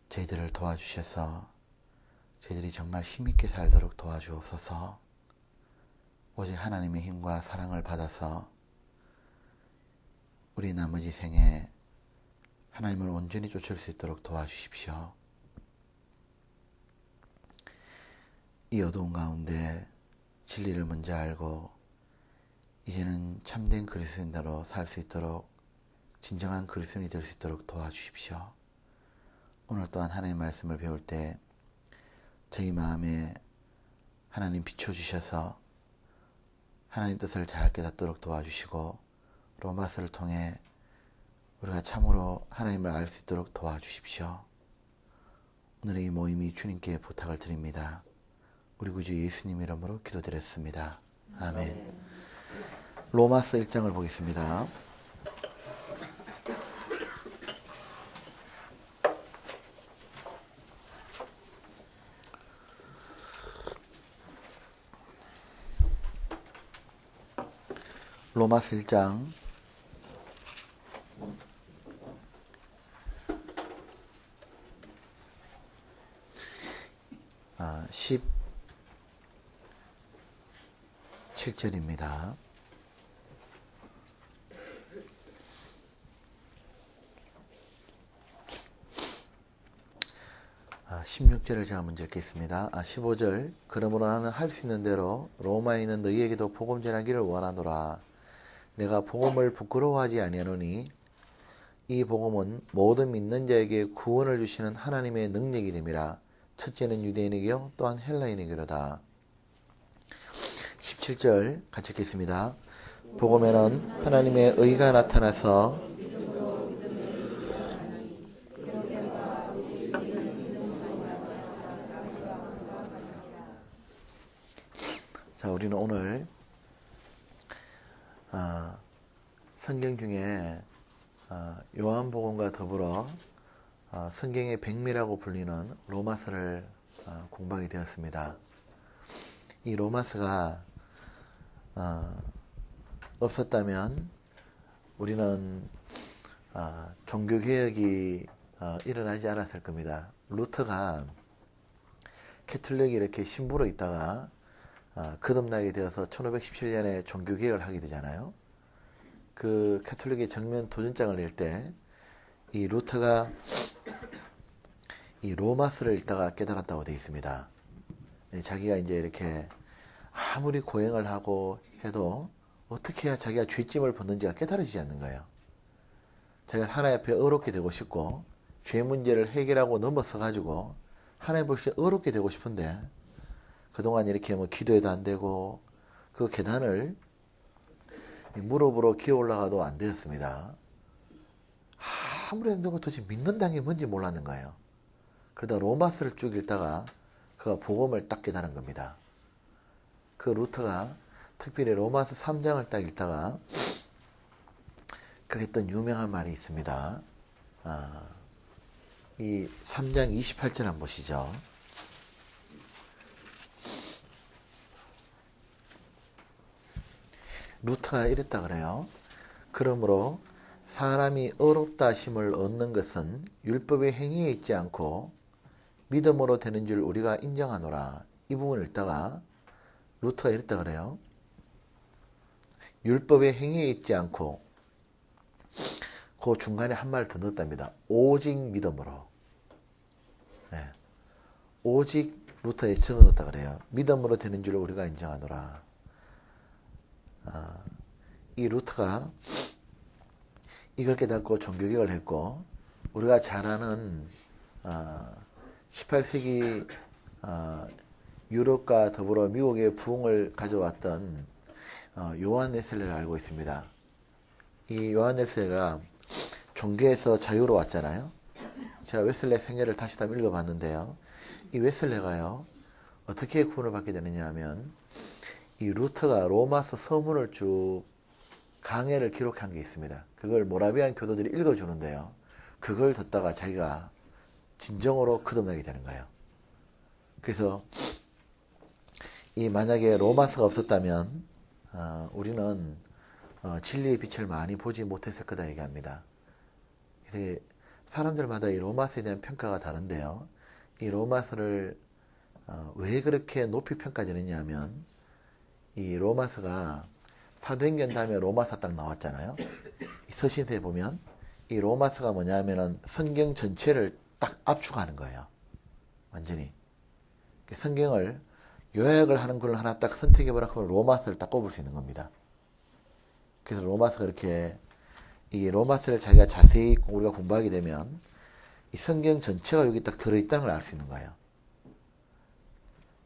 저희들을 도와주셔서 저희들이 정말 힘있게 살도록 도와주옵소서. 오직 하나님의 힘과 사랑을 받아서 우리 나머지 생에 하나님을 온전히 쫓을 수 있도록 도와주십시오. 이 어두운 가운데 진리를 먼저 알고 이제는 참된 그리스도인으로 살 수 있도록, 진정한 그리스도인이 될 수 있도록 도와주십시오. 오늘 또한 하나님의 말씀을 배울 때 저희 마음에 하나님 비춰주셔서 하나님 뜻을 잘 깨닫도록 도와주시고, 로마서를 통해 우리가 참으로 하나님을 알 수 있도록 도와주십시오. 오늘의 이 모임이 주님께 부탁을 드립니다. 우리 구주 예수님 이름으로 기도드렸습니다. 아멘. 로마서 1장을 보겠습니다. 로마서 1장 17절입니다. 16절을 제가 먼저 읽겠습니다. 15절. 그러므로 나는 할 수 있는 대로 로마에 있는 너희에게도 복음 전하기를 원하노라. 내가 복음을 부끄러워하지 아니하노니 이 복음은 모든 믿는 자에게 구원을 주시는 하나님의 능력이 됨이라. 첫째는 유대인에게요 또한 헬라인에게로다. 17절 같이 읽겠습니다. 복음에는 하나님의 의가 나타나서 자, 우리는 오늘 성경 중에 요한복음과 더불어 성경의 백미라고 불리는 로마서를 공부하게 되었습니다. 이 로마서가 없었다면 우리는 종교개혁이 일어나지 않았을 겁니다. 루터가 캐톨릭이 이렇게 신부로 있다가 거듭나게 되어서 1517년에 종교개혁을 하게 되잖아요. 그 캐톨릭의 정면 도전장을 낼 때 이 루터가 이 로마서를 읽다가 깨달았다고 되어 있습니다. 자기가 이제 이렇게 아무리 고행을 하고 해도 어떻게 해야 자기가 죄짐을 벗는지가 깨달아지지 않는 거예요. 자기가 하나님 앞에 의롭게 되고 싶고 죄 문제를 해결하고 넘어서 가지고 하나님 보시기에 의롭게 되고 싶은데 그동안 이렇게 뭐 기도해도 안 되고 그 계단을 무릎으로 기어 올라가도 안 되었습니다. 아무리 해도 도대체 믿는다는 게 뭔지 몰랐는 거예요. 그러다 로마서를 쭉 읽다가 그가 복음을 딱 깨달은 겁니다. 그 루터가 특별히 로마서 3장을 딱 읽다가 그 했던 유명한 말이 있습니다. 이 3장 28절 한번 보시죠. 루터가 이랬다 그래요. 그러므로 사람이 의롭다 하심을 얻는 것은 율법의 행위에 있지 않고 믿음으로 되는 줄 우리가 인정하노라. 이 부분을 읽다가 루터가 이랬다 그래요. 율법의 행위에 있지 않고 그 중간에 한 말을 더 넣었답니다. 오직 믿음으로. 네. 오직 루터에 적어놓았다 그래요. 믿음으로 되는 줄 우리가 인정하노라. 이 루터가 이걸 깨닫고 종교개혁을 했고, 우리가 잘 아는 18세기 유럽과 더불어 미국의 부흥을 가져왔던 요한 웨슬레를 알고 있습니다. 이 요한 웨슬레가 종교에서 자유로웠잖아요. 제가 웨슬레 생애를 다시 한번 읽어봤는데요. 이 웨슬레가요 어떻게 구원을 받게 되느냐 하면 이 루터가 로마서 서문을 쭉 강해를 기록한 게 있습니다. 그걸 모라비안 교도들이 읽어주는데요. 그걸 듣다가 자기가 진정으로 거듭나게 되는 거예요. 그래서 이 만약에 로마서가 없었다면 우리는 진리의 빛을 많이 보지 못했을 거다 얘기합니다. 그래서 사람들마다 이 로마서에 대한 평가가 다른데요. 이 로마서를 왜 그렇게 높이 평가되느냐 하면 이 로마서가 사도행전 다음에 로마서 딱 나왔잖아요. 이 서신서에 보면 이 로마서가 뭐냐 하면은 성경 전체를 딱 압축하는 거예요. 완전히. 성경을 요약을 하는 걸 하나 딱 선택해보라 하면 로마서를 딱 꼽을 수 있는 겁니다. 그래서 로마서가 이렇게 이 로마서를 자기가 자세히 우리가 공부하게 되면 이 성경 전체가 여기 딱 들어있다는 걸 알 수 있는 거예요.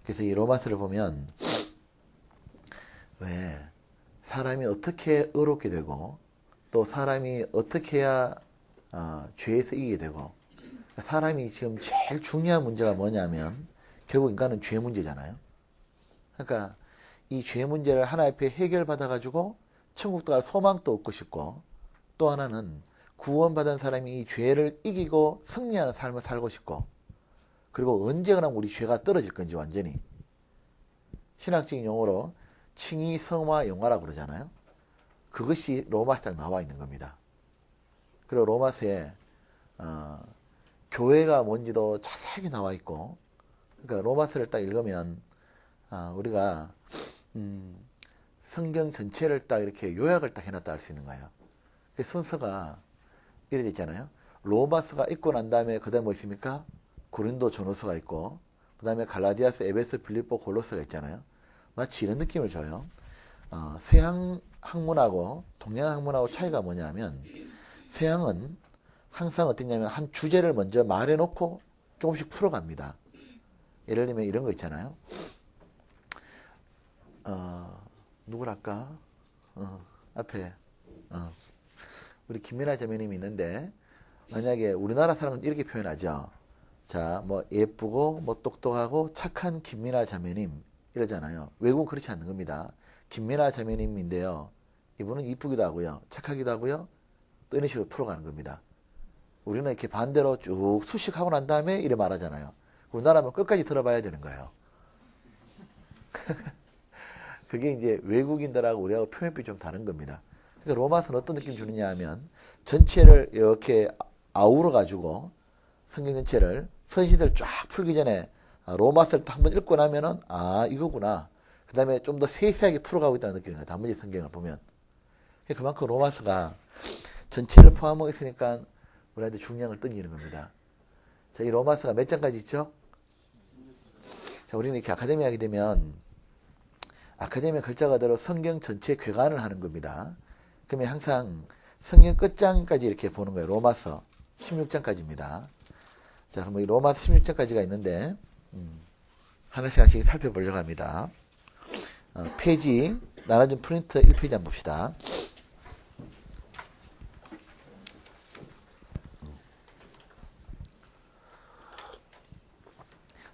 그래서 이 로마서를 보면 왜 사람이 어떻게 의롭게 되고 또 사람이 어떻게 해야 죄에서 이기게 되고 사람이 지금 제일 중요한 문제가 뭐냐면 결국 인간은 죄 문제잖아요. 그러니까 이 죄 문제를 하나 앞에 해결받아 가지고 천국도 갈 소망도 얻고 싶고 또 하나는 구원받은 사람이 이 죄를 이기고 승리하는 삶을 살고 싶고 그리고 언제나 우리 죄가 떨어질 건지 완전히 신학적인 용어로 칭의, 성화, 영화라고 그러잖아요. 그것이 로마서에 나와 있는 겁니다. 그리고 로마서에 교회가 뭔지도 자세하게 나와 있고 그러니까 로마서를 딱 읽으면 우리가 성경 전체를 딱 이렇게 요약을 딱 해놨다 할 수 있는 거예요. 그 순서가 이래 있잖아요. 로마서가 있고 난 다음에 그 다음에 뭐 있습니까? 고린도 전후서가 있고 그 다음에 갈라디아서, 에베소, 빌립보, 골로새가 있잖아요. 마치 이런 느낌을 줘요. 서양 학문하고 동양 학문하고 차이가 뭐냐면 서양은 항상 어떠냐면 한 주제를 먼저 말해놓고 조금씩 풀어갑니다. 예를 들면 이런 거 있잖아요. 누구랄까? 앞에 우리 김민아 자매님이 있는데 만약에 우리나라 사람은 이렇게 표현하죠. 자, 뭐 예쁘고 뭐 똑똑하고 착한 김민아 자매님 이러잖아요. 외국은 그렇지 않는 겁니다. 김민아 자매님인데요. 이분은 이쁘기도 하고요. 착하기도 하고요. 또 이런 식으로 풀어가는 겁니다. 우리는 이렇게 반대로 쭉 수식하고 난 다음에 이래 말하잖아요. 우리나라면 끝까지 들어봐야 되는 거예요. 그게 이제 외국인들하고 우리하고 표현법이 좀 다른 겁니다. 그러니까 로마서는 어떤 느낌 주느냐 하면 전체를 이렇게 아우러 가지고 성경 전체를 서신서를 쫙 풀기 전에 로마서를 한번 읽고 나면은 이거구나. 그 다음에 좀 더 세세하게 풀어가고 있다는 느낌인 거예요. 단문지 성경을 보면. 그만큼 로마서가 전체를 포함하고 있으니까 우리한테 중량을 던지는 겁니다. 자, 이 로마서가 몇 장까지 있죠? 자, 우리는 이렇게 아카데미 하게 되면 아카데미 글자가 대로 성경 전체 궤관을 하는 겁니다. 그러면 항상 성경 끝장까지 이렇게 보는 거예요. 로마서 16장까지입니다. 자, 그럼 이 로마서 16장까지가 있는데 하나씩 살펴보려고 합니다. 페이지 나눠준 프린트 1페이지 한번 봅시다.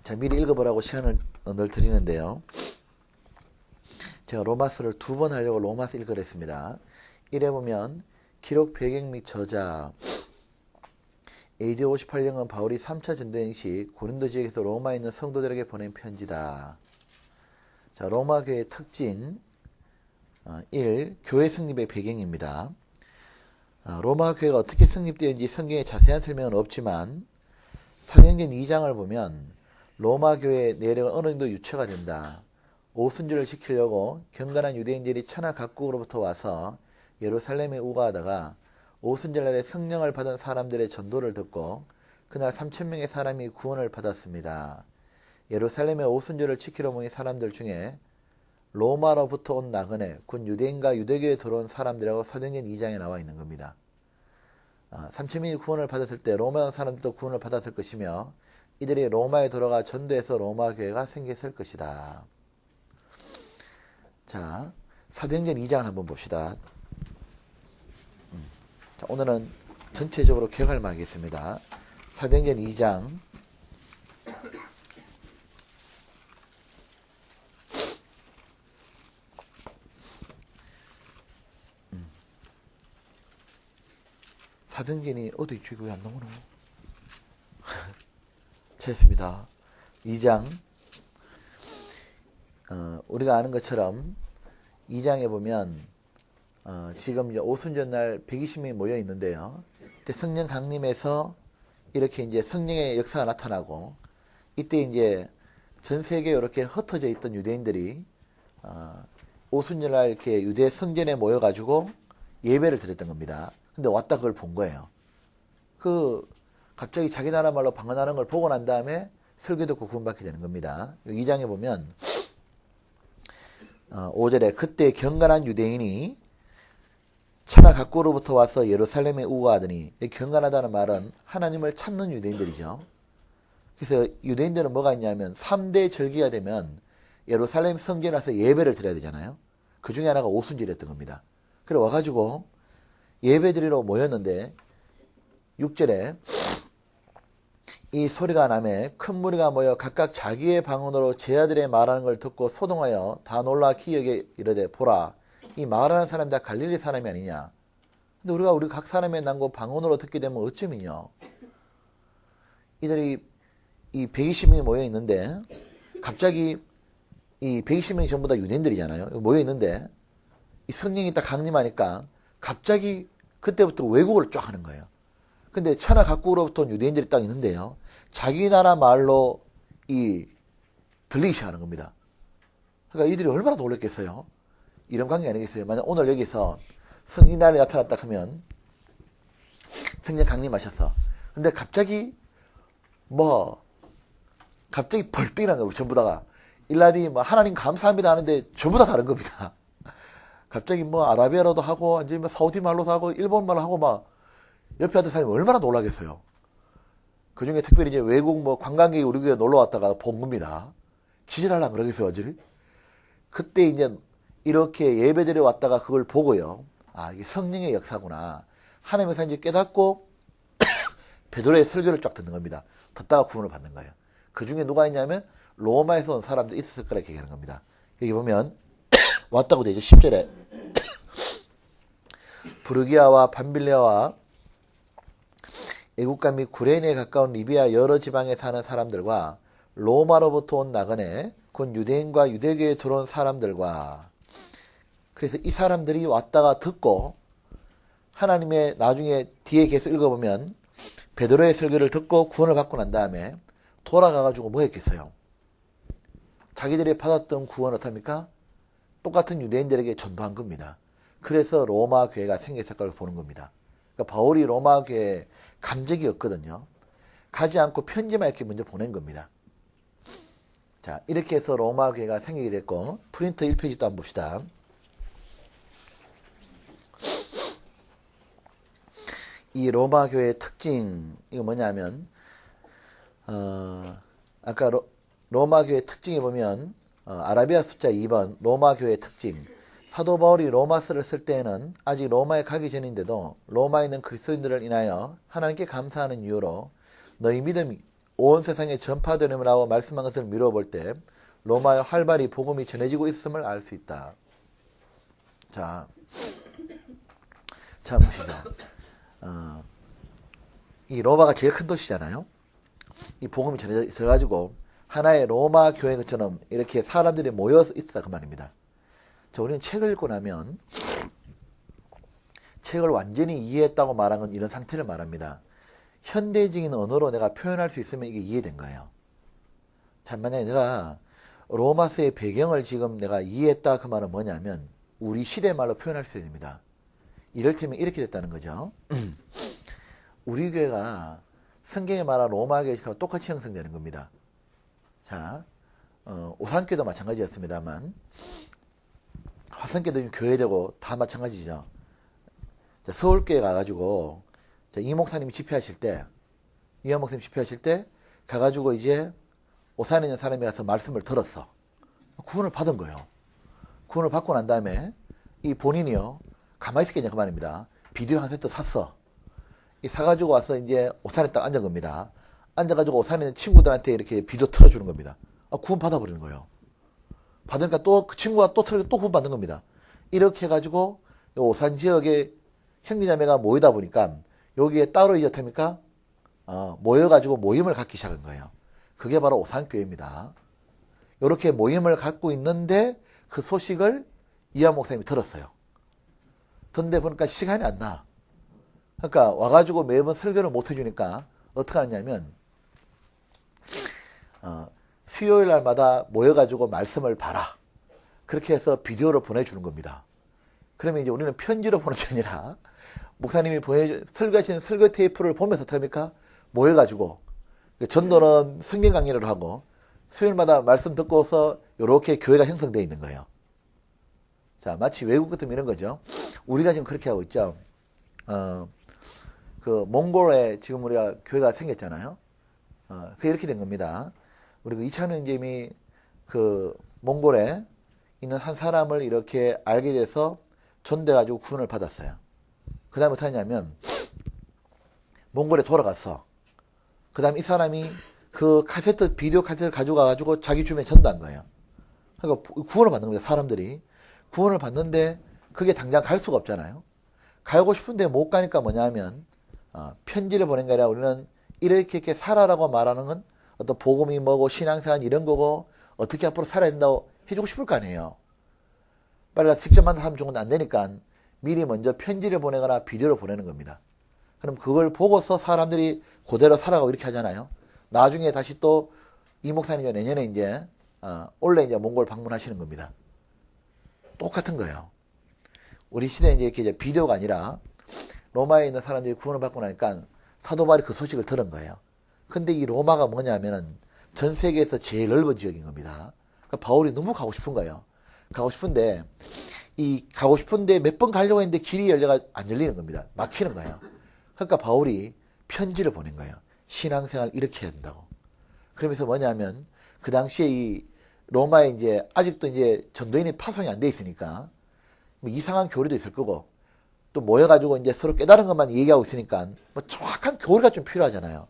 자, 미리 읽어보라고 시간을 늘 드리는데요. 제가 로마서를 2번 하려고 로마서 읽으려 했습니다. 이래 보면 기록 배경 및 저자 AD 58년은 바울이 3차 전도행 시 고린도 지역에서 로마에 있는 성도들에게 보낸 편지다. 자, 로마 교회의 특징 1. 교회 성립의 배경입니다. 로마 교회가 어떻게 성립되었는지 성경에 자세한 설명은 없지만 사도행전 2장을 보면 로마 교회의 내력은 어느 정도 유체가 된다. 오순절을 지키려고 경건한 유대인들이 천하 각국으로부터 와서 예루살렘에 우거하다가 오순절날에 성령을 받은 사람들의 전도를 듣고 그날 3,000명의 사람이 구원을 받았습니다. 예루살렘에 오순절을 지키러 모인 사람들 중에 로마로부터 온 나그네, 곧 유대인과 유대교에 들어온 사람들이라고 사도행전 2장에 나와 있는 겁니다. 3,000명이 구원을 받았을 때 로마 사람들도 구원을 받았을 것이며 이들이 로마에 돌아가 전도해서 로마 교회가 생겼을 것이다. 자, 사도행전 2장을 한번 봅시다. 자, 오늘은 전체적으로 개괄만 하겠습니다. 사도행전 2장 사도행전이 어디 있지? 왜 안 나오노? 찾았습니다. 2장 우리가 아는 것처럼 2장에 보면 지금 오순절 날 120명이 모여 있는데요. 이때 성령 강림에서 이렇게 이제 성령의 역사가 나타나고, 이때 이제 전 세계에 이렇게 흩어져 있던 유대인들이 오순절날 이렇게 유대 성전에 모여가지고 예배를 드렸던 겁니다. 근데 왔다 그걸 본 거예요. 갑자기 자기 나라 말로 방언하는 걸 보고 난 다음에 설교 듣고 구원받게 되는 겁니다. 2장에 보면 5절에 그때 경건한 유대인이 천하 각국으로부터 와서 예루살렘에 우거하더니, 경건하다는 말은 하나님을 찾는 유대인들이죠. 그래서 유대인들은 뭐가 있냐면 3대 절기가 되면 예루살렘 성전에 와서 예배를 드려야 되잖아요. 그 중에 하나가 오순절이었던 겁니다. 그래 와가지고 예배 드리러 모였는데 6절에 이 소리가 나매 큰 무리가 모여 각각 자기의 방언으로 제 아들의 말하는 걸 듣고 소동하여 다 놀라 기억에 이르되 보라 이 말하는 사람이 다 갈릴리 사람이 아니냐. 근데 우리 각 사람의 난고 방언으로 듣게 되면 어쩌면요. 이들이 이 120명이 모여 있는데 갑자기 이 120명이 전부 다 유대인들이잖아요. 모여 있는데 이 성령이 딱 강림하니까 갑자기 그때부터 왜곡을 쫙 하는 거예요. 근데 천하 각국으로부터 유대인들이 딱 있는데요. 자기 나라 말로 들리기 시작하는 겁니다. 그러니까 이들이 얼마나 놀랐겠어요. 이런 관계 아니겠어요. 만약 오늘 여기서 성령 날이 나타났다 하면 성령 강림하셨어. 근데 갑자기 벌떡 일어난 거예요. 전부 다가. 일라디 하나님 감사합니다 하는데 전부 다 다른 겁니다. 갑자기 아라비아로도 하고 완전히 사우디 말로도 하고 일본 말로 하고 옆에 하던 사람이 얼마나 놀라겠어요. 그 중에 특별히 이제 외국 관광객이 우리 교회 놀러 왔다가 본 겁니다. 기절하려고 그러겠어요, 완전히. 그때 이제 이렇게 예배드려 왔다가 그걸 보고요. 아, 이게 성령의 역사구나. 하나님의 역사인지 깨닫고 베드로의 설교를 쫙 듣는 겁니다. 듣다가 구원을 받는 거예요. 그 중에 누가 있냐면 로마에서 온 사람도 있었을 거라 얘기하는 겁니다. 여기 보면 왔다고 되죠. 10절에 부르기아와 밤빌레아와 애국가 및 구레네에 가까운 리비아 여러 지방에 사는 사람들과 로마로부터 온 나그네 곧 유대인과 유대교에 들어온 사람들과, 그래서 이 사람들이 왔다가 듣고 하나님의 나중에 뒤에 계속 읽어보면 베드로의 설교를 듣고 구원을 받고 난 다음에 돌아가가지고 뭐 했겠어요? 자기들이 받았던 구원 어떻습니까? 똑같은 유대인들에게 전도한 겁니다. 그래서 로마 교회가 생겼을 걸 보는 겁니다. 그러니까 바울이 로마 교회에 간 적이 없거든요. 가지 않고 편지만 이렇게 먼저 보낸 겁니다. 자, 이렇게 해서 로마 교회가 생기게 됐고, 프린트 1페이지 또 한번 봅시다. 이 로마 교회의 특징, 이거 뭐냐면, 아까 로마 교회의 특징에 보면, 아라비아 숫자 2번, 로마 교회의 특징. 사도 바울이 로마서를 쓸 때에는 아직 로마에 가기 전인데도 로마에 있는 그리스도인들을 인하여 하나님께 감사하는 이유로 너희 믿음이 온 세상에 전파되느라고 말씀한 것을 미뤄볼 때 로마에 활발히 복음이 전해지고 있음을 알 수 있다. 자 보시죠. 이 로마가 제일 큰 도시잖아요. 이 복음이 전해져가지고 하나의 로마 교회 것처럼 이렇게 사람들이 모여서 있다 그 말입니다. 자, 우리는 책을 읽고 나면 책을 완전히 이해했다고 말한 건 이런 상태를 말합니다. 현대적인 언어로 내가 표현할 수 있으면 이게 이해된 거예요. 자, 만약에 내가 로마서의 배경을 지금 내가 이해했다 그 말은 뭐냐면 우리 시대 말로 표현할 수 있어야 됩니다. 이를테면 이렇게 됐다는 거죠. 우리 교회가 성경에 말한 로마 교회가 똑같이 형성되는 겁니다. 자, 오산교도 마찬가지였습니다만 화성교도 교회되고 다 마찬가지죠. 자, 서울교회 가가지고 이 목사님이 집회하실 때, 이한 목사님 집회하실 때 가가지고 이제 오산에 있는 사람이 가서 말씀을 들었어. 구원을 받은 거예요. 구원을 받고 난 다음에 이 본인이요 가만히 있었겠냐 그 말입니다. 비디오 한 세트 샀어. 이 사가지고 와서 이제 오산에 딱 앉은 겁니다. 앉아가지고 오산에 있는 친구들한테 이렇게 비디오 틀어주는 겁니다. 구원 받아버리는 거예요. 받으니까 또 그 친구가 또 틀어서 또 구원 받는 겁니다. 이렇게 해가지고 오산 지역에 형제자매가 모이다 보니까 여기에 따로 이렇답니까? 모여가지고 모임을 갖기 시작한 거예요. 그게 바로 오산교회입니다. 이렇게 모임을 갖고 있는데 그 소식을 이한 목사님이 들었어요. 듣는데 보니까 시간이 안 나. 그러니까 와가지고 매번 설교를 못 해주니까 어떻게 하느냐면 수요일 날마다 모여가지고 말씀을 봐라. 그렇게 해서 비디오를 보내주는 겁니다. 그러면 이제 우리는 편지로 보는 게 아니라 목사님이 설교하신 설교 테이프를 보면서 어떻게 합니까? 모여가지고 전도는 성경 강의를 하고 수요일마다 말씀 듣고서 이렇게 교회가 형성되어 있는 거예요. 자, 마치 외국 같으면 이런 거죠. 우리가 지금 그렇게 하고 있죠. 그 몽골에 지금 우리가 교회가 생겼잖아요. 그게 이렇게 된 겁니다. 우리 그 이찬우 형님이 그 몽골에 있는 한 사람을 이렇게 알게 돼서 전도해가지고 구원을 받았어요. 그 다음에 어떻게 하냐면 몽골에 돌아갔어. 그 다음에 이 사람이 그 비디오 카세트를 가져가가지고 자기 주변에 전도한 거예요. 그러니까 구원을 받는 겁니다. 사람들이. 구원을 받는데 그게 당장 갈 수가 없잖아요. 가고 싶은데 못 가니까 뭐냐면 편지를 보낸 게 아니라 우리는 이렇게 살아라고 말하는 건 어떤 복음이 뭐고 신앙생활 이런 거고 어떻게 앞으로 살아야 된다고 해주고 싶을 거 아니에요. 빨리 가서 직접 만나서 하면 좋은 건 안 되니까 미리 먼저 편지를 보내거나 비디오를 보내는 겁니다. 그럼 그걸 보고서 사람들이 그대로 살아가고 이렇게 하잖아요. 나중에 다시 또 이 목사님이 내년에 이제 올해 이제 몽골 방문하시는 겁니다. 똑같은 거예요. 우리 시대에 이제 비디오가 아니라 로마에 있는 사람들이 구원을 받고 나니까 사도 바울이 그 소식을 들은 거예요. 근데 이 로마가 뭐냐면은 전 세계에서 제일 넓은 지역인 겁니다. 그러니까 바울이 너무 가고 싶은 거예요. 가고 싶은데 몇 번 가려고 했는데 길이 안 열리는 겁니다. 막히는 거예요. 그러니까 바울이 편지를 보낸 거예요. 신앙생활 이렇게 해야 된다고. 그러면서 뭐냐면 그 당시에 이 로마에 이제 아직도 이제 전도인이 파송이 안 돼 있으니까 뭐 이상한 교리도 있을 거고 또 모여가지고 이제 서로 깨달은 것만 얘기하고 있으니까 뭐 정확한 교리가 좀 필요하잖아요.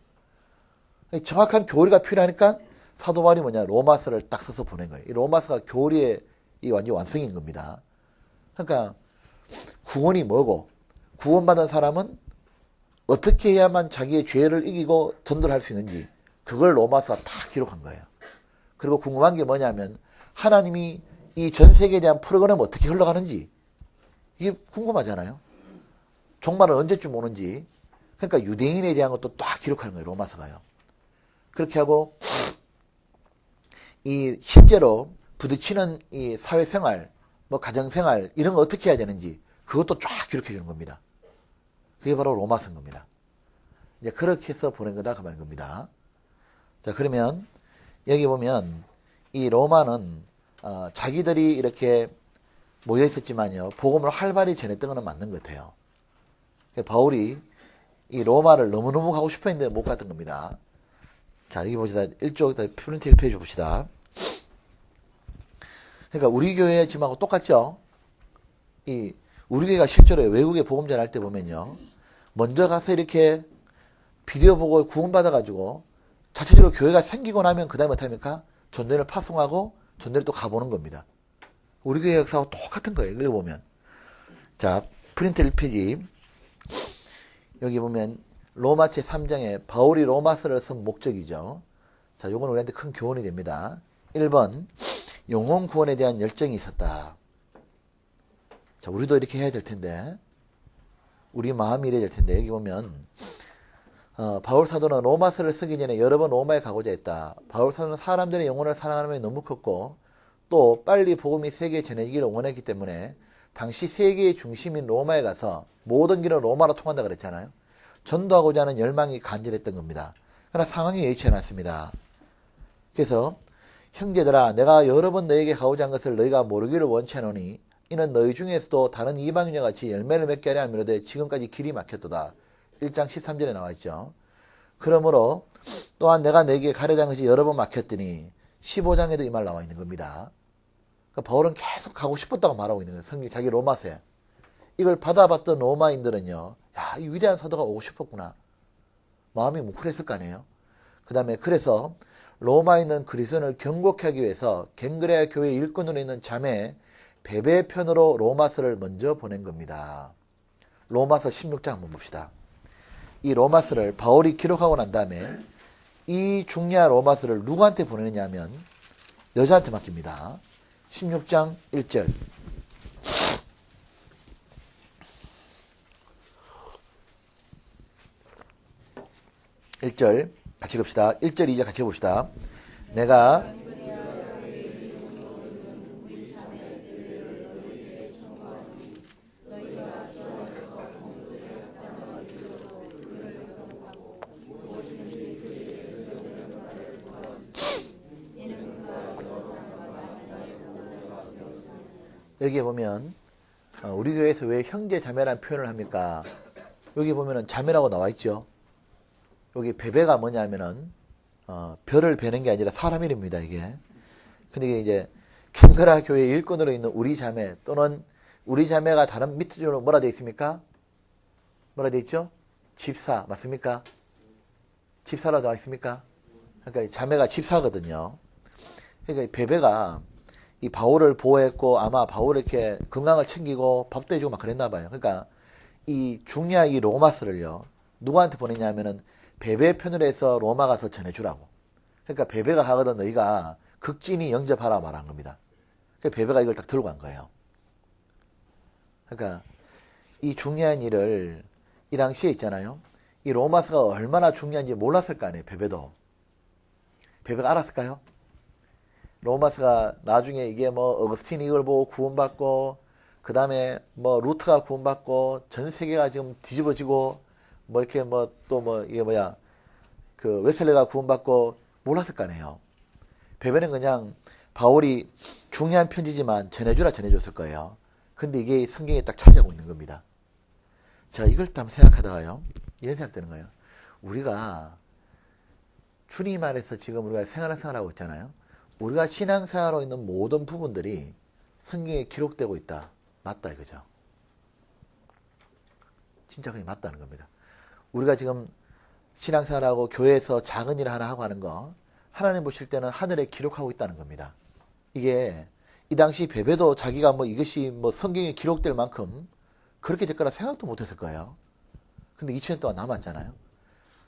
정확한 교리가 필요하니까 사도 바울이 로마서를 딱 써서 보낸 거예요. 이 로마서가 교리의 이 완전 완성인 겁니다. 그러니까 구원이 뭐고 구원받은 사람은 어떻게 해야만 자기의 죄를 이기고 전도를 할 수 있는지 그걸 로마서가 다 기록한 거예요. 그리고 궁금한 게 뭐냐면 하나님이 이 전 세계에 대한 프로그램 어떻게 흘러가는지 이게 궁금하잖아요. 종말은 언제쯤 오는지. 그러니까 유대인에 대한 것도 딱 기록하는 거예요. 로마서가요. 그렇게 하고 이 실제로 부딪히는 이 사회생활, 뭐 가정생활 이런 거 어떻게 해야 되는지 그것도 쫙 기록해 주는 겁니다. 그게 바로 로마서인 겁니다. 이제 그렇게 해서 보낸 거다 그 말인 겁니다. 자, 그러면 여기 보면 이 로마는 자기들이 이렇게 모여 있었지만요 복음을 활발히 전했던 것은 맞는 것 같아요. 바울이 이 로마를 너무너무 가고 싶어 했는데 못 갔던 겁니다. 자, 여기 보시다 1쪽 프린트 1페이지 봅시다. 그러니까 우리 교회 지금하고 똑같죠? 우리 교회가 실제로 외국에 복음 전할 때 보면요 먼저 가서 이렇게 비디오 보고 구원받아가지고 자체적으로 교회가 생기고 나면 그 다음에 어떻게 합니까? 전도인을 파송하고 전도인을 또 가보는 겁니다. 우리 교회 역사하고 똑같은 거예요. 읽어보면. 자, 프린트 1페이지. 여기 보면 로마체 3장에 바울이 로마서를 쓴 목적이죠. 자, 요건 우리한테 큰 교훈이 됩니다. 1번, 영혼 구원에 대한 열정이 있었다. 자, 우리도 이렇게 해야 될 텐데, 우리 마음이 이래야 될 텐데, 여기 보면, 바울 사도는 로마서를 쓰기 전에 여러 번 로마에 가고자 했다. 바울 사도는 사람들의 영혼을 사랑하는 마음이 너무 컸고 또 빨리 복음이 세계에 전해지기를 원했기 때문에 당시 세계의 중심인 로마에 가서 모든 길은 로마로 통한다 그랬잖아요. 전도하고자 하는 열망이 간절했던 겁니다. 그러나 상황이 여의치 않았습니다. 그래서 형제들아 내가 여러 번 너에게 가고자 한 것을 너희가 모르기를 원치 않으니 이는 너희 중에서도 다른 이방인과 같이 열매를 맺게 하려 함이로되 지금까지 길이 막혔도다. 1장 13절에 나와 있죠. 그러므로 또한 내가 너에게 가려자 한 것이 여러 번 막혔더니 15장에도 이 말 나와 있는 겁니다. 그러니까 바울은 계속 가고 싶었다고 말하고 있는 거예요. 성경 자기 로마서에. 이걸 받아봤던 로마인들은요. 야, 이 위대한 사도가 오고 싶었구나. 마음이 뭉클했을 거 아니에요. 그 다음에 그래서 로마에 있는 그리스도인을 경고케 하기 위해서 갱그레아 교회 일꾼으로 있는 자매 베베 편으로 로마서를 먼저 보낸 겁니다. 로마서 16장 한번 봅시다. 이 로마서를 바울이 기록하고 난 다음에 이 중요한 로마서를 누구한테 보내느냐 하면 여자한테 맡깁니다. 16장 1절. 1절 같이 봅시다. 1절 2절 같이 봅시다. 내가 여기에 보면 우리 교회에서 왜 형제 자매라는 표현을 합니까? 여기 보면은 자매라고 나와 있죠. 여기 베베가 뭐냐면은 별을 베는 게 아니라 사람 이름입니다, 이게. 근데 이게 이제 캠그라 교회 일꾼으로 있는 우리 자매 또는 우리 자매가 다른 밑으로 뭐라 되어 있습니까? 뭐라 되어 있죠? 집사 맞습니까? 집사라고 나와 있습니까? 그러니까 자매가 집사거든요. 그러니까 베베가 이 바울을 보호했고 아마 바울을 이렇게 건강을 챙기고 밥도 해주고 막 그랬나 봐요. 그러니까 이 중요한 이 로마스를요 누구한테 보냈냐면은 베베 편을 해서 로마 가서 전해주라고. 그러니까 베베가 하거든 너희가 극진히 영접하라 말한 겁니다. 그러니까 베베가 이걸 딱 들고 간 거예요. 그러니까 이 중요한 일을 이 당시에 있잖아요. 이 로마스가 얼마나 중요한지 몰랐을 거 아니에요. 베베도. 베베가 알았을까요? 로마스가 나중에 이게 뭐 어거스틴이 이걸 보고 구원받고 그 다음에 뭐 루트가 구원받고 전 세계가 지금 뒤집어지고 뭐 이렇게 뭐 또 뭐 이게 뭐야 그 웨슬레가 구원받고 몰랐을 거 아니에요. 베베는 그냥 바울이 중요한 편지지만 전해주라 전해줬을 거예요. 근데 이게 성경에 딱 차지하고 있는 겁니다. 자, 이걸 또 한번 생각하다가요 이런 생각 드는 거예요. 우리가 주님 안에서 지금 우리가 생활하고 있잖아요. 우리가 신앙생활하고 있는 모든 부분들이 성경에 기록되고 있다. 맞다 이거죠. 진짜 그게 맞다는 겁니다. 우리가 지금 신앙생활하고 교회에서 작은 일 하나 하고 하는 거 하나님 보실 때는 하늘에 기록하고 있다는 겁니다. 이게 이 당시 베베도 자기가 뭐 이것이 뭐 성경에 기록될 만큼 그렇게 될 거라 생각도 못했을 거예요. 근데 2000년 동안 남았잖아요.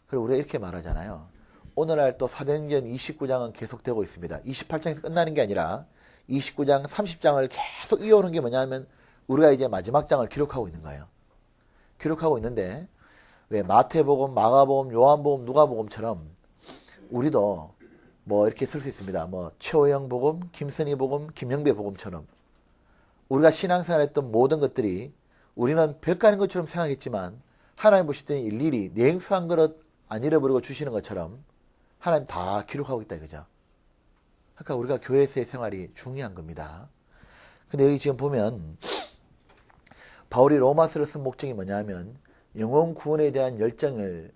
그리고 우리가 이렇게 말하잖아요. 오늘날 또 사도행전 29장은 계속되고 있습니다. 28장에서 끝나는 게 아니라 29장, 30장을 계속 이어오는 게 뭐냐면 우리가 이제 마지막 장을 기록하고 있는 거예요. 기록하고 있는데 왜 마태복음, 마가복음, 요한복음, 누가복음처럼 우리도 뭐 이렇게 쓸 수 있습니다. 뭐 최호영 복음, 김선희 복음, 김영배 복음처럼 우리가 신앙생활했던 모든 것들이 우리는 별거 아닌 것처럼 생각했지만 하나님 보실 때는 일일이 냉수 한 그릇 안 잃어버리고 주시는 것처럼 하나님 다 기록하고 있다 이거죠. 그러니까 우리가 교회에서의 생활이 중요한 겁니다. 근데 여기 지금 보면 바울이 로마서를 쓴 목적이 뭐냐면 영혼 구원에 대한 열정을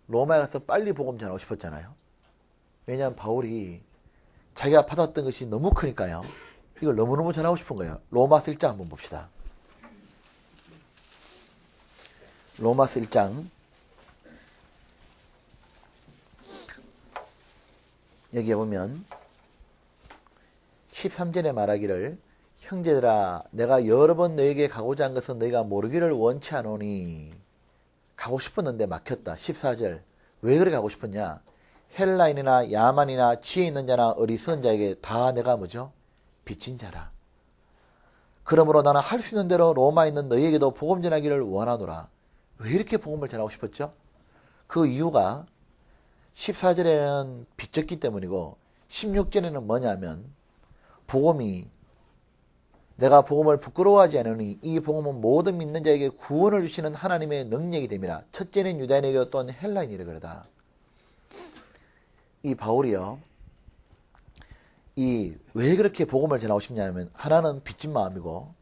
로마에 가서 빨리 복음 전하고 싶었잖아요. 왜냐하면 바울이 자기가 받았던 것이 너무 크니까요. 이걸 너무너무 전하고 싶은 거예요. 로마서 1장 한번 봅시다. 로마서 1장 여기에 보면 13절에 말하기를 형제들아 내가 여러 번 너에게 가고자 한 것은 너희가 모르기를 원치 않으니 가고 싶었는데 막혔다. 14절 왜 그래 가고 싶었냐. 헬라인이나 야만이나 지혜 있는 자나 어리석은 자에게 다 내가 뭐죠? 빚진 자라. 그러므로 나는 할 수 있는 대로 로마에 있는 너희에게도 복음 전하기를 원하노라. 왜 이렇게 복음을 전하고 싶었죠? 그 이유가 14절에는 빚졌기 때문이고 16절에는 뭐냐면 복음이 내가 복음을 부끄러워하지 않으니 이 복음은 모든 믿는 자에게 구원을 주시는 하나님의 능력이 됨이라. 첫째는 유다인에게 또한 헬라인이라 그러다. 이 바울이요. 이 왜 그렇게 복음을 전하고 싶냐면 하나는 빚진 마음이고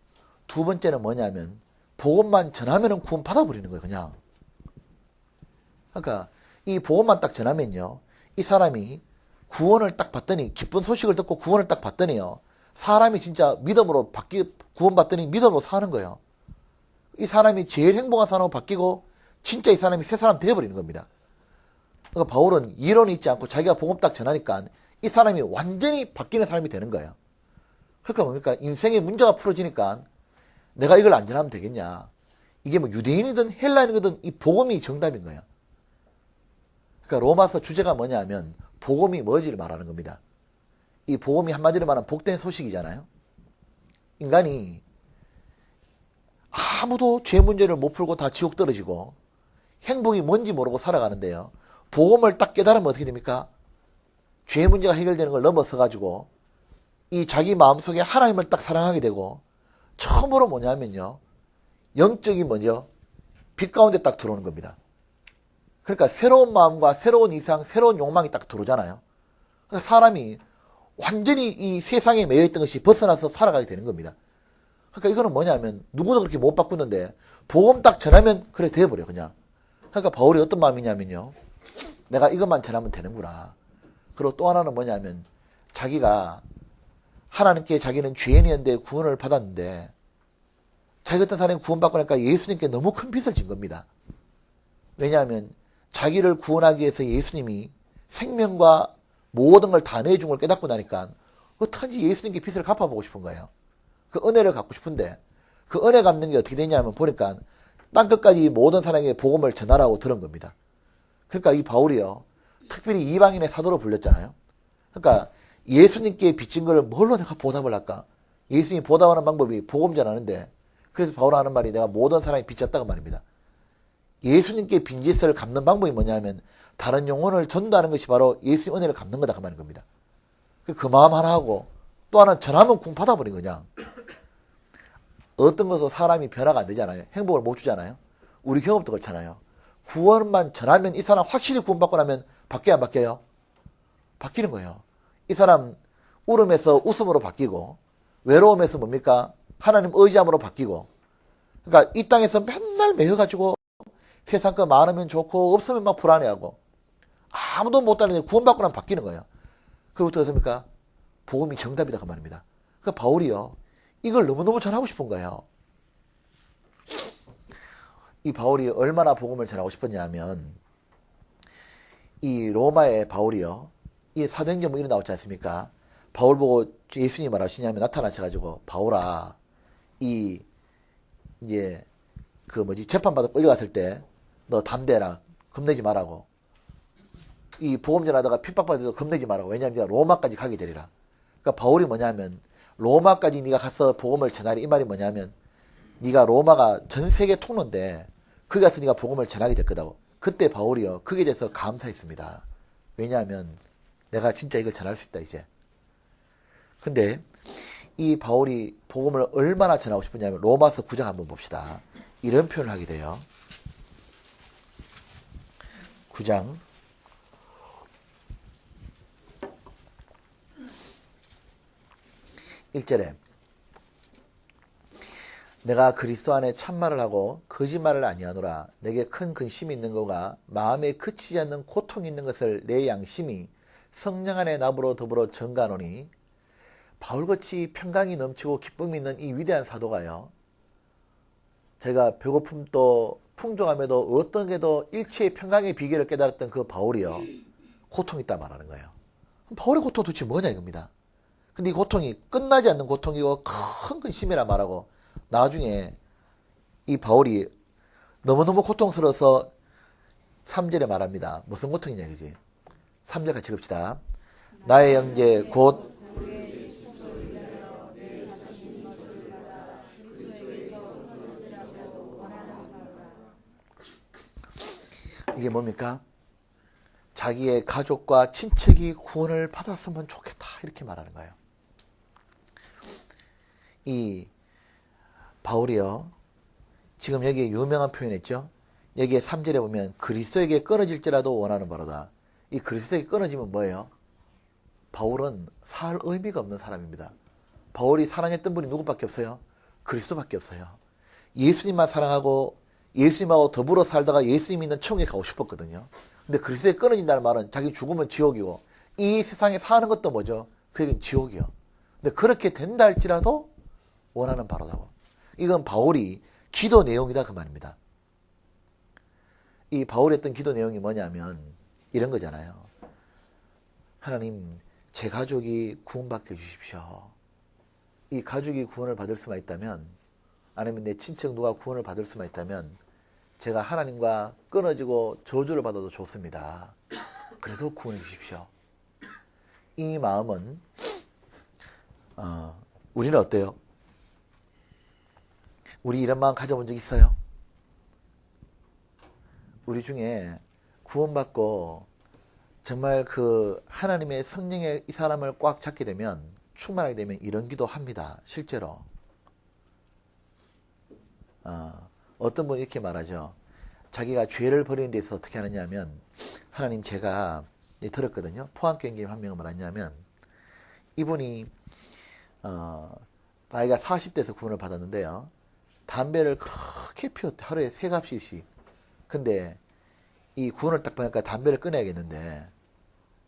두 번째는 뭐냐면 복음만 전하면은 구원 받아버리는 거예요. 그냥. 그러니까 이 복음만 딱 전하면요. 이 사람이 구원을 딱 받더니 기쁜 소식을 듣고 구원을 딱 받더니요. 사람이 진짜 믿음으로 구원받더니 믿음으로 사는 거예요. 이 사람이 제일 행복한 사람으로 바뀌고 진짜 이 사람이 새 사람 되어버리는 겁니다. 그러니까 바울은 이론이 있지 않고 자기가 복음 딱 전하니까 이 사람이 완전히 바뀌는 사람이 되는 거예요. 그러니까 뭡니까? 인생의 문제가 풀어지니까 내가 이걸 안 전하면 되겠냐. 이게 뭐 유대인이든 헬라인이든 이 복음이 정답인 거예요. 그러니까 로마서 주제가 뭐냐 하면 복음이 뭐지를 말하는 겁니다. 이 복음이 한마디로 말하면 복된 소식이잖아요. 인간이 아무도 죄 문제를 못 풀고 다 지옥 떨어지고 행복이 뭔지 모르고 살아가는데요. 복음을 딱 깨달으면 어떻게 됩니까? 죄 문제가 해결되는 걸 넘어서 가지고 이 자기 마음속에 하나님을 딱 사랑하게 되고 처음으로 뭐냐면요. 영적인 뭐죠? 빛 가운데 딱 들어오는 겁니다. 그러니까 새로운 마음과 새로운 이상, 새로운 욕망이 딱 들어오잖아요. 그러니까 사람이 완전히 이 세상에 매여있던 것이 벗어나서 살아가게 되는 겁니다. 그러니까 이거는 뭐냐면 누구도 그렇게 못 바꾸는데 복음 딱 전하면 그래 돼버려 그냥. 그러니까 바울이 어떤 마음이냐면요. 내가 이것만 전하면 되는구나. 그리고 또 하나는 뭐냐면 자기가 하나님께 자기는 죄인이었는데 구원을 받았는데 자기 같은 사람이 구원받고 나니까 예수님께 너무 큰 빚을 진 겁니다. 왜냐하면 자기를 구원하기 위해서 예수님이 생명과 모든 걸 다 내준 걸 깨닫고 나니까 어떡한지 예수님께 빚을 갚아보고 싶은 거예요. 그 은혜를 갖고 싶은데 그 은혜 갚는 게 어떻게 되냐면 보니까 땅끝까지 모든 사람에게 복음을 전하라고 들은 겁니다. 그러니까 이 바울이요. 특별히 이방인의 사도로 불렸잖아요. 그러니까 예수님께 빚진 걸 뭘로 내가 보답을 할까? 예수님이 보답하는 방법이 복음 전하는데 그래서 바울 하는 말이 내가 모든 사람이 빚졌다고 말입니다. 예수님께 빈짓을 갚는 방법이 뭐냐면 다른 영혼을 전도하는 것이 바로 예수님 은혜를 갚는 거다 그 말인 겁니다. 그 마음 하나 하고 또 하나는 전하면 궁 받아버린 거냐. 어떤 것도 사람이 변화가 안 되잖아요. 행복을 못 주잖아요. 우리 경험도 그렇잖아요. 구원만 전하면 이 사람 확실히 구원받고 나면 바뀌어야 안 바뀌어요? 바뀌는 거예요. 이 사람 울음에서 웃음으로 바뀌고 외로움에서 뭡니까? 하나님 의지함으로 바뀌고 그러니까 이 땅에서 맨날 매여가지고 세상 거 많으면 좋고 없으면 막 불안해하고 아무도 못 따르는데 구원받고 나면 바뀌는 거예요. 그것부터 어떻습니까? 복음이 정답이다 그 말입니다. 그러니까 바울이요. 이걸 너무너무 전하고 싶은 거예요. 이 바울이 얼마나 복음을 전하고 싶었냐 하면 이 로마의 바울이요. 이 사도행전 뭐 이런 나오지 않습니까? 바울 보고 예수님이 말하시냐면 나타나셔가지고 바울아 이제 그 뭐지 재판받아 끌려갔을 때 너 담대라 겁내지 말라고 이 복음 전하다가 핍박받아도 겁내지 말라고 왜냐하면 네가 로마까지 가게 되리라. 그러니까 바울이 뭐냐면 로마까지 네가 가서 복음을 전하리 이 말이 뭐냐면 네가 로마가 전 세계 통로인데 거기 가서 네가 복음을 전하게 될 거다고. 그때 바울이요 그게 대해서 감사했습니다. 왜냐하면 내가 진짜 이걸 전할 수 있다 이제. 근데 이 바울이 복음을 얼마나 전하고 싶었냐면 로마서 9장 한번 봅시다. 이런 표현을 하게 돼요. 9장 1절에 내가 그리스도 안에 참말을 하고 거짓말을 아니하노라. 내게 큰 근심이 있는 거가 마음에 그치지 않는 고통이 있는 것을 내 양심이 성령 안에 나무로 더불어 증가하노니 바울같이 평강이 넘치고 기쁨이 있는 이 위대한 사도가요. 제가 배고픔도 풍족함에도 어떤 게도 일체의 평강의 비결을 깨달았던 그 바울이요. 고통이 있다 말하는 거예요. 바울의 고통 도대체 뭐냐 이겁니다. 근데 이 고통이 끝나지 않는 고통이고 큰 근심이라 말하고 나중에 이 바울이 너무너무 고통스러워서 3절에 말합니다. 무슨 고통이냐 그지? 3절 같이 봅시다. 나의 형제 곧 이게 뭡니까? 자기의 가족과 친척이 구원을 받았으면 좋겠다 이렇게 말하는 거예요. 이 바울이요. 지금 여기에 유명한 표현했죠. 여기에 3절에 보면 그리스도에게 끊어질지라도 원하는 바로다. 이 그리스도에게 끊어지면 뭐예요? 바울은 살 의미가 없는 사람입니다. 바울이 사랑했던 분이 누구밖에 없어요? 그리스도밖에 없어요. 예수님만 사랑하고 예수님하고 더불어 살다가 예수님 있는 천국에 가고 싶었거든요. 근데 그리스도에 끊어진다는 말은 자기 죽으면 지옥이고 이 세상에 사는 것도 뭐죠? 그에겐 지옥이요. 근데 그렇게 된다 할지라도 원하는 바로다고. 이건 바울이 기도 내용이다 그 말입니다. 이 바울이 했던 기도 내용이 뭐냐면 이런 거잖아요. 하나님 제 가족이 구원받게 해주십시오. 이 가족이 구원을 받을 수만 있다면 아니면 내 친척 누가 구원을 받을 수만 있다면 제가 하나님과 끊어지고 저주를 받아도 좋습니다. 그래도 구원해 주십시오. 이 마음은 우리는 어때요? 우리 이런 마음 가져본 적 있어요? 우리 중에 구원받고 정말 그 하나님의 성령의 이 사람을 꽉 잡게 되면, 충만하게 되면 이런 기도 합니다. 실제로. 어떤 분이 이렇게 말하죠. 자기가 죄를 버리는 데 있어서 어떻게 하느냐 하면, 하나님 제가 들었거든요. 포항교인님 한 명은 뭐랬냐면, 이분이 나이가 40대에서 구원을 받았는데요. 담배를 그렇게 피웠대. 하루에 3갑씩씩. 근데 이 구원을 딱 보니까 담배를 끊어야겠는데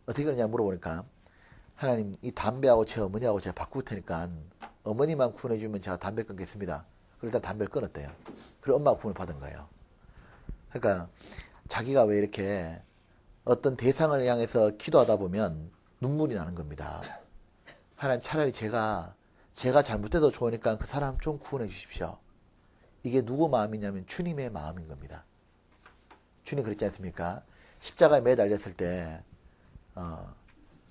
어떻게 그러냐 물어보니까, 하나님 이 담배하고 제 어머니하고 제가 바꿀 테니까 어머니만 구원해 주면 제가 담배 끊겠습니다. 그러다 담배를 끊었대요. 그리고 엄마가 구원을 받은 거예요. 그러니까 자기가 왜 이렇게 어떤 대상을 향해서 기도하다 보면 눈물이 나는 겁니다. 하나님 차라리 제가 잘못돼도 좋으니까 그 사람 좀 구원해 주십시오. 이게 누구 마음이냐면 주님의 마음인 겁니다. 주님 그랬지 않습니까? 십자가에 매달렸을 때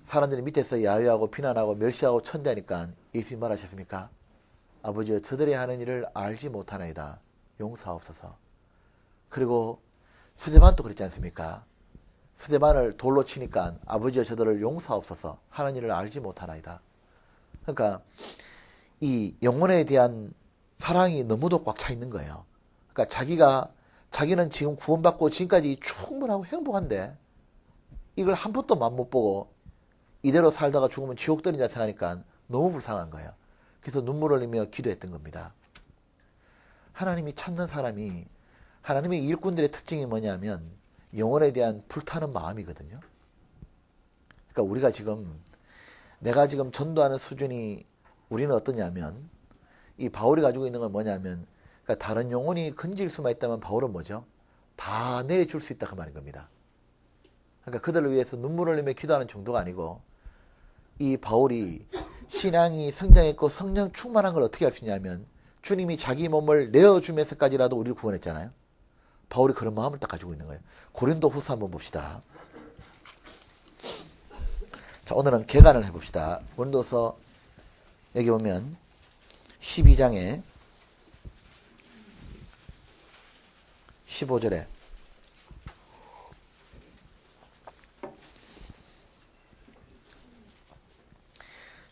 사람들이 밑에서 야유하고 비난하고 멸시하고 천대하니까 예수님 말하셨습니까? 아버지여 저들이 하는 일을 알지 못하나이다. 용서하옵소서. 그리고 스데반도 그랬지 않습니까? 스데반을 돌로 치니까 아버지여 저들을 용서하옵소서. 하는 일을 알지 못하나이다. 그러니까 이 영혼에 대한 사랑이 너무도 꽉 차 있는 거예요. 그러니까 자기는 지금 구원받고 지금까지 충분하고 행복한데 이걸 한 번도 맘 못 보고 이대로 살다가 죽으면 지옥 떨어진다 생각하니까 너무 불쌍한 거예요. 그래서 눈물을 흘리며 기도했던 겁니다. 하나님이 찾는 사람이, 하나님의 일꾼들의 특징이 뭐냐면 영혼에 대한 불타는 마음이거든요. 그러니까 내가 지금 전도하는 수준이 우리는 어떠냐면, 이 바울이 가지고 있는 건 뭐냐면, 그러니까 다른 영혼이 건질 수만 있다면 바울은 뭐죠? 다 내줄 수 있다 그 말인 겁니다. 그러니까 그들을 위해서 눈물을 흘리며 기도하는 정도가 아니고, 이 바울이 신앙이 성장했고 성령 충만한 걸 어떻게 할 수 있냐면, 주님이 자기 몸을 내어주면서까지라도 우리를 구원했잖아요. 바울이 그런 마음을 딱 가지고 있는 거예요. 고린도 후서 한번 봅시다. 자, 오늘은 개관을 해봅시다. 고린도서 여기 보면 12장에 15절에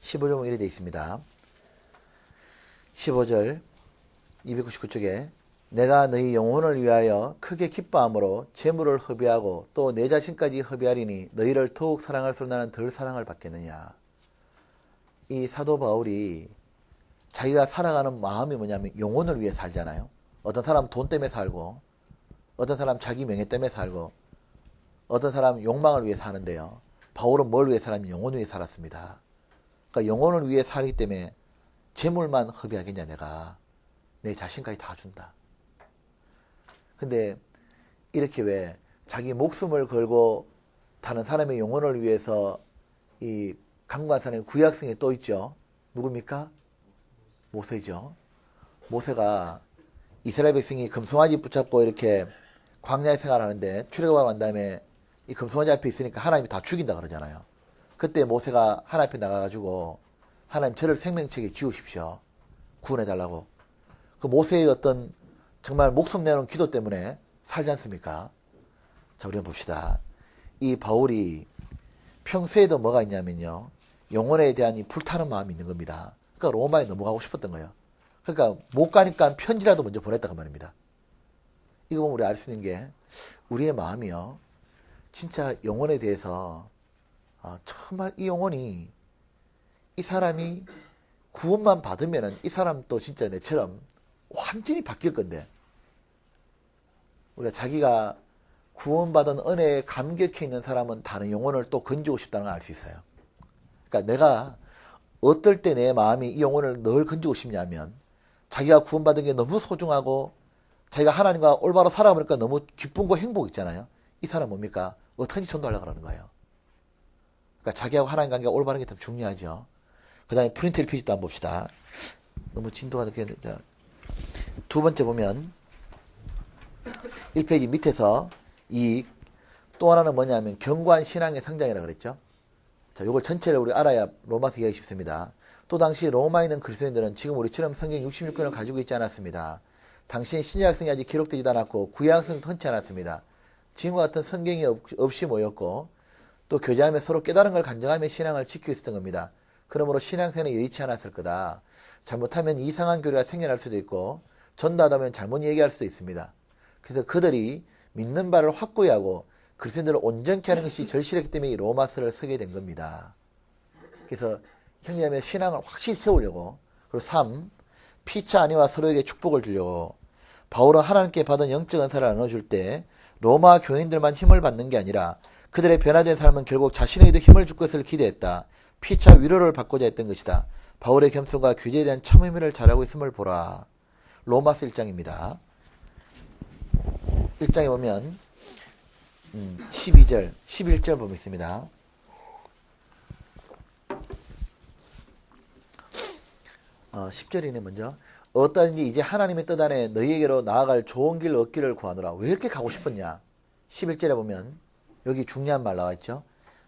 15절 보면 이렇게 되어 있습니다. 15절 299쪽에 내가 너희 영혼을 위하여 크게 기뻐함으로 재물을 허비하고 또 내 자신까지 허비하리니 너희를 더욱 사랑할수록 나는 덜 사랑을 받겠느냐. 이 사도 바울이 자기가 살아가는 마음이 뭐냐면 영혼을 위해 살잖아요. 어떤 사람 돈 때문에 살고, 어떤 사람 자기 명예 때문에 살고, 어떤 사람 욕망을 위해 사는데요. 바울은 뭘 위해 살았냐면 영혼을 위해 살았습니다. 그러니까 영혼을 위해 살기 때문에 재물만 허비하겠냐, 내가 내 자신까지 다 준다. 근데 이렇게 왜 자기 목숨을 걸고 다른 사람의 영혼을 위해서 이 강구한 구약성에 또 있죠. 누굽니까? 모세죠. 모세가 이스라엘 백성이 금송아지 붙잡고 이렇게 광야에 생활하는데 출애굽하고 난 다음에 이 금송아지 앞에 있으니까 하나님이 다 죽인다 그러잖아요. 그때 모세가 하나님 앞에 나가가지고 하나님 저를 생명책에 지우십시오. 구원해달라고. 그 모세의 어떤 정말 목숨 내놓은 기도 때문에 살지 않습니까? 자, 우리 한번 봅시다. 이 바울이 평소에도 뭐가 있냐면요. 영혼에 대한 이 불타는 마음이 있는 겁니다. 그러니까 로마에 넘어가고 싶었던 거예요. 그러니까 못 가니까 편지라도 먼저 보냈다고 말입니다. 이거 보면 우리 알 수 있는 게 우리의 마음이요. 진짜 영혼에 대해서 정말 이 영혼이 이 사람이 구원만 받으면은 이 사람도 진짜 내처럼 완전히 바뀔 건데 우리가 자기가 구원받은 은혜에 감격해 있는 사람은 다른 영혼을 또 건지고 싶다는 걸 알 수 있어요. 그러니까 내가 어떨 때 내 마음이 이 영혼을 늘 건지고 싶냐면 자기가 구원받은 게 너무 소중하고 자기가 하나님과 올바로 살아보니까 너무 기쁨과 행복 있잖아요. 이 사람 뭡니까? 어떻게 전도하려고 그러는 거예요. 그러니까 자기하고 하나님 관계가 올바른 게 더 중요하죠. 그 다음에 프린트 1페이지도 한번 봅시다. 너무 진도가 늦게 두 번째 보면 1페이지 밑에서 이 또 하나는 뭐냐면 견고한 신앙의 성장이라고 그랬죠. 자, 요걸 전체를 우리 알아야 로마서 이해하기 쉽습니다. 또 당시 로마에 있는 그리스도인들은 지금 우리처럼 성경 66권을 가지고 있지 않았습니다. 당시 신약성이 아직 기록되지도 않았고 구약성도 흔치 않았습니다. 지금과 같은 성경이 없이 모였고 또 교제하며 서로 깨달은 걸 간증하며 신앙을 지키고 있었던 겁니다. 그러므로 신앙생활이 여의치 않았을 거다. 잘못하면 이상한 교리가 생겨날 수도 있고 전도하다 보면 잘못 얘기할 수도 있습니다. 그래서 그들이 믿는 바를 확고히 하고 그리스도인들을 온전케 하는 것이 절실했기 때문에 이 로마서를 쓰게 된 겁니다. 그래서 형제자매 신앙을 확실히 세우려고, 그리고 3. 피차 아니와 서로에게 축복을 주려고. 바울은 하나님께 받은 영적 은사를 나눠줄 때 로마 교인들만 힘을 받는 게 아니라 그들의 변화된 삶은 결국 자신에게도 힘을 줄 것을 기대했다. 피차 위로를 받고자 했던 것이다. 바울의 겸손과 교제에 대한 참 의미를 잘하고 있음을 보라. 로마서 1장입니다. 1장에 보면 12절, 11절 보면 있습니다. 10절이네 먼저. 어떠한지 이제 하나님의 뜻 안에 너희에게로 나아갈 좋은 길 얻기를 구하노라. 왜 이렇게 가고 싶었냐? 11절에 보면 여기 중요한 말 나와 있죠.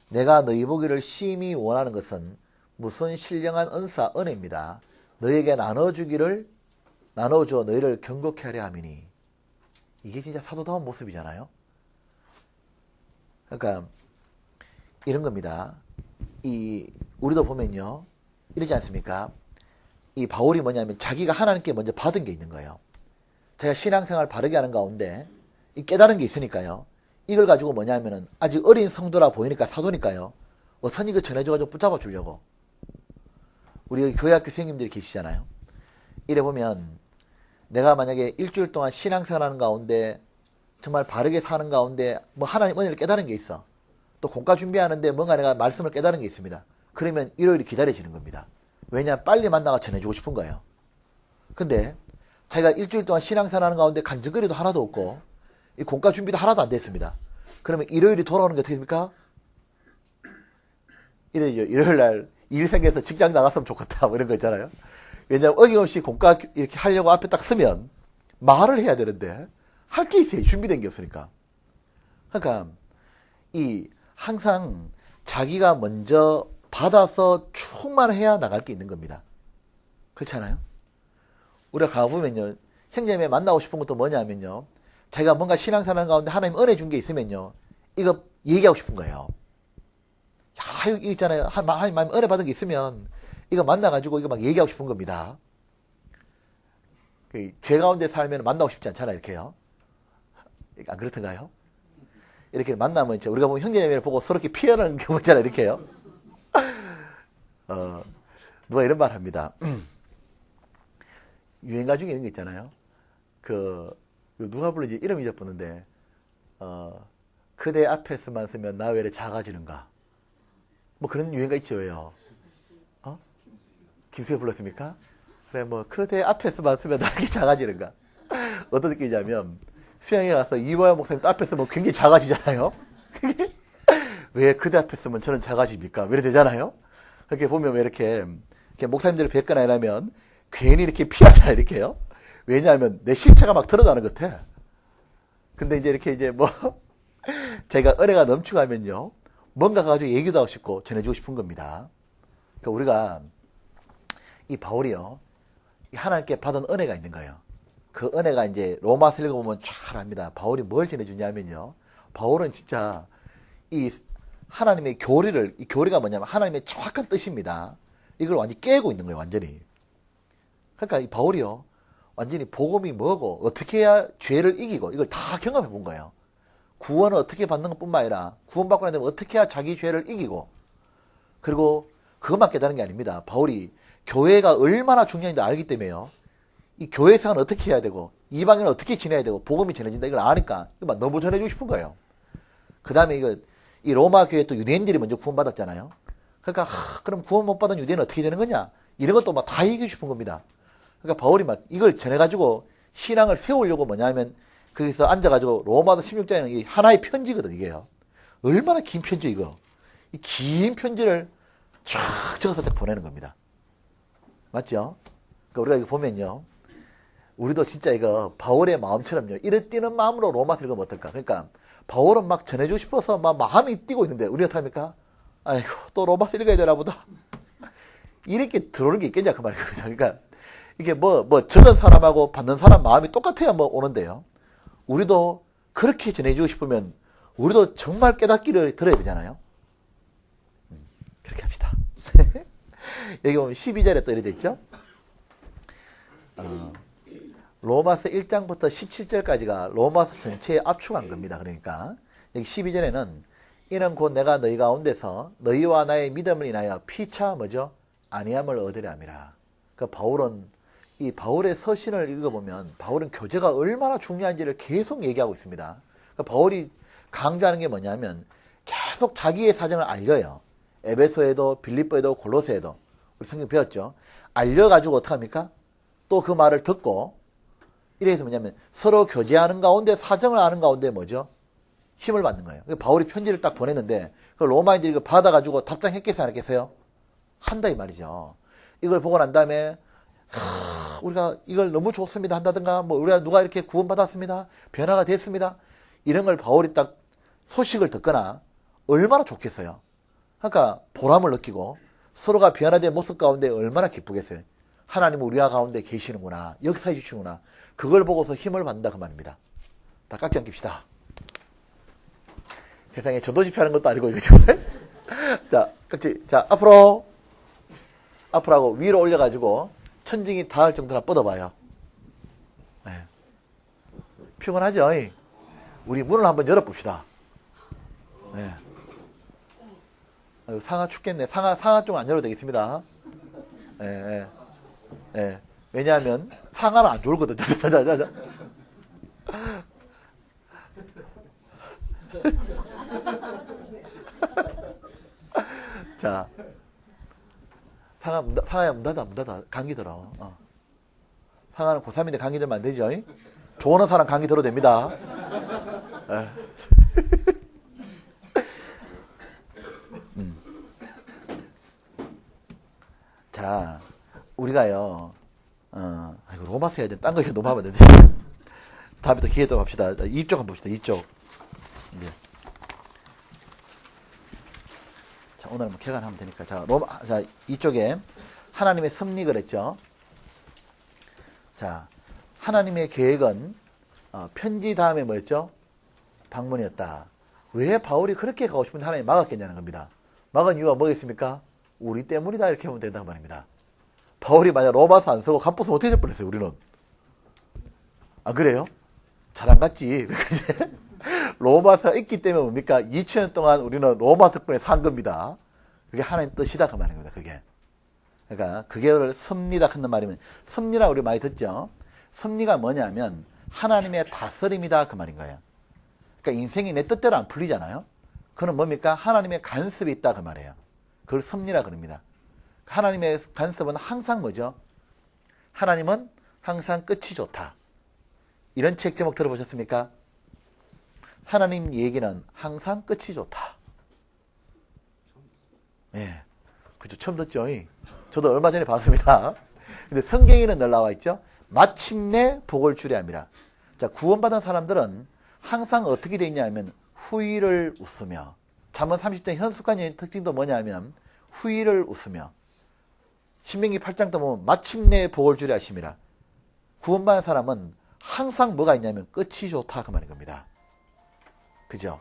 내가 너희 보기를 심히 원하는 것은 무슨 신령한 은혜입니다. 너희에게 나눠주어 너희를 경고케 하려 함이니. 이게 진짜 사도다운 모습이잖아요. 그러니까 이런 겁니다. 우리도 보면요, 이러지 않습니까? 이 바울이 뭐냐면 자기가 하나님께 먼저 받은 게 있는 거예요. 자기가 신앙생활 바르게 하는 가운데 이 깨달은 게 있으니까요. 이걸 가지고 뭐냐면은 아직 어린 성도라 보이니까 사도니까요. 어선 이거 전해줘가지고 붙잡아 주려고. 우리 여기 교회학교 선생님들이 계시잖아요. 이래 보면 내가 만약에 일주일 동안 신앙생활하는 가운데 정말 바르게 사는 가운데 뭐 하나님 은혜를 깨달은 게 있어. 또 공과 준비하는데 뭔가 내가 말씀을 깨달은 게 있습니다. 그러면 일요일이 기다려지는 겁니다. 왜냐? 빨리 만나가 전해주고 싶은 거예요. 근데 자기가 일주일 동안 신앙생활하는 가운데 간증거리도 하나도 없고 이 공과 준비도 하나도 안 됐습니다. 그러면 일요일이 돌아오는 게 어떻게 됩니까? 일요일 날 일 생겨서 직장 나갔으면 좋겠다 뭐 이런 거 있잖아요. 왜냐하면 어김없이 공과 이렇게 하려고 앞에 딱 서면 말을 해야 되는데 할 게 있어요. 준비된 게 없으니까. 그러니까 항상 자기가 먼저 받아서 충만해야 나갈 게 있는 겁니다. 그렇잖아요? 우리가 가보면요, 형제매 만나고 싶은 것도 뭐냐면요, 자기가 뭔가 신앙생활 가운데 하나님 은혜 준 게 있으면요, 이거 얘기하고 싶은 거예요. 야, 이거 있잖아요. 하나님 은혜 받은 게 있으면 이거 만나가지고 이거 막 얘기하고 싶은 겁니다. 죄 가운데 살면 만나고 싶지 않잖아요, 이렇게요. 안 그렇던가요? 이렇게 만나면 우리가 보면 형제자매를 보고 서로 이렇게 피하는 경우 있잖아요, 이렇게요. 누가 이런 말 합니다. 유행가 중에 이런 거 있잖아요. 누가 부르지? 이름 잊어버렸는데, 그대 앞에서만 쓰면 나 왜 이렇게 작아지는가? 뭐 그런 유행가 있죠, 왜요? 김수희가 불렀습니까? 그래, 그대 앞에서만 쓰면 나 이렇게 작아지는가? 어떤 느낌이냐면, 수양에 가서 이화영 목사님 앞에 서면 굉장히 작아지잖아요? 왜 그대 앞에 서면 저는 작아집니까? 왜 이래 되잖아요? 그렇게 보면 왜 이렇게 목사님들을 뵙거나 이러면 괜히 이렇게 피하잖아요, 이렇게요. 왜냐하면 내 실체가 막 드러나는 것 같아. 근데 이제 제가 은혜가 넘쳐가면요, 뭔가 가지고 얘기도 하고 싶고 전해주고 싶은 겁니다. 그러니까 우리가 이 바울이요, 하나님께 받은 은혜가 있는 거예요. 그 은혜가 이제 로마서 읽어보면 잘 압니다. 바울이 뭘 전해주냐면요, 바울은 진짜 이 하나님의 이 교리가 뭐냐면 하나님의 정확한 뜻입니다. 이걸 완전히 깨고 있는 거예요, 완전히. 그러니까 이 바울이요, 완전히 복음이 뭐고 어떻게 해야 죄를 이기고 이걸 다 경험해 본 거예요. 구원을 어떻게 받는 것뿐만 아니라 구원받고 난 다음에 어떻게 해야 자기 죄를 이기고, 그리고 그것만 깨달은 게 아닙니다. 바울이 교회가 얼마나 중요한지 알기 때문에요, 이 교회 생활은 어떻게 해야 되고 이방인은 어떻게 지내야 되고 복음이 전해진다 이걸 아니까 이거 너무 전해주고 싶은 거예요. 그 다음에 이 로마 교회 또 유대인들이 먼저 구원받았잖아요. 그러니까 그럼 구원 못 받은 유대인은 어떻게 되는 거냐, 이런 것도 막 다 얘기하고 싶은 겁니다. 그러니까 바울이 막 이걸 전해가지고 신앙을 세우려고 뭐냐면 거기서 앉아가지고 로마서 16장에 하나의 편지거든, 이게요. 얼마나 긴 편지, 이거. 이 긴 편지를 쫙 적어서 딱 보내는 겁니다. 맞죠? 그러니까 우리가 이거 보면요, 우리도 진짜 이거 바울의 마음처럼요, 이래 뛰는 마음으로 로마서 읽으면 어떨까? 그러니까 바울은 막 전해주고 싶어서 막 마음이 뛰고 있는데 우리가 어떻게 합니까? 아이고, 또 로마서 읽어야 되나 보다. 이렇게 들어오는 게 있겠냐, 그 말입니다. 그러니까 이게 적은 사람하고 받는 사람 마음이 똑같아야 오는데요. 우리도 그렇게 전해주고 싶으면 우리도 정말 깨닫기를 들어야 되잖아요. 그렇게 합시다. 여기 보면 12절에 또 이렇게 됐죠. 로마서 1장부터 17절까지가 로마서 전체에 압축한 겁니다. 그러니까 여기 12절에는 이는 곧 내가 너희 가운데서 너희와 나의 믿음을 인하여 피차 뭐죠? 아니함을 얻으려 함이라. 그러니까 바울은 이 바울의 서신을 읽어보면 바울은 교제가 얼마나 중요한지를 계속 얘기하고 있습니다. 그러니까 바울이 강조하는 게 뭐냐면 계속 자기의 사정을 알려요. 에베소에도 빌립보에도 골로새에도 우리 성경 배웠죠. 알려가지고 어떡합니까? 또 그 말을 듣고 이래서 뭐냐면 서로 교제하는 가운데 사정을 아는 가운데 뭐죠? 힘을 받는 거예요. 바울이 편지를 딱 보냈는데 그 로마인들이 이거 받아가지고 답장했겠어요? 안 했겠어요? 한다 이 말이죠. 이걸 보고 난 다음에 우리가 이걸 너무 좋습니다 한다든가 뭐 우리가 누가 이렇게 구원받았습니다. 변화가 됐습니다. 이런 걸 바울이 딱 소식을 듣거나 얼마나 좋겠어요. 그러니까 보람을 느끼고 서로가 변화된 모습 가운데 얼마나 기쁘겠어요. 하나님은 우리와 가운데 계시는구나. 역사해 주시는구나. 그걸 보고서 힘을 받는다 그 말입니다. 다 깍지 안 낍시다. 세상에 전도집회 하는 것도 아니고 이거 정말. 자, 깍지. 자, 앞으로 하고 위로 올려가지고 천징이 닿을 정도나 뻗어봐요. 네. 피곤하죠? 우리 문을 한번 열어봅시다. 네. 상하 춥겠네. 상하 좀 안 열어도 되겠습니다. 예, 예. 예. 왜냐하면 상하는 안 좋거든. 자, 상하야 문 닫아. 감기 들어. 상하는 고3인데 감기 들면 안 되죠? 좋아하는 사람 감기 들어도 됩니다. 자, 우리가요, 이거 로마서 해야 돼. 딴 거 이거 너무 하면 안 돼. 다음에 또 기회 또 합시다. 이쪽 한번 봅시다. 이쪽. 이제. 자, 오늘 뭐 개관하면 되니까. 자, 이쪽에 하나님의 섭리 그랬죠. 자, 하나님의 계획은, 편지 다음에 뭐였죠? 방문이었다. 왜 바울이 그렇게 가고 싶은데 하나님이 막았겠냐는 겁니다. 막은 이유가 뭐겠습니까? 우리 때문이다. 이렇게 하면 된다고 말입니다. 바울이 만약 로마서 안 쓰고 갑부서 어떻게 될 뻔했어요, 우리는. 안 그래요? 잘 안 갔지. 로마서가 있기 때문에 뭡니까? 2000년 동안 우리는 로마 덕분에 산 겁니다. 그게 하나님 뜻이다. 그 말입니다, 그게. 그러니까, 그게 섭리다. 하는 말이면, 섭리라 우리 많이 듣죠? 섭리가 뭐냐면, 하나님의 다스림이다. 그 말인 거예요. 그러니까 인생이 내 뜻대로 안 풀리잖아요? 그건 뭡니까? 하나님의 간섭이 있다. 그 말이에요. 그걸 섭리라 그럽니다. 하나님의 간섭은 항상 뭐죠? 하나님은 항상 끝이 좋다. 이런 책 제목 들어보셨습니까? 하나님 얘기는 항상 끝이 좋다. 예. 그죠. 처음 듣죠? 저도 얼마 전에 봤습니다. 근데 성경에는 늘 나와 있죠? 마침내 복을 주려 함이라. 자, 구원받은 사람들은 항상 어떻게 되어 있냐면 후일을 웃으며, 잠언 30장 현숙관의 특징도 뭐냐면 후일을 웃으며, 신명기 8장도 보면 마침내 복을 주려 하심이라. 구원받은 사람은 항상 뭐가 있냐면 끝이 좋다 그 말인 겁니다. 그죠?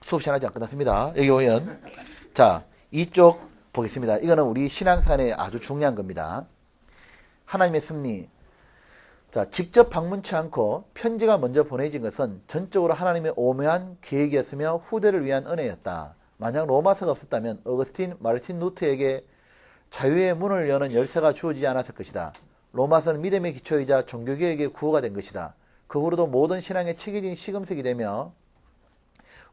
수업 시간 아직 안 끝났습니다. 여기 보면 자, 이쪽 보겠습니다. 이거는 우리 신앙생활에 아주 중요한 겁니다. 하나님의 섭리. 자, 직접 방문치 않고 편지가 먼저 보내진 것은 전적으로 하나님의 오묘한 계획이었으며 후대를 위한 은혜였다. 만약 로마서가 없었다면 어거스틴, 마르틴 루트에게 자유의 문을 여는 열쇠가 주어지지 않았을 것이다. 로마서는 믿음의 기초이자 종교개혁의 구호가 된 것이다. 그 후로도 모든 신앙의 책임진 시금석이 되며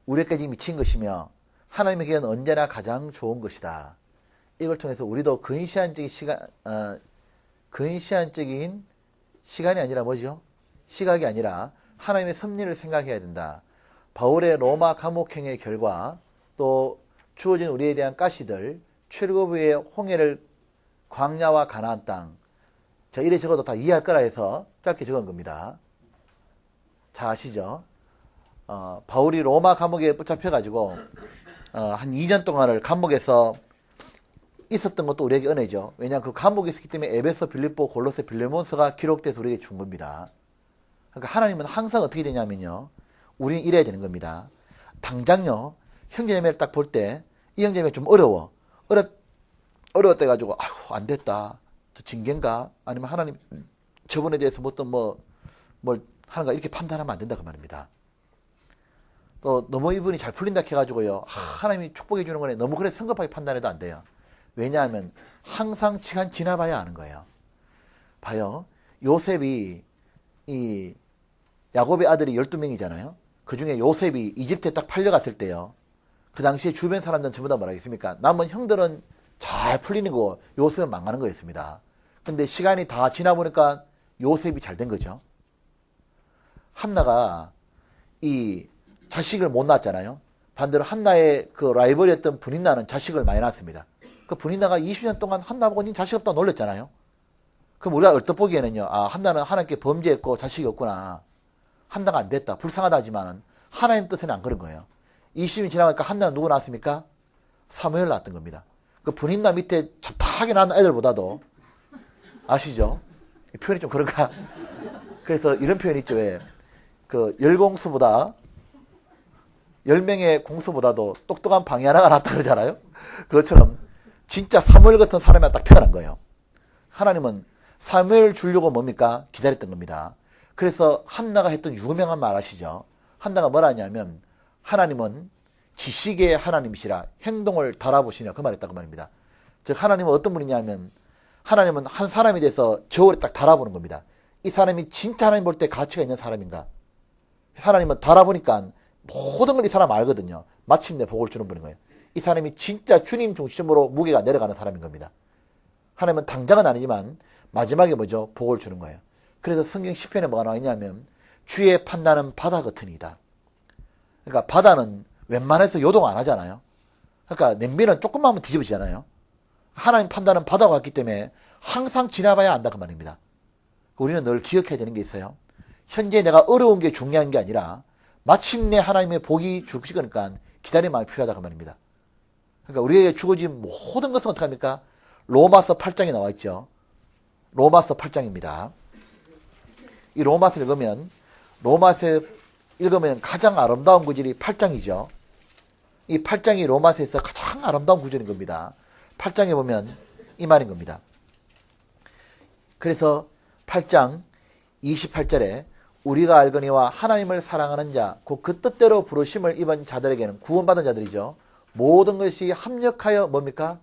우리에게까지 미친 것이며 하나님의 계획은 언제나 가장 좋은 것이다. 이걸 통해서 우리도 근시안적인 시간이 아니라 뭐죠? 시각이 아니라 하나님의 섭리를 생각해야 된다. 바울의 로마 감옥행의 결과, 또 주어진 우리에 대한 가시들, 출애굽의 홍해를 광야와 가나안 땅, 자, 이래 적어도 다 이해할 거라 해서 짧게 적은 겁니다. 자, 아시죠? 바울이 로마 감옥에 붙잡혀가지고 한 2년 동안을 감옥에서 있었던 것도 우리에게 은혜죠. 왜냐하면 그 감옥에 있었기 때문에 에베소, 빌립보, 골로새, 빌레몬서가 기록돼서 우리에게 준 겁니다. 그러니까 하나님은 항상 어떻게 되냐면요. 우리는 이래야 되는 겁니다. 당장요. 형제자매를 딱 볼 때 이 형제자매 좀 어려웠다 해가지고 아휴 안 됐다. 저 징계인가? 아니면 하나님 저번에 대해서 어떤 뭘 하는가 이렇게 판단하면 안 된다 그 말입니다. 또 너무 이분이 잘 풀린다 해가지고요. 하나님이 축복해 주는 거네. 너무 그래 성급하게 판단해도 안 돼요. 왜냐하면 항상 시간 지나봐야 아는 거예요. 봐요. 요셉이 이 야곱의 아들이 12명이잖아요. 그 중에 요셉이 이집트에 딱 팔려갔을 때요. 그 당시에 주변 사람들은 전부 다 뭐라 하겠습니까? 남은 형들은 잘 풀리는 거고 요셉은 망하는 거였습니다. 근데 시간이 다 지나보니까 요셉이 잘 된 거죠. 한나가 이 자식을 못 낳았잖아요. 반대로 한나의 그 라이벌이었던 브닌나는 자식을 많이 낳았습니다. 그 브닌나가 20년 동안 한나 보고 니 자식 없다고 놀렸잖아요. 그럼 우리가 얼뜻 보기에는요. 아, 한나는 하나님께 범죄했고 자식이 없구나. 한나가 안 됐다. 불쌍하다 하지만 하나님 뜻은 안 그런 거예요. 20년이 지나니까 한나는 누구 낳았습니까? 사무엘 낳았던 겁니다. 그 브닌나 밑에 잡다하게 낳은 애들보다도 아시죠? 표현이 좀 그런가? 그래서 이런 표현이 있죠. 왜? 그 열공수보다 10명의 공수보다도 똑똑한 방이 하나가 낫다 그러잖아요. 그것처럼 진짜 사무엘 같은 사람이 딱 태어난 거예요. 하나님은 사무엘 주려고 뭡니까? 기다렸던 겁니다. 그래서 한나가 했던 유명한 말 아시죠? 한나가 뭐라 하냐면 하나님은 지식의 하나님이시라 행동을 달아보시냐 그 말했다고 말입니다. 즉 하나님은 어떤 분이냐면 하나님은 한 사람에 대해서 저울에 딱 달아보는 겁니다. 이 사람이 진짜 하나님 볼 때 가치가 있는 사람인가? 하나님은 달아보니까 모든 걸 이 사람 알거든요. 마침내 복을 주는 분인 거예요. 이 사람이 진짜 주님 중심으로 무게가 내려가는 사람인 겁니다. 하나님은 당장은 아니지만 마지막에 뭐죠? 복을 주는 거예요. 그래서 성경 시편에 뭐가 나와 있냐면 주의 판단은 바다 같으니이다. 그러니까 바다는 웬만해서 요동 안 하잖아요. 그러니까 냄비는 조금만 하면 뒤집어지잖아요. 하나님 판단은 바다와 같기 때문에 항상 지나봐야 안다 그 말입니다. 우리는 늘 기억해야 되는 게 있어요. 현재 내가 어려운 게 중요한 게 아니라 마침내 하나님의 복이 주실 거니까 기다림이 많이 필요하다 그 말입니다. 그러니까 우리에게 주어진 모든 것은 어떻게 합니까? 로마서 8장에 나와 있죠. 로마서 8장입니다. 이 로마서 읽으면 가장 아름다운 구절이 8장이죠. 이 8장이 로마서에서 가장 아름다운 구절인 겁니다. 8장에 보면 이 말인 겁니다. 그래서 8장 28절에 우리가 알거니와 하나님을 사랑하는 자, 곧 그 뜻대로 부르심을 입은 자들에게는 구원받은 자들이죠. 모든 것이 합력하여 뭡니까?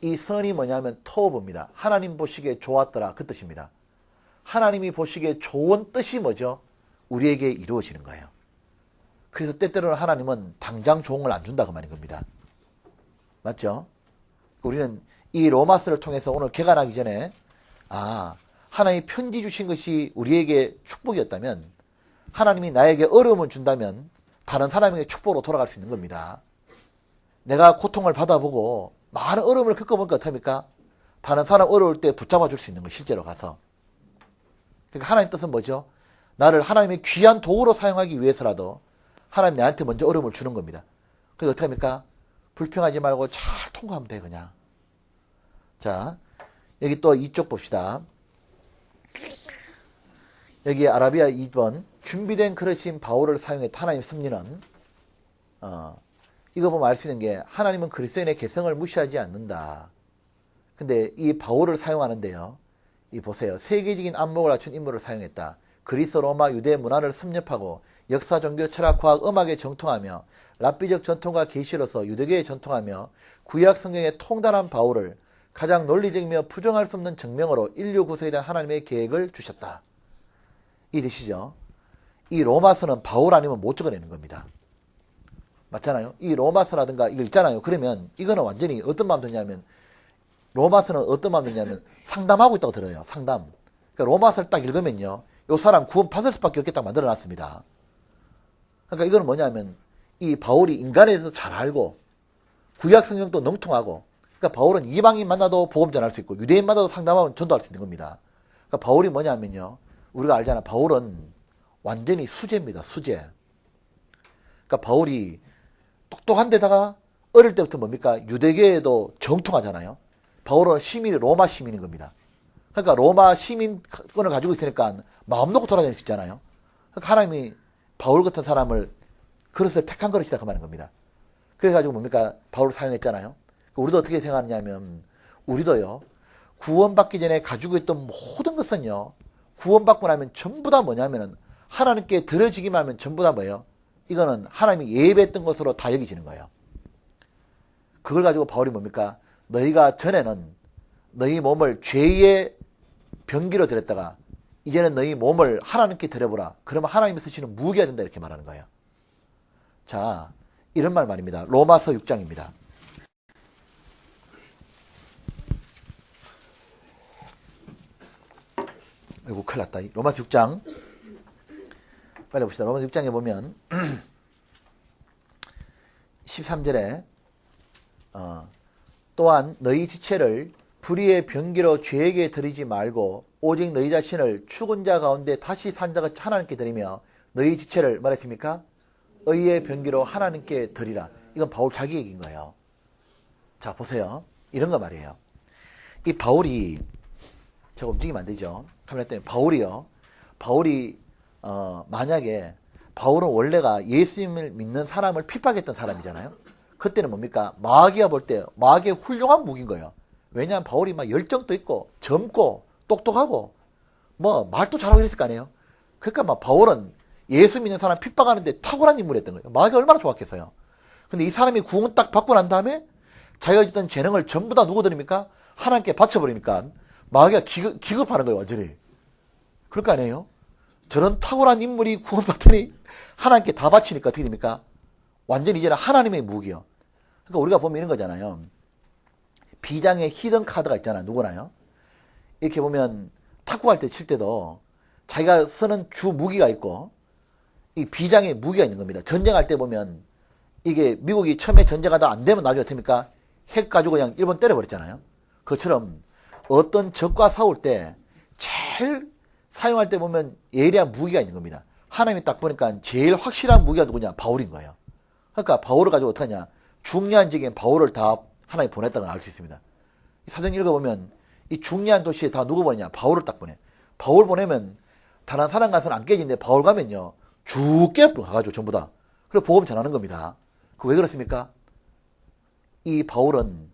이 선이 뭐냐면 토브입니다. 하나님 보시기에 좋았더라 그 뜻입니다. 하나님이 보시기에 좋은 뜻이 뭐죠? 우리에게 이루어지는 거예요. 그래서 때때로는 하나님은 당장 좋은 걸 안 준다 그 말인 겁니다. 맞죠? 우리는 이 로마서를 통해서 오늘 개관하기 전에 하나님이 편지 주신 것이 우리에게 축복이었다면 하나님이 나에게 어려움을 준다면 다른 사람에게 축복으로 돌아갈 수 있는 겁니다. 내가 고통을 받아보고 많은 어려움을 겪어보니까 어떡합니까? 다른 사람 어려울 때 붙잡아 줄 수 있는 거 실제로 가서. 그러니까 하나님 뜻은 뭐죠? 나를 하나님의 귀한 도구로 사용하기 위해서라도 하나님 내한테 먼저 어려움을 주는 겁니다. 그래서 어떻게 합니까? 불평하지 말고 잘 통과하면 돼 그냥. 자, 여기 또 이쪽 봅시다. 여기 아라비아 2번 준비된 그릇인 바울을 사용했다. 하나님의 섭리는 이거 보면 알 수 있는 게 하나님은 그리스도인의 개성을 무시하지 않는다. 근데 이 바울을 사용하는데요. 이 보세요. 세계적인 안목을 갖춘 인물을 사용했다. 그리스, 로마, 유대 문화를 섭렵하고 역사, 종교, 철학, 과학, 음악에 정통하며 랍비적 전통과 계시로서 유대교에 전통하며 구약 성경에 통달한 바울을 가장 논리적이며 부정할 수 없는 증명으로 인류 구속에 대한 하나님의 계획을 주셨다. 이 뜻이죠. 이 로마서는 바울 아니면 못 적어내는 겁니다. 맞잖아요. 이 로마서라든가 이거 있잖아요. 그러면 이거는 완전히 어떤 마음 드냐면 로마서는 어떤 마음 드냐면 상담하고 있다고 들어요. 상담. 그러니까 로마서를 딱 읽으면요. 이 사람 구원 받을 수밖에 없게 딱 만들어놨습니다. 그러니까 이거는 뭐냐면 이 바울이 인간에 대해서 잘 알고 구약 성경도 능통하고 그러니까 바울은 이방인 만나도 복음 전할 수 있고 유대인 만나도 상담하면 전도할 수 있는 겁니다. 그러니까 바울이 뭐냐면요. 우리가 알잖아. 바울은 완전히 수재입니다. 수재. 그러니까 바울이 똑똑한 데다가 어릴 때부터 뭡니까? 유대교에도 정통하잖아요. 바울은 시민이 로마 시민인 겁니다. 그러니까 로마 시민권을 가지고 있으니까 마음 놓고 돌아다닐 수 있잖아요. 그러니까 하나님이 바울 같은 사람을 그릇을 택한 것이다 그 말인 겁니다. 그래가지고 뭡니까? 바울을 사용했잖아요. 우리도 어떻게 생각하냐면 우리도요. 구원받기 전에 가지고 있던 모든 것은요. 구원받고 나면 전부 다 뭐냐면은 하나님께 드려지기만 하면 전부 다 뭐예요? 이거는 하나님이 예배했던 것으로 다 여기지는 거예요. 그걸 가지고 바울이 뭡니까? 너희가 전에는 너희 몸을 죄의 병기로 드렸다가 이제는 너희 몸을 하나님께 드려보라. 그러면 하나님이 쓰시는 무기가 된다 이렇게 말하는 거예요. 자, 이런 말입니다. 로마서 6장입니다. 아이고 큰일 났다. 로마서 6장 빨리 봅시다. 로마서 6장에 보면 13절에 또한 너희 지체를 불의의 병기로 죄에게 드리지 말고 오직 너희 자신을 죽은 자 가운데 다시 산 자같이 하나님께 드리며 너희 지체를 말했습니까? 의의 병기로 하나님께 드리라. 이건 바울 자기 얘기인 거예요. 자 보세요. 이런 거 말이에요. 이 바울이 제가 움직이면 안 되죠. 카메라 때문에 바울이 만약에 바울은 원래가 예수님을 믿는 사람을 핍박했던 사람이잖아요. 그때는 뭡니까? 마귀가 볼 때 마귀의 훌륭한 무기인 거예요. 왜냐하면 바울이 막 열정도 있고 젊고 똑똑하고 뭐 말도 잘하고 이랬을 거 아니에요. 그러니까 막 바울은 예수 믿는 사람 핍박하는데 탁월한 인물이었던 거예요. 마귀가 얼마나 좋았겠어요. 근데 이 사람이 구원 딱 받고 난 다음에 자기가 있던 재능을 전부 다 누구 드립니까? 하나님께 바쳐버리니까 마귀가 기겁하는 거예요. 완전히. 그럴 거 아니에요. 저런 탁월한 인물이 구원받더니 하나님께 다 바치니까 어떻게 됩니까? 완전히 이제는 하나님의 무기요. 그러니까 우리가 보면 이런 거잖아요. 비장의 히든 카드가 있잖아요. 누구나요? 이렇게 보면 탁구할 때 칠 때도 자기가 쓰는 주 무기가 있고 이 비장의 무기가 있는 겁니다. 전쟁할 때 보면 이게 미국이 처음에 전쟁하다 안 되면 나중에 어떻게 합니까? 핵 가지고 그냥 일본 때려버렸잖아요. 그것처럼 어떤 적과 싸울 때 제일 사용할 때 보면 예리한 무기가 있는 겁니다. 하나님이 딱 보니까 제일 확실한 무기가 누구냐? 바울인 거예요. 그러니까 바울을 가지고 어떡하냐? 중요한 지역에 바울을 다 하나님이 보냈다는 걸 알 수 있습니다. 사전 읽어보면 이 중요한 도시에 다 누구 보내냐? 바울을 딱 보내. 바울 보내면 다른 사람 가서는 안 깨지는데 바울 가면요. 죽게 가가지고 전부 다. 그리고 복음 전하는 겁니다. 그 왜 그렇습니까? 이 바울은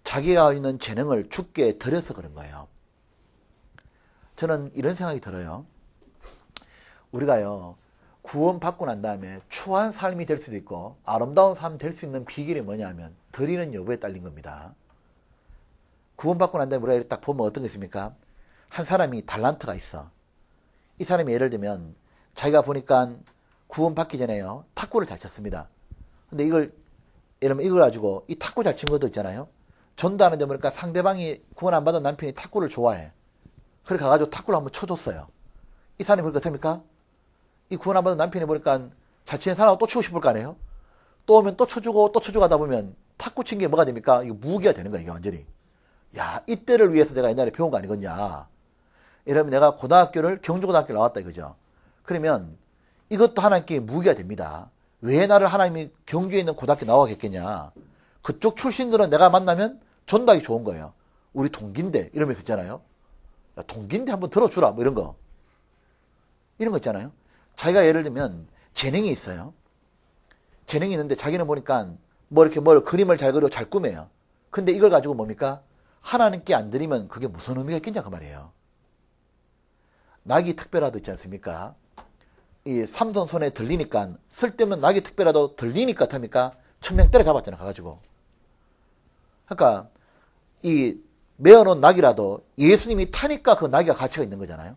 자기가 있는 재능을 주께 드려서 그런 거예요. 저는 이런 생각이 들어요. 우리가요. 구원받고 난 다음에 추한 삶이 될 수도 있고 아름다운 삶이 될 수 있는 비결이 뭐냐면 드리는 여부에 딸린 겁니다. 구원받고 난 다음에 우리가 딱 보면 어떤 게 있습니까? 한 사람이 달란트가 있어. 이 사람이 예를 들면 자기가 보니까 구원받기 전에요. 탁구를 잘 쳤습니다. 근데 예를 들면 이걸 가지고 이 탁구 잘 친 것도 있잖아요. 전도하는데 보니까 상대방이 구원 안 받은 남편이 탁구를 좋아해. 그래 가가지고 탁구를 한번 쳐줬어요. 이 사람이 그렇게 어떻습니까? 이 구원 안 받은 남편이 보니까 잘 치는 사람하고 또 치고 싶을 거 아니에요? 또 오면 또 쳐주고 또 쳐주고 하다 보면 탁구 친 게 뭐가 됩니까? 이거 무기가 되는 거야, 이게 완전히. 야, 이때를 위해서 내가 옛날에 배운 거 아니겠냐. 이러면 내가 고등학교를 경주고등학교 나왔다 이거죠. 그러면 이것도 하나님께 무기가 됩니다. 왜 나를 하나님이 경주에 있는 고등학교 나와겠겠냐. 그쪽 출신들은 내가 만나면 전도하기 좋은 거예요. 우리 동기인데 이러면서 있잖아요. 야, 동기인데 한번 들어주라 뭐 이런 거. 이런 거 있잖아요. 자기가 예를 들면 재능이 있어요. 재능이 있는데 자기는 보니까 뭐 이렇게 뭘 그림을 잘 그리고 잘 꾸며요. 근데 이걸 가지고 뭡니까? 하나님께 안 드리면 그게 무슨 의미가 있겠냐 그 말이에요. 낙이 특별화도 있지 않습니까? 이 삼손 손에 들리니까 쓸데없는 낙이 특별화도 들리니까 어떡합니까? 천명 때려잡았잖아 가가지고. 그러니까 이 메어놓은 낙이라도 예수님이 타니까 그 낙이가 가치가 있는 거잖아요.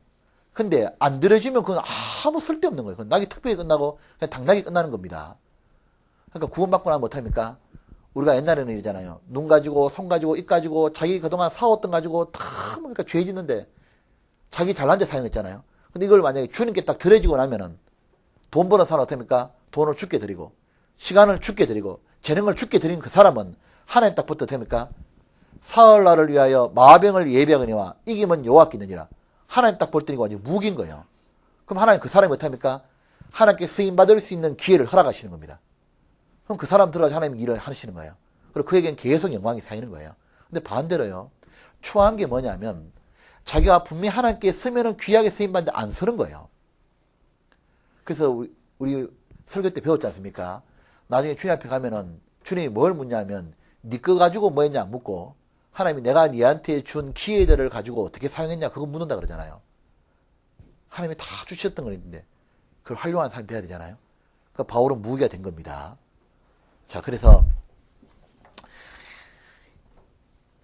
근데 안 들여주면 그건 아무 쓸데없는 거예요. 그건 낙이 특별히 끝나고 그냥 당락이 끝나는 겁니다. 그러니까 구원받고 나면 못합니까? 우리가 옛날에는 이러잖아요. 눈 가지고 손 가지고 입 가지고 자기 그동안 사왔던 가지고 다 뭡니까 죄 짓는데 자기 잘난 데 사용했잖아요. 근데 이걸 만약에 주님께 딱 드려지고 나면은 돈 버는 사람 어떻습니까? 돈을 주께 드리고 시간을 주께 드리고 재능을 주께 드린 그 사람은 하나님 딱 붙어 됩니까? 사흘날을 위하여 마병을 예비하거니와 이기면 여호와께 있느니라. 하나님 딱 볼 때니까 완전 무기인 거예요. 그럼 하나님 그 사람이 어떡합니까? 하나님께 쓰임받을 수 있는 기회를 허락하시는 겁니다. 그럼 그 사람 들어가서 하나님 일을 하시는 거예요. 그리고 그에겐 계속 영광이 쌓이는 거예요. 근데 반대로요. 추한 게 뭐냐면 자기가 분명히 하나님께 쓰면은 귀하게 쓰임받는데 안 쓰는 거예요. 그래서 우리 설교 때 배웠지 않습니까? 나중에 주님 앞에 가면은 주님이 뭘 묻냐면 네 거 가지고 뭐 했냐 묻고 하나님이 내가 네한테 준 기회들을 가지고 어떻게 사용했냐 그거 묻는다 그러잖아요. 하나님이 다 주셨던 거였는데 그걸 활용한 사람이 돼야 되잖아요. 그 바울은 무기가 된 겁니다. 자, 그래서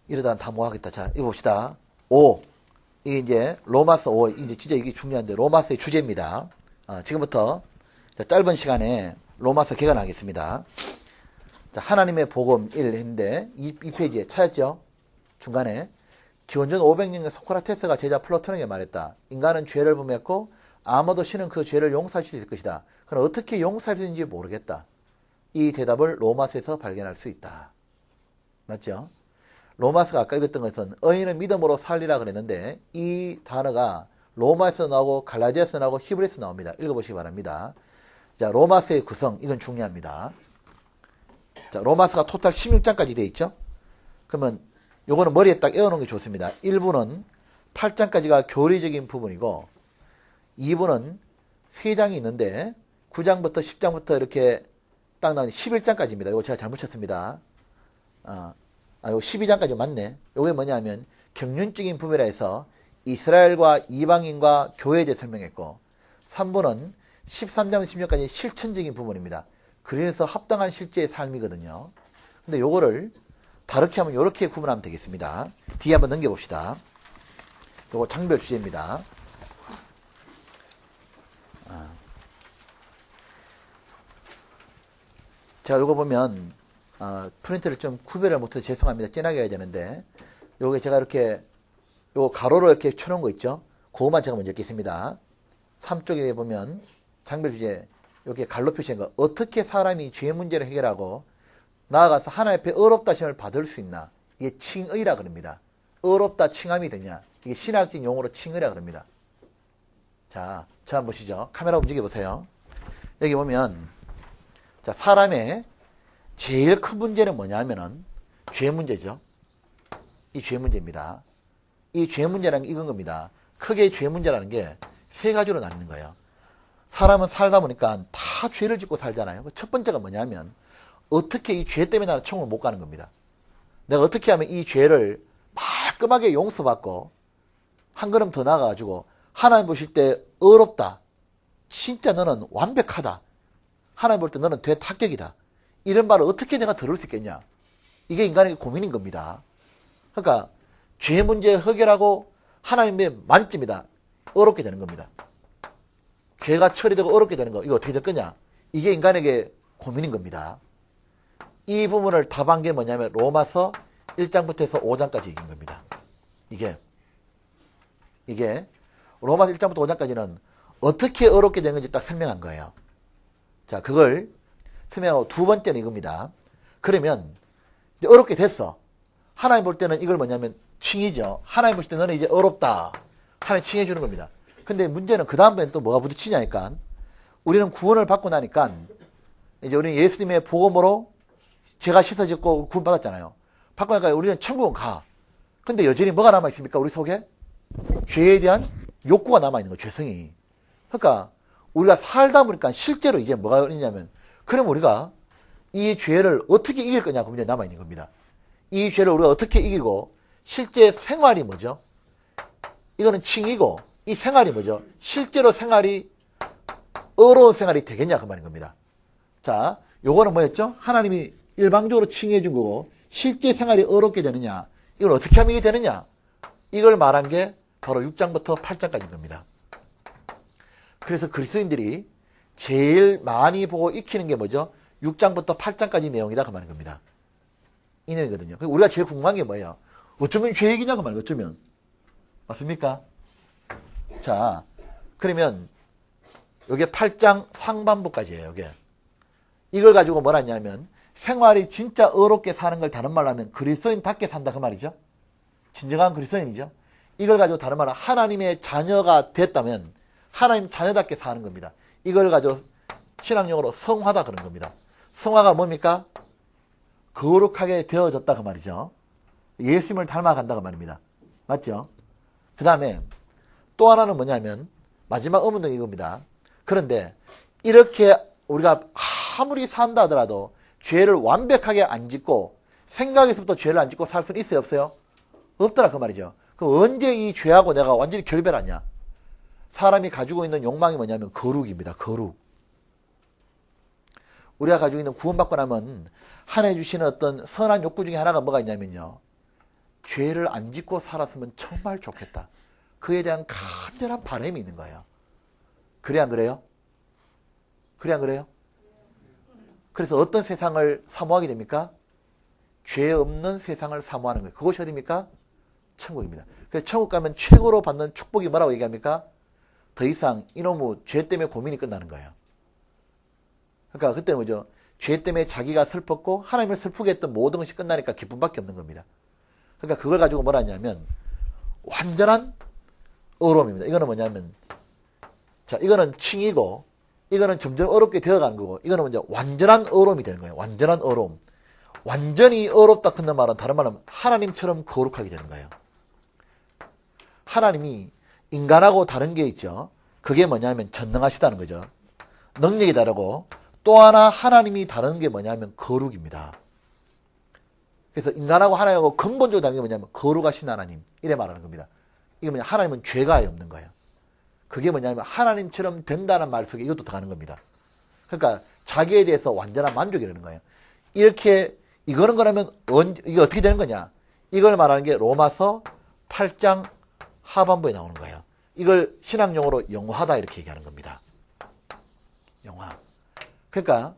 이러다 다 뭐하겠다. 자, 이거 봅시다. 5. 이게 이제 로마서 5. 이제 진짜 이게 중요한데 로마서의 주제입니다. 지금부터 짧은 시간에 로마서 개관하겠습니다. 자, 하나님의 복음 1 했는데 이 페이지에 찾았죠? 중간에 기원전 500년경 소크라테스가 제자 플라톤에게 말했다. 인간은 죄를 범했고 아무도 신은 그 죄를 용서할 수 있을 것이다. 그러나 어떻게 용서할 수 있는지 모르겠다. 이 대답을 로마서에서 발견할 수 있다. 맞죠? 로마서가 아까 읽었던 것은 의인은 믿음으로 살리라 그랬는데 이 단어가 로마에서 나오고 갈라디아에서 나오고 히브리에서 나옵니다. 읽어보시기 바랍니다. 자, 로마서의 구성 이건 중요합니다. 자, 로마서가 토탈 16장까지 되어 있죠. 그러면 요거는 머리에 딱 에워놓은 게 좋습니다. 1부는 8장까지가 교리적인 부분이고 2부는 3장이 있는데 9장부터 10장부터 이렇게 딱 나오는 11장까지입니다. 이거 제가 잘못 쳤습니다. 이거 12장까지 맞네. 이게 뭐냐면 경륜적인 부분이라 해서 이스라엘과 이방인과 교회에 대해 설명했고 3부는 13장부터 16장까지 실천적인 부분입니다. 그래서 합당한 실제의 삶이거든요. 근데 요거를 다르게 하면 이렇게 구분하면 되겠습니다. 뒤에 한번 넘겨봅시다. 요거 장별 주제입니다. 자, 요거 보면 프린트를 좀 구별을 못해서 죄송합니다. 진하게 해야 되는데 요게 제가 이렇게 요 가로로 이렇게 쳐놓은 거 있죠? 그거만 제가 먼저 읽겠습니다. 3쪽에 보면 장별 주제 이렇게 갈로 표시한 거 어떻게 사람이 죄 문제를 해결하고 나아가서 하나님 앞에 의롭다 심을 받을 수 있나? 이게 칭의라 그럽니다. 의롭다 칭함이 되냐? 이게 신학적 용어로 칭의라 그럽니다. 자, 저 한번 보시죠. 카메라 움직여 보세요. 여기 보면 자, 사람의 제일 큰 문제는 뭐냐면은 죄 문제죠. 이 죄 문제입니다. 이 죄 문제라는 게 이건 겁니다. 크게 죄 문제라는 게 세 가지로 나뉘는 거예요. 사람은 살다 보니까 다 죄를 짓고 살잖아요. 첫 번째가 뭐냐면 어떻게 이 죄 때문에 나는 천국을 못 가는 겁니다. 내가 어떻게 하면 이 죄를 말끔하게 용서받고 한 걸음 더 나아가가지고 하나님 보실 때 의롭다. 진짜 너는 완벽하다. 하나님 볼 때 너는 대합격이다. 이런 말을 어떻게 내가 들을 수 있겠냐. 이게 인간에게 고민인 겁니다. 그러니까 죄 문제 해결하고 하나님의 만점이다. 어렵게 되는 겁니다. 죄가 처리되고 어렵게 되는 거 이거 어떻게 될 거냐. 이게 인간에게 고민인 겁니다. 이 부분을 답한 게 뭐냐면 로마서 1장부터 해서 5장까지 얘기한 겁니다. 이게 로마서 1장부터 5장까지는 어떻게 어렵게 된 건지 딱 설명한 거예요. 자, 그걸 설명하고 두 번째는 이겁니다. 그러면 이제 어렵게 됐어. 하나님 볼 때는 이걸 뭐냐면 칭이죠. 하나님 보실 때 너는 이제 어렵다. 하나님 칭해 주는 겁니다. 근데 문제는 그 다음번엔 또 뭐가 부딪히냐니까 우리는 구원을 받고 나니까 이제 우리는 예수님의 복음으로 죄가 씻어졌고 구원 받았잖아요. 받고 나니까 우리는 천국은 가. 근데 여전히 뭐가 남아있습니까? 우리 속에? 죄에 대한 욕구가 남아있는 거예요. 죄성이. 그러니까 우리가 살다 보니까 실제로 이제 뭐가 있냐면 그럼 우리가 이 죄를 어떻게 이길 거냐고 문제 남아있는 겁니다. 이 죄를 우리가 어떻게 이기고 실제 생활이 뭐죠? 이거는 칭이고 이 생활이 뭐죠? 실제로 생활이 어려운 생활이 되겠냐 그 말인 겁니다. 자, 요거는 뭐였죠? 하나님이 일방적으로 칭해 준 거고 실제 생활이 어렵게 되느냐 이걸 어떻게 하면 이게 되느냐 이걸 말한 게 바로 6장부터 8장까지인 겁니다. 그래서 그리스도인들이 제일 많이 보고 익히는 게 뭐죠? 6장부터 8장까지 내용이다 그 말인 겁니다. 이 내용이거든요. 우리가 제일 궁금한 게 뭐예요? 어쩌면 죄 얘기냐 그 말이에요. 어쩌면. 맞습니까? 자, 그러면 이게 8장 상반부까지예요. 이게. 이걸 가지고 뭐라 했냐면 생활이 진짜 어렵게 사는 걸 다른 말로 하면 그리스도인답게 산다 그 말이죠. 진정한 그리스도인이죠. 이걸 가지고 다른 말로 하나님의 자녀가 됐다면 하나님 자녀답게 사는 겁니다. 이걸 가지고 신학용어로 성화다 그런 겁니다. 성화가 뭡니까? 거룩하게 되어졌다 그 말이죠. 예수님을 닮아간다 그 말입니다. 맞죠? 그 다음에 또 하나는 뭐냐면 마지막 의문은 이겁니다. 그런데 이렇게 우리가 아무리 산다 하더라도 죄를 완벽하게 안 짓고 생각에서부터 죄를 안 짓고 살 수는 있어요, 없어요? 없더라 그 말이죠. 그럼 언제 이 죄하고 내가 완전히 결별하냐? 사람이 가지고 있는 욕망이 뭐냐면 거룩입니다. 거룩. 우리가 가지고 있는 구원받고 나면 하나님 주시는 어떤 선한 욕구 중에 하나가 뭐가 있냐면요. 죄를 안 짓고 살았으면 정말 좋겠다. 그에 대한 간절한 바람이 있는 거예요. 그래 안 그래요? 그래 안 그래요? 그래서 어떤 세상을 사모하게 됩니까? 죄 없는 세상을 사모하는 거예요. 그것이 어디입니까? 천국입니다. 그래서 천국 가면 최고로 받는 축복이 뭐라고 얘기합니까? 더 이상 이놈의 죄 때문에 고민이 끝나는 거예요. 그러니까 그때는 뭐죠? 죄 때문에 자기가 슬펐고 하나님을 슬프게 했던 모든 것이 끝나니까 기쁨밖에 없는 겁니다. 그러니까 그걸 가지고 뭐라 하냐면 완전한 어려움입니다. 이거는 뭐냐면 자 이거는 칭이고 이거는 점점 어렵게 되어가는 거고 이거는 먼저 완전한 어려움이 되는 거예요. 완전한 어려움. 완전히 어렵다 큰 말은 다른 말은 하나님처럼 거룩하게 되는 거예요. 하나님이 인간하고 다른 게 있죠. 그게 뭐냐면 전능하시다는 거죠. 능력이 다르고 또 하나 하나님이 다른 게 뭐냐면 거룩입니다. 그래서 인간하고 하나님하고 근본적으로 다른 게 뭐냐면 거룩하신 하나님 이래 말하는 겁니다. 이게 뭐냐 하나님은 죄가 없는 거예요. 그게 뭐냐면 하나님처럼 된다는 말 속에 이것도 들어가는 겁니다. 그러니까 자기에 대해서 완전한 만족이라는 거예요. 이렇게 이거는 거라면 이게 어떻게 되는 거냐? 이걸 말하는 게 로마서 8장 하반부에 나오는 거예요. 이걸 신학용어로 영화다 이렇게 얘기하는 겁니다. 영화. 그러니까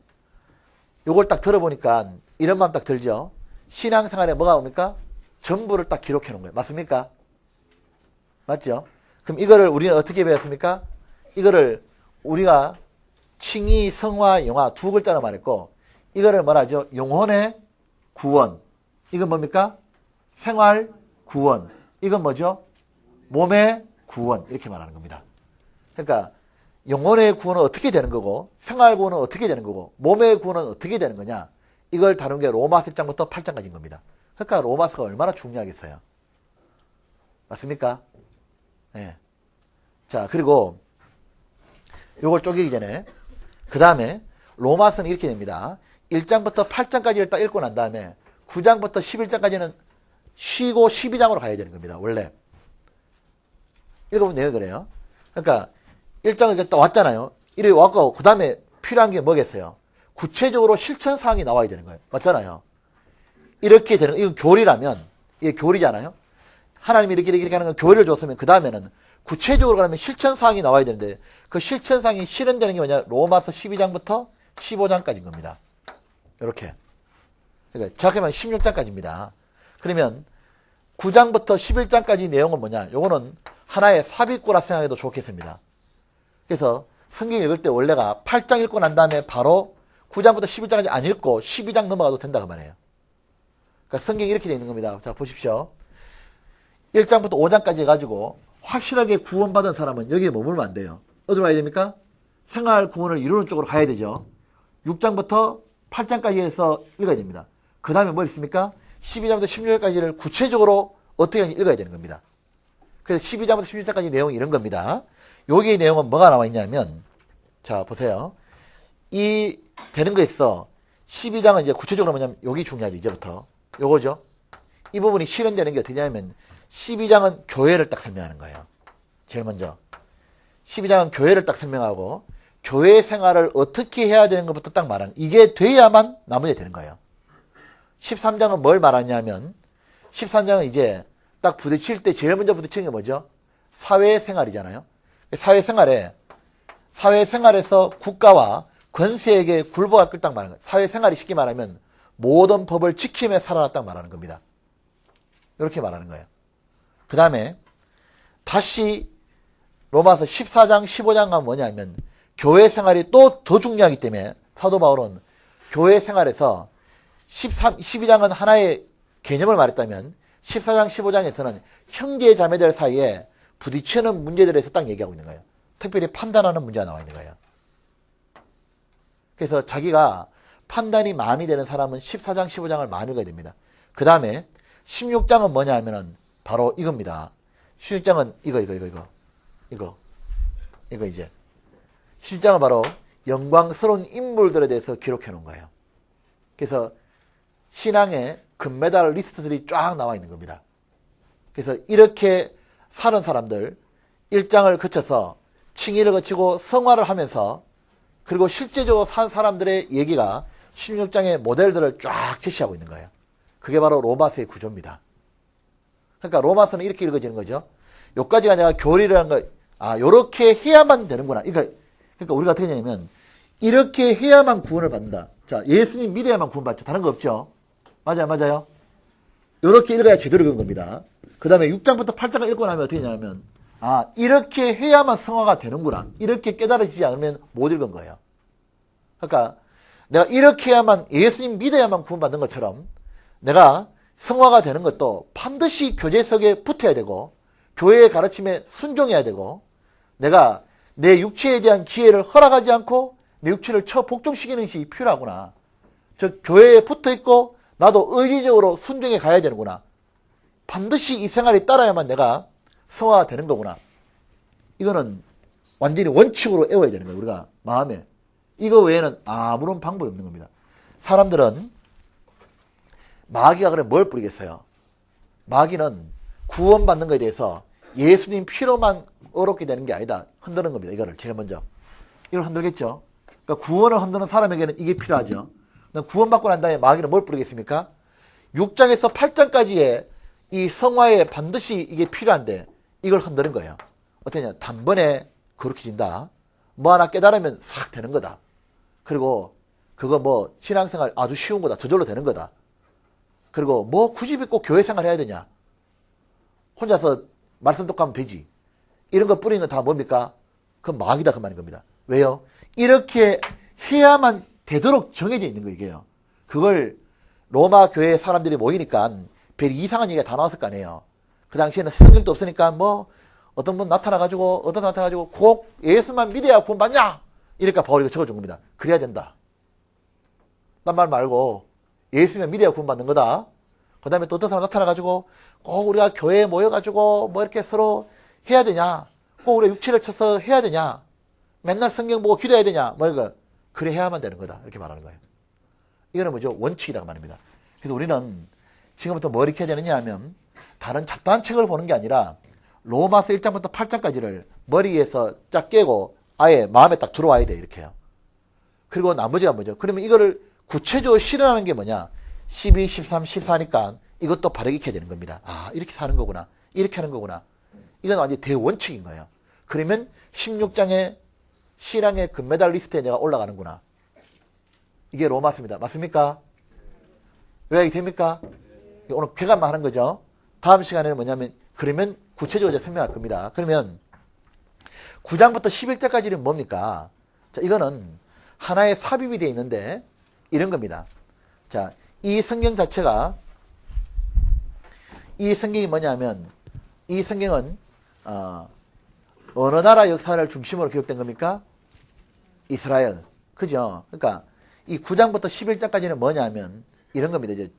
요걸 딱 들어보니까 이런 마음 딱 들죠. 신앙생활에 뭐가 옵니까? 전부를 딱 기록해 놓은 거예요. 맞습니까? 맞죠? 그럼 이거를 우리는 어떻게 배웠습니까? 이거를 우리가 칭의, 성화, 영화 두 글자로 말했고 이거를 뭐라죠? 영혼의 구원. 이건 뭡니까? 생활 구원. 이건 뭐죠? 몸의 구원. 이렇게 말하는 겁니다. 그러니까 영혼의 구원은 어떻게 되는 거고 생활 구원은 어떻게 되는 거고 몸의 구원은 어떻게 되는 거냐? 이걸 다룬 게 로마서 1장부터 8장까지인 겁니다. 그러니까 로마서가 얼마나 중요하겠어요. 맞습니까? 네. 자, 그리고 요걸 쪼개기 전에 그 다음에 로마서는 이렇게 됩니다. 1장부터 8장까지를 딱 읽고 난 다음에 9장부터 11장까지는 쉬고 12장으로 가야 되는 겁니다. 원래. 읽어보면 내가 그래요. 그러니까 1장을 이제 딱 왔잖아요. 이래 왔고 그 다음에 필요한 게 뭐겠어요? 구체적으로 실천사항이 나와야 되는 거예요. 맞잖아요. 이렇게 되는 이건 교리라면 이게 교리잖아요. 하나님이 이렇게 하는 건 교리를 줬으면 그 다음에는 구체적으로 가면 실천사항이 나와야 되는데 그 실천사항이 실현되는 게 뭐냐? 로마서 12장부터 15장까지인 겁니다. 이렇게. 그러니까 정확히 말하면 16장까지입니다. 그러면 9장부터 11장까지 내용은 뭐냐? 요거는 하나의 삽입구라 생각해도 좋겠습니다. 그래서 성경 읽을 때 원래가 8장 읽고 난 다음에 바로 9장부터 11장까지 안 읽고 12장 넘어가도 된다 그 말이에요. 그러니까 성경이 이렇게 되어 있는 겁니다. 자, 보십시오. 1장부터 5장까지 해가지고 확실하게 구원받은 사람은 여기에 머물면 안 돼요. 어디로 가야 됩니까? 생활 구원을 이루는 쪽으로 가야 되죠. 6장부터 8장까지 해서 읽어야 됩니다. 그 다음에 뭐 있습니까? 12장부터 16장까지를 구체적으로 어떻게 읽어야 되는 겁니다. 그래서 12장부터 16장까지 내용이 이런 겁니다. 여기의 내용은 뭐가 나와 있냐면, 자, 보세요. 이, 되는 거 있어. 12장은 이제 구체적으로 뭐냐면, 여기 중요하죠, 이제부터. 요거죠. 이 부분이 실현되는 게 어떻게 되냐면, 12장은 교회를 딱 설명하는 거예요. 제일 먼저. 12장은 교회를 딱 설명하고, 교회 생활을 어떻게 해야 되는 것부터 딱 말하는, 이게 돼야만 나머지 되는 거예요. 13장은 뭘 말하냐면, 13장은 이제 딱 부딪힐 때 제일 먼저 부딪히는 게 뭐죠? 사회생활이잖아요. 사회생활에서 국가와 권세에게 굴복할 걸 딱 말하는 거예요. 사회생활이 쉽게 말하면 모든 법을 지키며 살아라 딱 말하는 겁니다. 이렇게 말하는 거예요. 그 다음에 다시 로마서 14장, 15장 가면 뭐냐면 교회 생활이 또 더 중요하기 때문에 사도 바울은 교회 생활에서 12장은 하나의 개념을 말했다면 14장, 15장에서는 형제 자매들 사이에 부딪히는 문제들에 대해서 딱 얘기하고 있는 거예요. 특별히 판단하는 문제가 나와 있는 거예요. 그래서 자기가 판단이 많이 되는 사람은 14장, 15장을 많이 읽어야 됩니다. 그 다음에 16장은 뭐냐 하면은 바로 이겁니다. 16장은 이거 이제 16장은 바로 영광스러운 인물들에 대해서 기록해 놓은 거예요. 그래서 신앙의 금메달 리스트들이 쫙 나와 있는 겁니다. 그래서 이렇게 사는 사람들 1장을 거쳐서 칭의를 거치고 성화를 하면서 그리고 실제적으로 산 사람들의 얘기가 16장의 모델들을 쫙 제시하고 있는 거예요. 그게 바로 로마서의 구조입니다. 그러니까 로마서는 이렇게 읽어지는 거죠. 여기까지가 내가 교리라는 거, 요렇게 해야만 되는구나. 그러니까 우리가 어떻게 하냐면, 이렇게 해야만 구원을 받는다. 자, 예수님 믿어야만 구원받죠. 다른 거 없죠. 맞아요. 요렇게 읽어야 제대로 읽은 겁니다. 그 다음에 6장부터 8장을 읽고 나면 어떻게 하냐면, 이렇게 해야만 성화가 되는구나. 이렇게 깨달아지지 않으면 못 읽은 거예요. 그러니까 내가 이렇게 해야만, 예수님 믿어야만 구원받는 것처럼 내가 성화가 되는 것도 반드시 교제석에 붙어야 되고 교회의 가르침에 순종해야 되고 내가 내 육체에 대한 기회를 허락하지 않고 내 육체를 복종시키는 것이 필요하구나. 즉 교회에 붙어있고 나도 의지적으로 순종해 가야 되는구나. 반드시 이 생활이 따라야만 내가 성화가 되는 거구나. 이거는 완전히 원칙으로 애워야 되는 거예요. 우리가 마음에. 이거 외에는 아무런 방법이 없는 겁니다. 사람들은 마귀가 그래 뭘 뿌리겠어요? 마귀는 구원받는 것에 대해서 예수님 피로만 어렵게 되는 게 아니다. 흔드는 겁니다. 이거를 제일 먼저. 이걸 흔들겠죠. 그러니까 구원을 흔드는 사람에게는 이게 필요하죠. 구원받고 난 다음에 마귀는 뭘 뿌리겠습니까? 6장에서 8장까지의 이 성화에 반드시 이게 필요한데 이걸 흔드는 거예요. 어떠냐? 단번에 거룩해진다. 뭐 하나 깨달으면 싹 되는 거다. 그리고 그거 뭐 신앙생활 아주 쉬운 거다. 저절로 되는 거다. 그리고 뭐 굳이 꼭 교회 생활 해야 되냐? 혼자서 말씀 독하면 되지. 이런 거 뿌리는 건 다 뭡니까? 그건 마귀다 그 말인 겁니다. 왜요? 이렇게 해야만 되도록 정해져 있는 거 이게요. 그걸 로마 교회 사람들이 모이니까 별 이상한 얘기가 다 나왔을 거 아니에요. 그 당시에는 성경도 없으니까 뭐 어떤 분 나타나가지고 꼭 예수만 믿어야 구원받냐? 이러니까 바울이 이거 적어준 겁니다. 그래야 된다. 딴 말 말고 예수만 믿어야 구원받는 거다. 그 다음에 또 어떤 사람 나타나가지고 꼭 우리가 교회에 모여가지고 뭐 이렇게 서로 해야 되냐? 꼭 우리가 육체를 쳐서 해야 되냐? 맨날 성경 보고 기도해야 되냐? 뭐 이거 그래 해야만 되는 거다. 이렇게 말하는 거예요. 이거는 뭐죠? 원칙이라고 말입니다. 그래서 우리는 지금부터 뭐 이렇게 해야 되느냐 하면 다른 잡다한 책을 보는 게 아니라 로마서 1장부터 8장까지를 머리에서 쫙 깨고 아예 마음에 딱 들어와야 돼. 이렇게요. 그리고 나머지가 뭐죠? 그러면 이거를 구체적으로 실현하는 게 뭐냐? 12, 13, 14니까 이것도 바르게 익혀야 되는 겁니다. 이렇게 사는 거구나. 이렇게 하는 거구나. 이건 완전히 대원칙인 거예요. 그러면 16장의 신앙의 금메달 리스트에 내가 올라가는구나. 이게 로마서입니다. 맞습니까? 요약이 됩니까? 오늘 쾌감만 하는 거죠. 다음 시간에는 뭐냐면 그러면 구체적으로 설명할 겁니다. 그러면 9장부터 11장까지는 뭡니까? 자, 이거는 하나의 삽입이 되어 있는데 이런 겁니다. 자, 이 성경 자체가 이 성경이 뭐냐면 이 성경은 어느 나라 역사를 중심으로 기록된 겁니까? 이스라엘. 그죠? 그러니까 이 9장부터 11장까지는 뭐냐면 이런 겁니다. 이제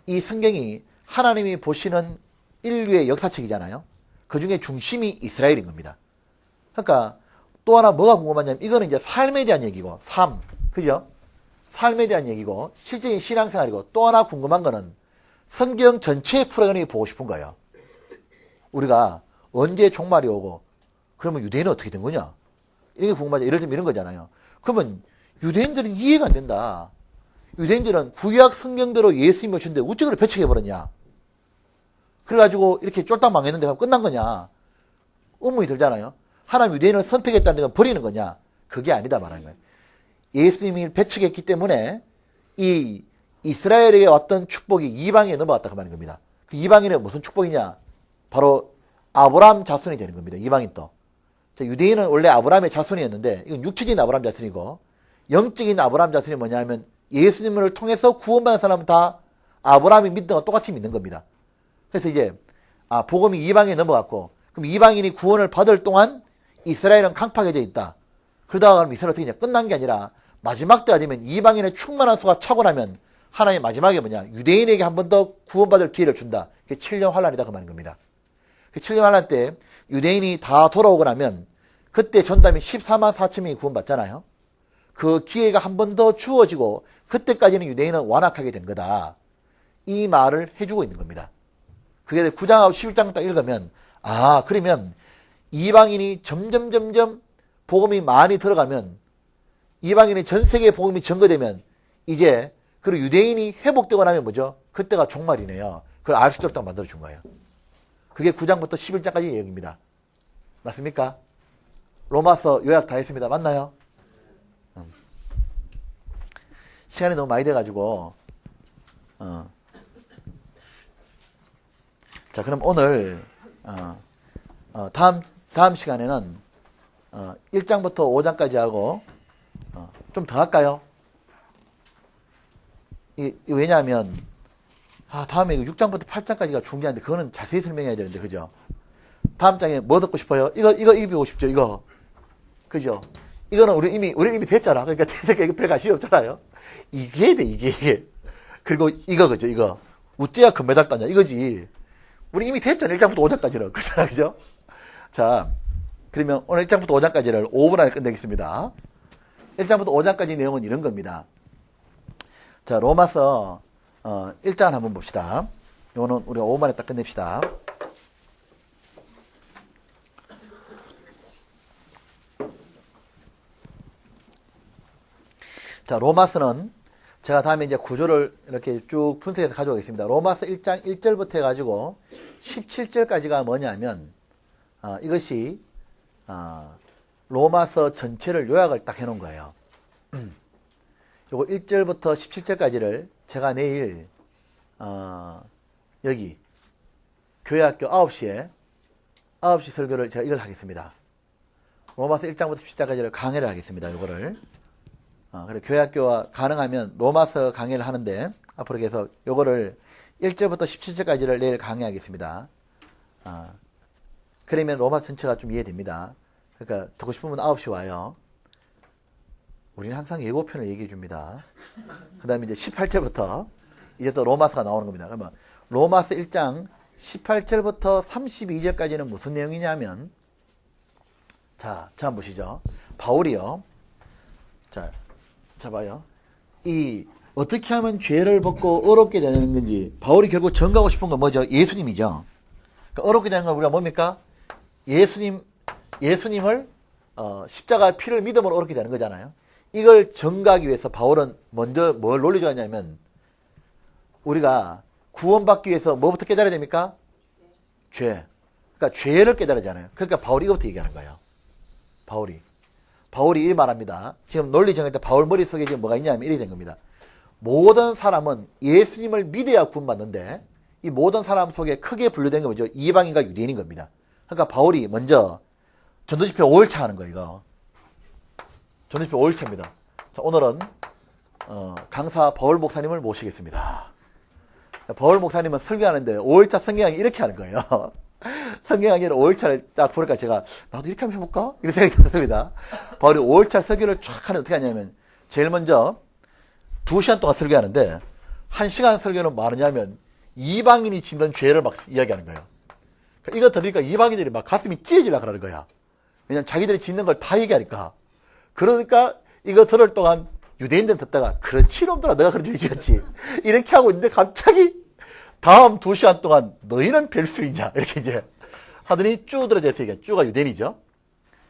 이 성경이 하나님이 보시는 인류의 역사책이잖아요. 그 중에 중심이 이스라엘인 겁니다. 그러니까 또 하나 뭐가 궁금하냐면 이거는 이제 삶에 대한 얘기고 삶. 그죠? 삶에 대한 얘기고 실제인 신앙생활이고 또 하나 궁금한 거는 성경 전체의 프로그램이 보고 싶은 거예요. 우리가 언제 종말이 오고 그러면 유대인은 어떻게 된 거냐? 이게 궁금하죠. 예를 들면 이런 거잖아요. 그러면 유대인들은 이해가 안 된다. 유대인들은 구약 성경대로 예수님이 오셨는데 어째 그걸 배척해버렸냐? 그래가지고 이렇게 쫄딱 망했는데 그럼 끝난 거냐? 의문이 들잖아요. 하나님 유대인을 선택했다는 건 버리는 거냐? 그게 아니다 말하는 거예요. 예수님이 배척했기 때문에 이 이스라엘에게 왔던 축복이 이방에 넘어갔다 그 말인 겁니다. 그 이방인은 무슨 축복이냐? 바로 아브라함 자손이 되는 겁니다. 이방인 또. 자, 유대인은 원래 아브라함의 자손이었는데 이건 육체적인 아브라함 자손이고 영적인 아브라함 자손이 뭐냐면 예수님을 통해서 구원받은 사람은 다 아브라함이 믿던 거 똑같이 믿는 겁니다. 그래서 이제 복음이 이방에 넘어갔고 그럼 이방인이 구원을 받을 동안 이스라엘은 강팍해져 있다. 그러다가 그럼 이스라엘 어떻게 되냐? 끝난 게 아니라 마지막 때가 되면 이방인의 충만한 수가 차고 나면 하나님 마지막에 뭐냐? 유대인에게 한 번 더 구원받을 기회를 준다. 그게 7년 환란이다 그 말인 겁니다. 7년 환란 때 유대인이 다 돌아오고 나면 그때 전담이 14만 4천 명이 구원받잖아요. 그 기회가 한 번 더 주어지고 그때까지는 유대인은 완악하게 된 거다. 이 말을 해주고 있는 겁니다. 그게 9장하고 11장 딱 읽으면 그러면 이방인이 점점 복음이 많이 들어가면 이방인이 전 세계에 복음이 전거되면 이제 그리고 유대인이 회복되고 나면 뭐죠? 그때가 종말이네요. 그걸 알 수 있도록 딱 만들어준 거예요. 그게 9장부터 11장까지 얘기입니다. 맞습니까? 로마서 요약 다 했습니다. 맞나요? 시간이 너무 많이 돼가지고 자, 그럼 오늘 다음 시간에는 1장부터 5장까지 하고 좀 더 할까요? 왜냐하면 다음에 6장부터 8장까지가 중요한데 그거는 자세히 설명해야 되는데, 그죠? 다음 장에 뭐 듣고 싶어요? 이거 입고 싶죠? 이거, 그죠? 이거는 우리 이미 됐잖아. 그러니까 대세가 이거 별 관심이 없잖아요. 이게 돼, 이게. 그리고 이거, 그죠? 이거. 우째야 금메달 따냐? 이거지. 우리 이미 됐잖아. 1장부터 5장까지는. 그렇잖아. 그죠? 자, 그러면 오늘 1장부터 5장까지를 5분 안에 끝내겠습니다. 1장부터 5장까지 내용은 이런 겁니다. 자, 로마서 1장 한번 봅시다. 이거는 우리가 5분 안에 딱 끝냅시다. 자, 로마서는 제가 다음에 이제 구조를 이렇게 쭉 분석해서 가져오겠습니다. 로마서 1장 1절부터 해가지고 17절까지가 뭐냐면, 이것이, 로마서 전체를 요약을 딱 해놓은 거예요. 요거 1절부터 17절까지를 제가 내일, 여기, 교회학교 9시 설교를 제가 이걸 하겠습니다. 로마서 1장부터 17장까지를 강의를 하겠습니다. 요거를. 그래, 교회학교와 가능하면 로마서 강의를 하는데, 앞으로 계속 요거를 1절부터 17절까지를 내일 강의하겠습니다. 그러면 로마서 전체가 좀 이해됩니다. 그러니까 듣고 싶으면 9시 와요. 우리는 항상 예고편을 얘기해 줍니다. 그 다음에 이제 18절부터 이제 또 로마서가 나오는 겁니다. 그러면 로마서 1장 18절부터 32절까지는 무슨 내용이냐면, 자 한번 보시죠. 바울이요. 자 봐요. 어떻게 하면 죄를 벗고 어렵게 되는 건지, 바울이 결국 전가하고 싶은 건 뭐죠? 예수님이죠. 그러니까 어렵게 되는 건 우리가 뭡니까? 예수님을, 십자가 피를 믿음으로 어렵게 되는 거잖아요. 이걸 전가하기 위해서 바울은 먼저 뭘 논리주었냐면, 우리가 구원받기 위해서 뭐부터 깨달아야 됩니까? 죄. 그러니까 죄를 깨달아야 하잖아요. 그러니까 바울이 이것부터 얘기하는 거예요. 바울이 이 말합니다. 지금 논리 정할 때 바울 머릿속에 지금 뭐가 있냐면 이렇게 된 겁니다. 모든 사람은 예수님을 믿어야 구원받는데, 이 모든 사람 속에 크게 분류되는 게 뭐죠? 이방인과 유대인인 겁니다. 그러니까 바울이 먼저 전도집회 5일차 하는 거예요, 이거. 전도집회 5일차입니다. 자, 오늘은, 강사 바울 목사님을 모시겠습니다. 바울 목사님은 설교하는데 5일차 성경강의 이렇게 하는 거예요. 성경강의를 5일차를 딱 보니까 제가 나도 이렇게 한번 해볼까? 이런 생각이 들었습니다. 바울이 5일차 설교를 쫙 하는데 어떻게 하냐면, 제일 먼저 2시간 동안 설교하는데 1시간 설교는 뭐 하느냐면 이방인이 짓는 죄를 막 이야기하는 거예요. 그러니까 이거 들으니까 이방인들이 막 가슴이 찢어지려고 그러는 거야. 왜냐면 자기들이 짓는 걸 다 얘기하니까. 그러니까 이거 들을 동안 유대인들 듣다가, 그렇지 놈들아, 내가 그런 죄 지었지, 이렇게 하고 있는데 갑자기 다음 2시간 동안 너희는 뵐 수 있냐 이렇게 이제 하더니 쭉 들어져서 얘기해. 쭉가 유대인이죠.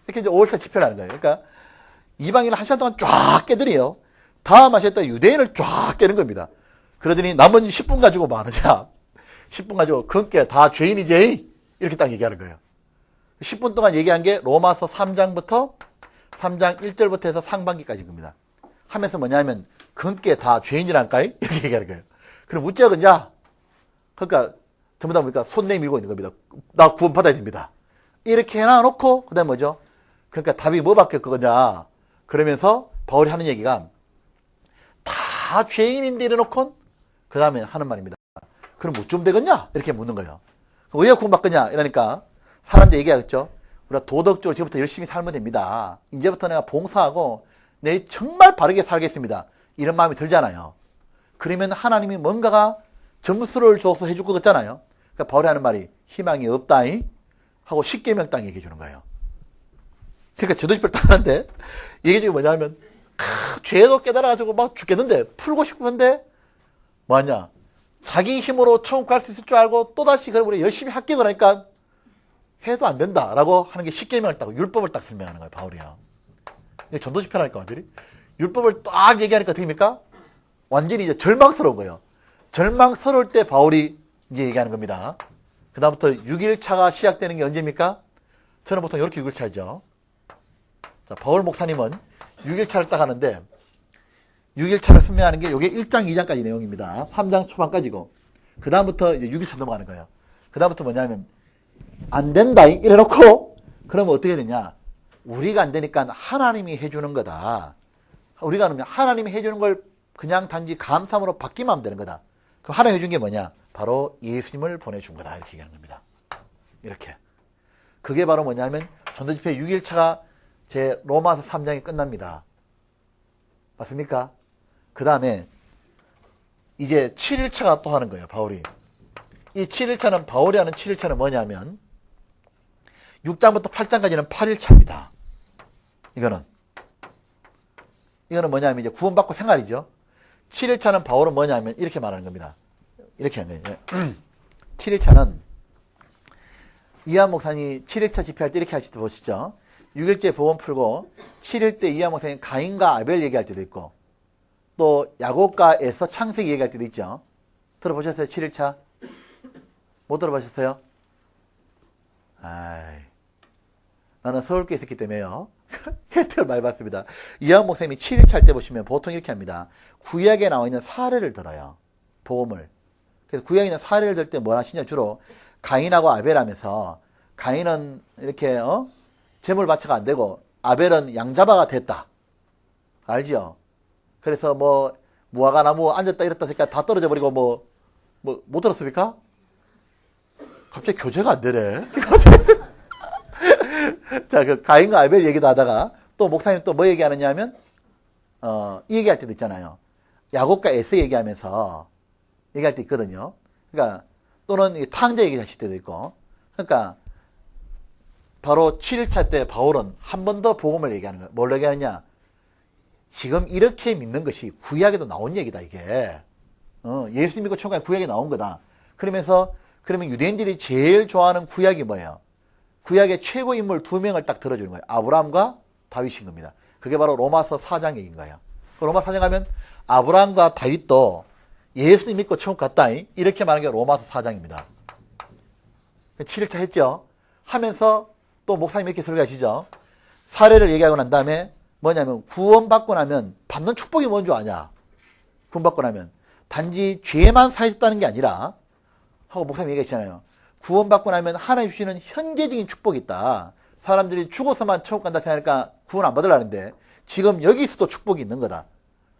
이렇게 이제 5월차 집회를 하는 거예요. 그러니까 이방인을 1시간 동안 쫙 깨드려요. 다음 하셨다 유대인을 쫙 깨는 겁니다. 그러더니 나머지 10분 가지고 뭐 하느냐, 10분 가지고 그게 다 죄인이지, 이렇게 딱 얘기하는 거예요. 10분 동안 얘기한 게 로마서 3장 1절부터 해서 상반기까지인 겁니다. 하면서 뭐냐면 그게 다 죄인이란가, 이렇게 얘기하는 거예요. 그럼 우째가 야, 그러니까 전부 다 보니까 손 내밀고 있는 겁니다. 나 구원 받아야 됩니다. 이렇게 해놔놓고 그다음 뭐죠? 그러니까 답이 뭐밖에 없거냐. 그러면서 바울이 하는 얘기가, 다 죄인인데 이래놓고 그 다음에 하는 말입니다. 그럼 뭐좀 되겠냐? 이렇게 묻는 거예요. 왜 구원받겠냐? 이러니까 사람들 얘기하겠죠. 우리가 도덕적으로 지금부터 열심히 살면 됩니다. 이제부터 내가 봉사하고 내 정말 바르게 살겠습니다. 이런 마음이 들잖아요. 그러면 하나님이 뭔가가 점수를 줘서 해줄 것 같잖아요. 그러니까 그러니까 바울이 하는 말이 희망이 없다잉 하고 십계명 딱 얘기해 주는 거예요. 그러니까 전도집회를 딱 하는데 얘기해 주는 게 뭐냐면 죄도 깨달아가지고 막 죽겠는데 풀고 싶은데 뭐하냐 자기 힘으로 천국 갈 수 있을 줄 알고 또다시 그럼 우리 열심히 합격을 하니까 해도 안 된다라고 하는 게 십계명을 딱 율법을 딱 설명하는 거예요. 바울이요. 전도집회라니까 완전히 율법을 딱 얘기하니까 어떻게 됩니까? 완전히 이제 절망스러운 거예요. 절망스러울 때 바울이 이제 얘기하는 겁니다. 그 다음부터 6일차가 시작되는 게 언제입니까? 저는 보통 이렇게 6일차죠. 자, 바울 목사님은 6일차를 딱 하는데 6일차를 설명하는 게 이게 1장, 2장까지 내용입니다. 3장 초반까지고 그 다음부터 이제 6일차 넘어가는 거예요. 그 다음부터 뭐냐면 안 된다 이래놓고 그러면 어떻게 되냐? 우리가 안 되니까 하나님이 해주는 거다. 우리가 그러면 하나님이 해주는 걸 그냥 단지 감사함으로 받기만 하면 되는 거다. 그럼 하나님 해준 게 뭐냐? 바로 예수님을 보내준 거다. 이렇게 얘기하는 겁니다. 이렇게. 그게 바로 뭐냐면 전도집회 6일차가 제 로마서 3장이 끝납니다. 맞습니까? 그 다음에 이제 7일차가 또 하는 거예요. 바울이. 이 7일차는 바울이 하는 7일차는 뭐냐면 6장부터 8장까지는 8일차입니다. 이거는 뭐냐면 이제 구원받고 생활이죠. 7일차는 바울은 뭐냐면 이렇게 말하는 겁니다. 이렇게 하는 거예요. 7일차는 이한 목사님이 7일차 집회할 때 이렇게 하실 때 보시죠. 6일째 복음 풀고 7일 때 이한 목사님 가인과 아벨 얘기할 때도 있고 또 야곱과 에서 창세기 얘기할 때도 있죠. 들어보셨어요? 7일차? 못 들어보셨어요? 나는 서울교에 있었기 때문에요. 혜택을 많이 받습니다. 이한 목사님이 7일차 할 때 보시면 보통 이렇게 합니다. 구약에 나와 있는 사례를 들어요. 복음을. 그래서 구약에 있는 사례를 들 때 뭘 하시냐? 주로 가인하고 아벨 하면서 가인은 이렇게 재물 바쳐가 안 되고 아벨은 양잡아가 됐다. 알죠? 그래서 뭐 무화과 나무 앉았다 이랬다 하니까 다 떨어져 버리고 못 들었습니까? 갑자기 교제가 안 되네. 자, 그 가인과 아벨 얘기도 하다가 또 목사님 또 뭐 얘기하느냐 하면 이 얘기할 때도 있잖아요. 야곱과 에서 얘기하면서 얘기할 때 있거든요. 그러니까 또는 탕자 얘기하실 때도 있고. 그러니까 바로 7일차 때 바울은 한 번 더 복음을 얘기하는 거예요. 뭘 얘기하느냐? 지금 이렇게 믿는 것이 구약에도 나온 얘기다, 이게. 예수 믿고 천국에 구약에 나온 거다. 그러면서 그러면 유대인들이 제일 좋아하는 구약이 뭐예요? 구약의 최고 인물 2명을 딱 들어주는 거예요. 아브라함과 다윗인 겁니다. 그게 바로 로마서 4장 얘기인 거예요. 로마서 4장 가면 아브라함과 다윗도 예수 믿고 천국 갔다. 이렇게 말하는 게 로마서 4장입니다. 7일차 했죠. 하면서 또 목사님 이렇게 설교하시죠. 사례를 얘기하고 난 다음에 뭐냐면 구원받고 나면 받는 축복이 뭔 줄 아냐. 구원받고 나면 단지 죄만 사했다는 게 아니라 하고 목사님 얘기했잖아요. 구원받고 나면 하나님 주시는 현재적인 축복이 있다. 사람들이 죽어서만 천국 간다 생각하니까 구원 안 받으려는데 지금 여기서도 축복이 있는 거다.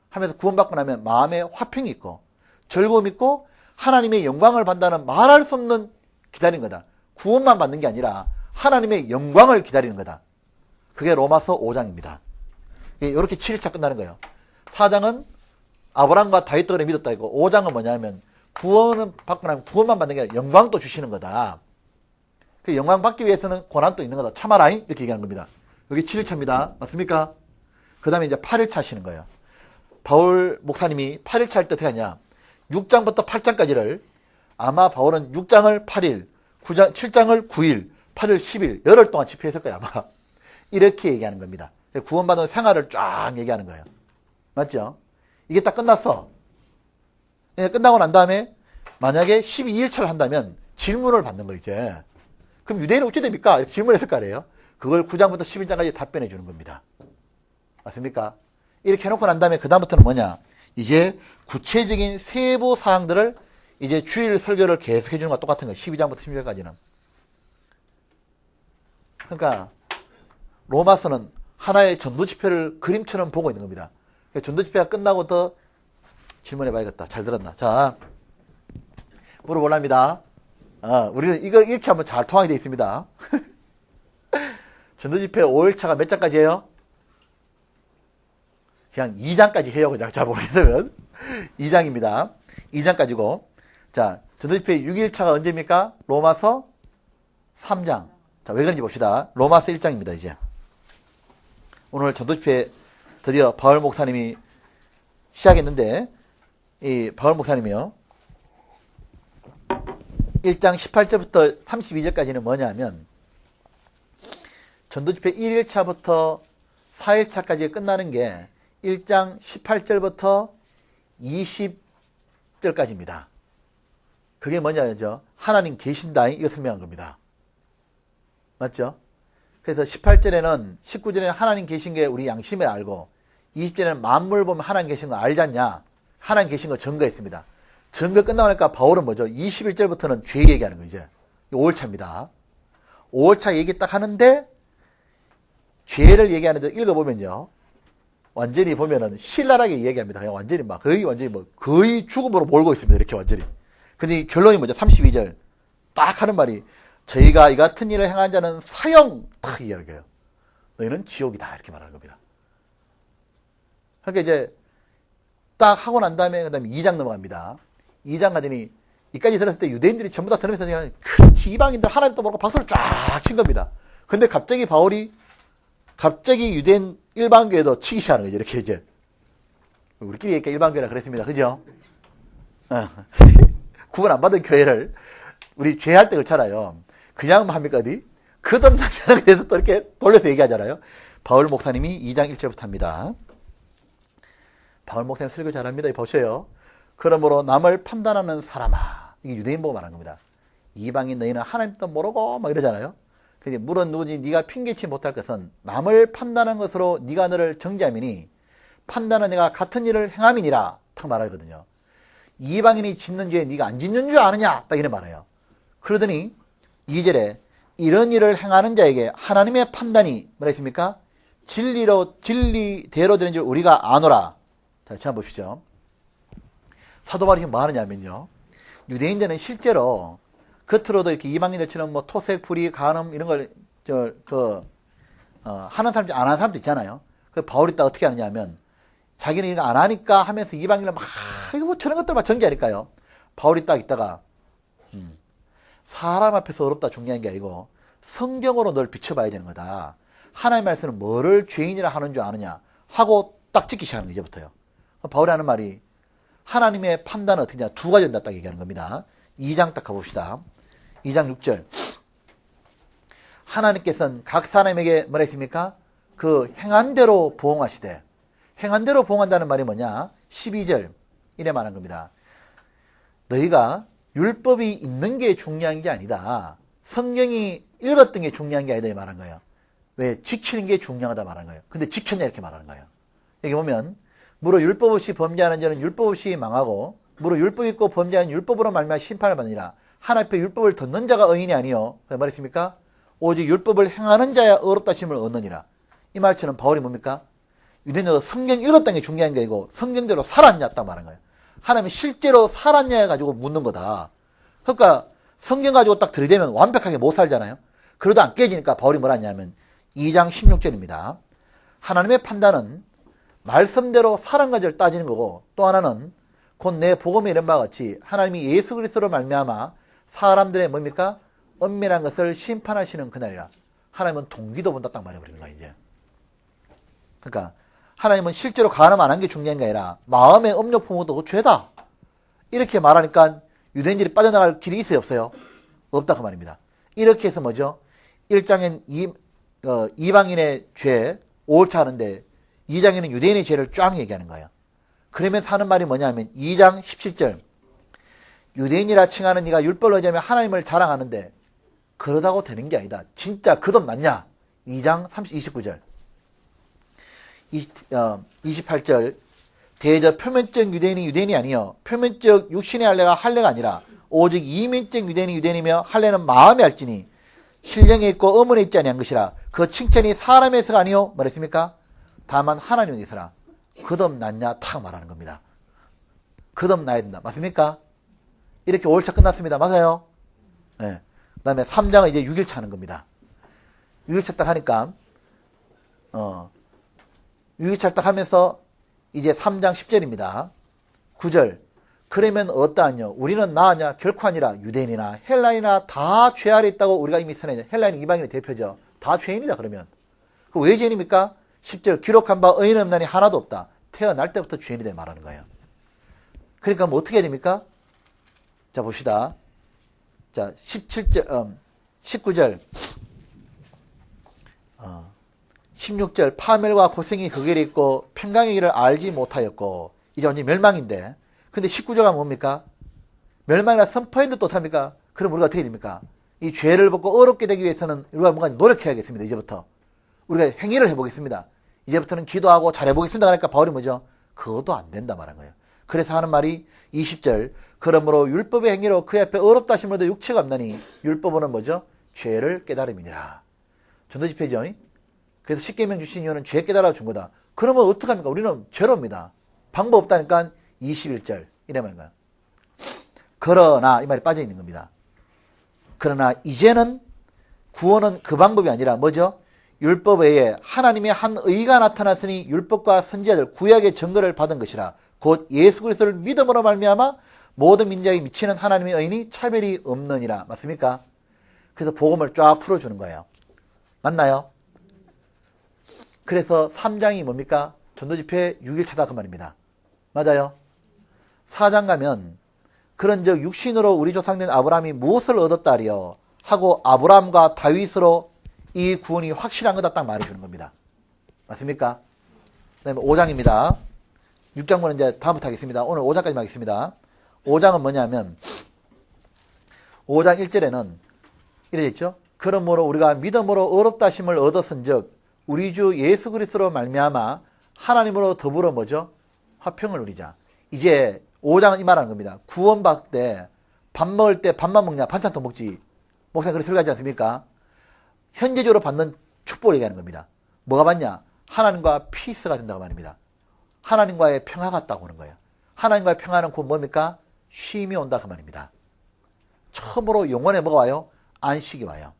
하면서 구원받고 나면 마음에 화평이 있고 즐거움이 있고 하나님의 영광을 받는다는 말할 수 없는 기다리는 거다. 구원만 받는 게 아니라 하나님의 영광을 기다리는 거다. 그게 로마서 5장입니다. 이렇게 7일차 끝나는 거예요. 4장은 아브라함과 다윗도 그래 믿었다 이거. 5장은 뭐냐면 구원은 받고 나면 구원만 받는 게 아니라 영광도 주시는 거다. 그 영광 받기 위해서는 고난도 있는 거다. 참아라잉 이렇게 얘기하는 겁니다. 여기 7일차입니다. 맞습니까? 그 다음에 이제 8일차 하시는 거예요. 바울 목사님이 8일차 할 때 어떻게 하냐. 6장부터 8장까지를 아마 바울은 6장을 8일, 7장을 9일, 8일 10일, 열흘 동안 집회했을 거예요. 아마. 이렇게 얘기하는 겁니다. 구원받은 생활을 쫙 얘기하는 거예요. 맞죠? 이게 딱 끝났어. 끝나고 난 다음에 만약에 12일차를 한다면 질문을 받는 거 이제. 그럼 유대인은 어찌 됩니까? 이렇게 질문했을 거 아니에요? 그걸 9장부터 11장까지 답변해 주는 겁니다. 맞습니까? 이렇게 해놓고 난 다음에 그 다음부터는 뭐냐? 이제 구체적인 세부 사항들을 이제 주일 설교를 계속 해주는 것과 똑같은 거예요. 12장부터 16장까지는. 그러니까 로마서는 하나의 전도 집회를 그림처럼 보고 있는 겁니다. 전도 집회가 끝나고 더 질문해 봐야겠다. 잘 들었나? 자, 물어보랍니다. 우리는 이거 이렇게 하면 잘 통하게 되어 있습니다. 전도 집회 5일차가 몇 장까지예요? 그냥 2장까지 해요. 그냥 잘 모르겠으면. 2장입니다. 2장까지고. 자, 전도집회 6일차가 언제입니까? 로마서 3장. 자, 왜 그런지 봅시다. 로마서 1장입니다, 이제. 오늘 전도집회 드디어 바울 목사님이 시작했는데, 이 바울 목사님이요. 1장 18절부터 32절까지는 뭐냐면, 전도집회 1일차부터 4일차까지 끝나는 게 1장 18절부터 20절까지입니다. 그게 뭐냐면요. 하나님 계신다. 이거 설명한 겁니다. 맞죠? 그래서 18절에는, 19절에는 하나님 계신 게 우리 양심에 알고, 20절에는 만물 보면 하나님 계신 거 알지 않냐? 하나님 계신 거 증거했습니다. 증거 끝나고 나니까 바울은 뭐죠? 21절부터는 죄 얘기하는 거, 이제. 5월차입니다. 5월차 얘기 딱 하는데, 죄를 얘기하는데 읽어보면요. 완전히 보면은 신랄하게 얘기합니다. 그냥 완전히 막, 거의 죽음으로 몰고 있습니다. 이렇게 완전히. 근데 결론이 뭐죠? 32절. 딱 하는 말이, 저희가 이 같은 일을 행한 자는 사형! 탁 얘기하는 거예요. 너희는 지옥이다. 이렇게 말하는 겁니다. 그러니까 이제, 딱 하고 난 다음에, 그 다음에 2장 넘어갑니다. 2장 가더니, 이까지 들었을 때 유대인들이 전부 다 들으면서 그냥, 그렇지, 이방인들 하나님도 모르고 박수를 쫙 친 겁니다. 근데 갑자기 바울이, 유대인 일반교회도 치기 시작하는 거죠. 이렇게 이제. 우리끼리 이렇게 일반교회라 그랬습니다. 그죠? 구원 안 받은 교회를, 우리 죄할 때 그렇잖아요. 그냥 뭐 합니까, 어디? 거듭나지 않은 데서 또 이렇게 돌려서 얘기하잖아요. 바울 목사님이 2장 1절부터 합니다. 바울 목사님 설교 잘합니다. 보세요. 그러므로 남을 판단하는 사람아. 이게 유대인 보고 말한 겁니다. 이방인 너희는 하나님도 모르고 막 이러잖아요. 그래서 물은 누구지 네가 핑계치 못할 것은 남을 판단하는 것으로 네가 너를 정죄함이니 판단은 내가 같은 일을 행함이니라. 딱 말하거든요. 이방인이 짓는 죄에 네가 안 짓는 줄 아느냐? 딱 이래 말해요. 그러더니 2절에 이런 일을 행하는 자에게 하나님의 판단이 뭐라 했습니까? 진리대로 되는 줄 우리가 아노라. 자, 자 보시죠. 사도 바울이 뭐 하느냐면요. 유대인들은 실제로 겉으로도 이렇게 이방인들처럼 뭐 토색, 불의, 간음 이런 걸 하는 사람도 안 하는 사람도 있잖아요. 그 바울이 딱 어떻게 하느냐 하면 자기는 이거 안 하니까 하면서 이방인을 막 이거 뭐 저런 것들 막 정죄하니까요. 바울이 딱 있다가 사람 앞에서 어렵다 중요한 게 아니고 성경으로 널 비춰봐야 되는 거다. 하나님 말씀은 뭐를 죄인이라 하는 줄 아느냐 하고 딱 찍기 시작하는 거 이제부터요. 바울이 하는 말이 하나님의 판단은 어떻게 하냐 두 가지 온다 딱 얘기하는 겁니다. 2장 딱 가봅시다. 2장 6절. 하나님께서는 각 사람에게 뭐라 했습니까? 그 행한 대로 보응하시되. 행한 대로 보응한다는 말이 뭐냐? 12절. 이래 말한 겁니다. 너희가 율법이 있는 게 중요한 게 아니다. 성경이 읽었던 게 중요한 게 아니다. 이 말한 거예요. 왜? 지키는 게 중요하다 말한 거예요. 근데 지켰냐 이렇게 말하는 거예요. 여기 보면 무릇 율법 없이 범죄하는 자는 율법 없이 망하고 무릇 율법 있고 범죄하는 율법으로 말미암아 심판을 받느니라. 하나님 앞에 율법을 듣는 자가 의인이 아니요. 말했습니까? 오직 율법을 행하는 자야 의롭다 심을 얻느니라. 이 말처럼 바울이 뭡니까? 유대인들 성경 읽었다는 게 중요한 게 아니고 성경대로 살았냐 딱 말한 거예요. 하나님이 실제로 살았냐 가지고 묻는 거다. 그러니까 성경 가지고 딱 들이대면 완벽하게 못 살잖아요. 그러도 안 깨지니까 바울이 뭐라 하냐면 2장 16절입니다. 하나님의 판단은 말씀대로 사는 것을 따지는 거고 또 하나는 곧 내 복음에 이런 바와 같이 하나님이 예수 그리스도로 말미암아 사람들의 뭡니까? 엄밀한 것을 심판하시는 그날이라. 하나님은 동기도 본다 딱 말해버리는 거야 이제. 그러니까 하나님은 실제로 간음 안 한 게 중요한 게 아니라 마음의 음욕 품어도 그 죄다. 이렇게 말하니까 유대인들이 빠져나갈 길이 있어요 없어요? 없다 그 말입니다. 이렇게 해서 뭐죠? 1장엔 이방인의 죄 5월차 하는데 2장에는 유대인의 죄를 쫙 얘기하는 거예요. 그러면서 하는 말이 뭐냐면 2장 17절 유대인이라 칭하는 네가 율법을 의지하면 하나님을 자랑하는데 그러다고 되는 게 아니다. 진짜 그돈 맞냐? 2장 29절 28절 대저 표면적 유대인이 유대인이 아니요 표면적 육신의 할례가 할례가 아니라 오직 이면적 유대인이 유대인이며 할례는 마음에 할지니 신령에 있고 의문에 있지 아니한 것이라. 그 칭찬이 사람에서가 아니요 말했습니까? 다만 하나님에서라. 그덤 낫냐 탁 말하는 겁니다. 그덤 나야 된다. 맞습니까? 이렇게 5일차 끝났습니다. 맞아요? 네. 그 다음에 3장은 이제 6일차 하는 겁니다. 6일차 딱 하니까 6일차 딱 하면서 이제 3장 10절입니다. 9절 그러면 어떠하냐? 우리는 나냐? 결코 아니라 유대인이나 헬라인이나 다 죄 아래 있다고 우리가 이미 선언했냐? 헬라인은 이방인의 대표죠. 다 죄인이다 그러면. 그 왜 죄인입니까? 10절 기록한 바 의인 없나니 하나도 없다. 태어날 때부터 죄인이다 말하는 거예요. 그러니까 뭐 어떻게 해야 됩니까? 자 봅시다. 자 17절 19절 16절 파멸과 고생이 그 길에 있고 평강의 길을 알지 못하였고 이제 완전 멸망인데 근데 19절가 뭡니까? 멸망이라 선포했는데 또 어떡합니까? 그럼 우리가 어떻게 됩니까? 이 죄를 벗고 어렵게 되기 위해서는 우리가 뭔가 노력해야겠습니다. 이제부터 우리가 행위를 해보겠습니다. 이제부터는 기도하고 잘해보겠습니다. 그러니까 바울이 뭐죠? 그것도 안 된다 말한 거예요. 그래서 하는 말이 20절 그러므로 율법의 행위로 그 앞에 어렵다 하심으로도 육체가 없나니 율법은 뭐죠? 죄를 깨달음이니라. 전도집회죠. 그래서 십계명 주신 이유는 죄 깨달아 준 거다. 그러면 어떡합니까? 우리는 죄로입니다. 방법 없다니까 21절 이래 말인 거야. 그러나 이 말이 빠져 있는 겁니다. 그러나 이제는 구원은 그 방법이 아니라 뭐죠? 율법 외에 하나님의 한 의가 나타났으니 율법과 선지자들 구약의 증거를 받은 것이라 곧 예수 그리스도를 믿음으로 말미암아 모든 민족에 미치는 하나님의 의인이 차별이 없느니라. 맞습니까? 그래서 복음을 쫙 풀어주는 거예요. 맞나요? 그래서 3장이 뭡니까? 전도집회 6일차다 그 말입니다. 맞아요? 4장 가면 그런즉 육신으로 우리 조상된 아브라함이 무엇을 얻었다 하리요 하고 아브라함과 다윗으로 이 구원이 확실한 거다 딱 말해주는 겁니다. 맞습니까? 그 다음에 5장입니다. 6장은 이제 다음부터 하겠습니다. 오늘 5장까지만 하겠습니다. 5장은 뭐냐면 5장 1절에는 이래 있죠. 그러므로 우리가 믿음으로 어렵다 하심을 얻었은즉 우리 주 예수 그리스도로 말미암아 하나님으로 더불어 뭐죠? 화평을 누리자. 이제 5장은 이 말하는 겁니다. 구원받을 때 밥 먹을 때 밥만 먹냐? 반찬도 먹지. 목사님 그렇게 설교하지 않습니까? 현재적으로 받는 축복을 얘기하는 겁니다. 뭐가 받냐? 하나님과 피스가 된다고 말입니다. 하나님과의 평화가 같다고 하는 거예요. 하나님과의 평화는 곧 뭡니까? 쉼이 온다 그 말입니다. 처음으로 영혼에 뭐가 와요? 안식이 와요.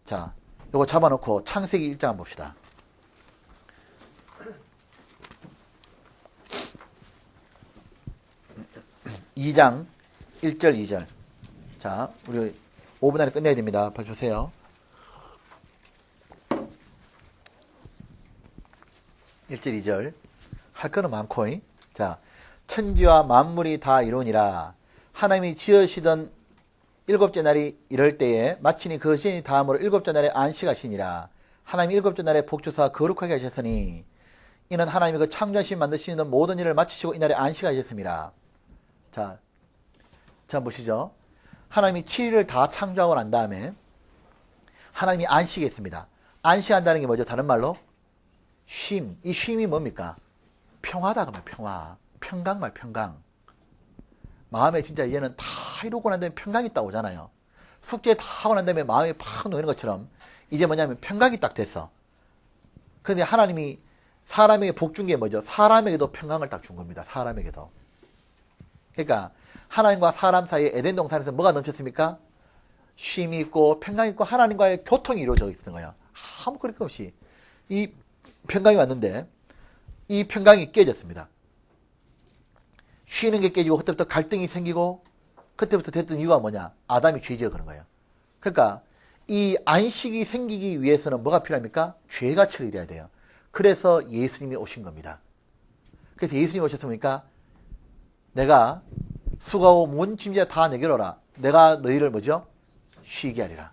자, 요거 잡아놓고 창세기 1장 한번 봅시다. (2장) 1절 2절. 자, 우리 5분 안에 끝내야 됩니다. 봐주세요. 1절 2절. 할 거는 많고. 자, 천지와 만물이 다 이루니라. 하나님이 지으시던 일곱째 날이 이럴 때에 마치니 그 시간이 다음으로 일곱째 날에 안식하시니라. 하나님이 일곱째 날에 복주사 거룩하게 하셨으니 이는 하나님이 그 창조하신 만드시는 모든 일을 마치시고 이날에 안식하셨습니다. 자, 보시죠. 하나님이 7일을 다 창조하고 난 다음에 하나님이 안식했습니다. 안식한다는 게 뭐죠? 다른 말로 쉼. 이 쉼이 뭡니까? 평화다 그 말. 평화. 평강 말 평강. 마음에 진짜 이제는 다 이루고 난 다음에 평강이 딱 오잖아요. 숙제 다 하고 난 다음에 마음이 팍 놓이는 것처럼 이제 뭐냐면 평강이 딱 됐어. 그런데 하나님이 사람에게 복 준 게 뭐죠? 사람에게도 평강을 딱 준 겁니다. 사람에게도. 그러니까 하나님과 사람 사이에 에덴 동산에서 뭐가 넘쳤습니까? 쉼이 있고 평강이 있고 하나님과의 교통이 이루어져 있는 거예요. 아무 그럴 것 없이 이 평강이 왔는데 이 평강이 깨졌습니다. 쉬는 게 깨지고 그때부터 갈등이 생기고 그때부터 됐던 이유가 뭐냐? 아담이 죄 지어 그런 거예요. 그러니까 이 안식이 생기기 위해서는 뭐가 필요합니까? 죄가 처리돼야 돼요. 그래서 예수님이 오신 겁니다. 그래서 예수님이 오셨습니까? 내가 수고하고 무거운 짐자 다 내게로 오라. 내가 너희를 뭐죠? 쉬게 하리라.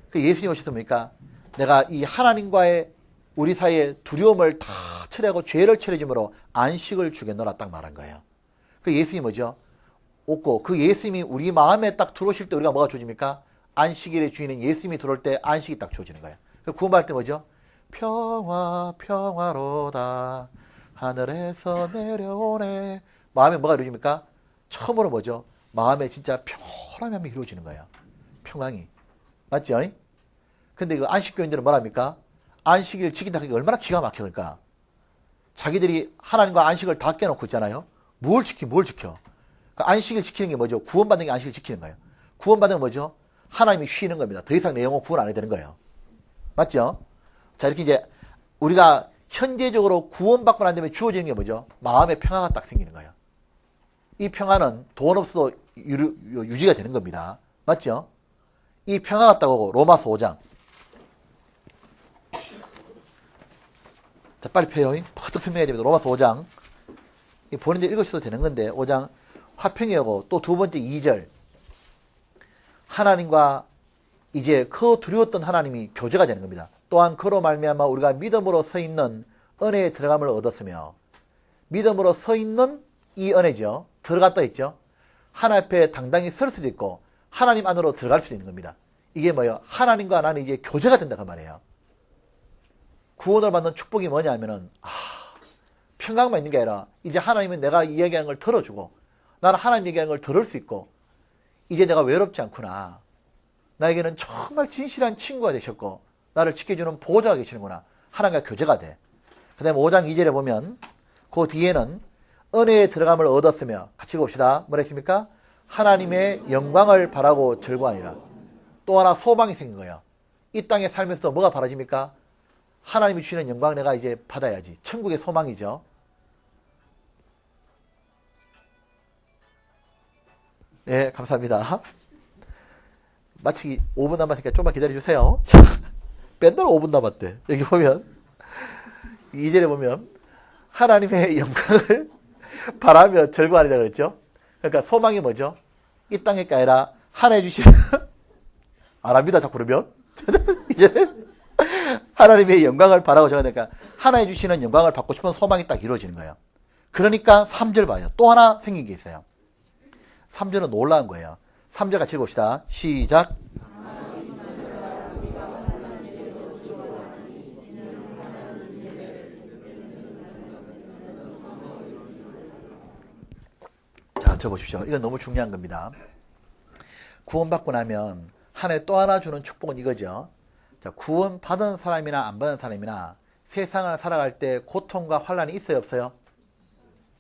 그 예수님이 오셨습니까? 내가 이 하나님과의 우리 사이에 두려움을 다 처리하고 죄를 처리해줌으로 안식을 주겠노라 딱 말한 거예요. 그 예수님이 뭐죠? 없고 그 예수님이 우리 마음에 딱 들어오실 때 우리가 뭐가 주어집니까? 안식일의 주인은 예수님이 들어올 때 안식이 딱 주어지는 거예요. 그 구원받을 때 뭐죠? 평화 평화로다 하늘에서 내려오네. 마음에 뭐가 이루어집니까? 처음으로 뭐죠? 마음에 진짜 평안함이 이루어지는 거예요. 평강이. 맞죠? 근데 그 안식교인들은 뭐랍니까? 안식일 지킨다 그게 얼마나 기가 막혀. 그러니까 자기들이 하나님과 안식을 다 깨놓고 있잖아요. 뭘 지켜? 그러니까 안식일 지키는 게 뭐죠? 구원받는 게 안식일 지키는 거예요. 구원받는 건 뭐죠? 하나님이 쉬는 겁니다. 더 이상 내 영혼 구원 안 해야 되는 거예요. 맞죠? 자, 이렇게 이제 우리가 현재적으로 구원받고 난 다음에 주어지는 게 뭐죠? 마음의 평화가 딱 생기는 거예요. 이 평안은 돈 없어도 유지가 되는 겁니다. 맞죠? 이 평안 같다고 로마서 5장. 자, 빨리 펴요. 퍼뜩 설명해야 됩니다. 로마서 5장. 본인들 읽으셔도 되는 건데, 5장 화평이하고 또 두 번째 2절. 하나님과 이제 그 두려웠던 하나님이 교제가 되는 겁니다. 또한 그로 말미암아 우리가 믿음으로 서 있는 은혜에 들어감을 얻었으며, 믿음으로 서 있는 이 은혜죠. 들어갔다 있죠. 하나님 앞에 당당히 설 수도 있고 하나님 안으로 들어갈 수도 있는 겁니다. 이게 뭐예요? 하나님과 나는 이제 교제가 된다 그 말이에요. 구원을 받는 축복이 뭐냐면은 평강만 있는 게 아니라 이제 하나님은 내가 이야기하는 걸 들어주고 나는 하나님 얘기하는 걸 들을 수 있고 이제 내가 외롭지 않구나. 나에게는 정말 진실한 친구가 되셨고 나를 지켜주는 보호자가 계시는구나. 하나님과 교제가 돼. 그 다음에 5장 2절에 보면 그 뒤에는 은혜에 들어감을 얻었으며 같이 봅시다. 뭐라 했습니까? 하나님의 영광을 바라고 절구하니라. 또 하나 소망이 생긴 거예요. 이 땅에 살면서도 뭐가 바라집니까? 하나님이 주시는 영광 내가 이제 받아야지. 천국의 소망이죠. 네, 감사합니다. 마치 5분 남았으니까 좀만 기다려주세요. 맨날 5분 남았대. 여기 보면 2절에 보면 하나님의 영광을 바라며 절구하리라 그랬죠. 그러니까 소망이 뭐죠? 이 땅에 게 아니라 하나님 주시는 안 합니다. 자꾸 그러면 이제는 하나님의 영광을 바라고 절하니까 하나님 주시는 영광을 받고 싶은 소망이 딱 이루어지는 거예요. 그러니까 3절 봐요. 또 하나 생긴 게 있어요. 3절은 놀라운 거예요. 3절 같이 봅시다. 시작. 자, 적어보십시오. 이건 너무 중요한 겁니다. 구원받고 나면 하나님 또 하나 주는 축복은 이거죠. 자, 구원 받은 사람이나 안 받은 사람이나 세상을 살아갈 때 고통과 환란이 있어요, 없어요?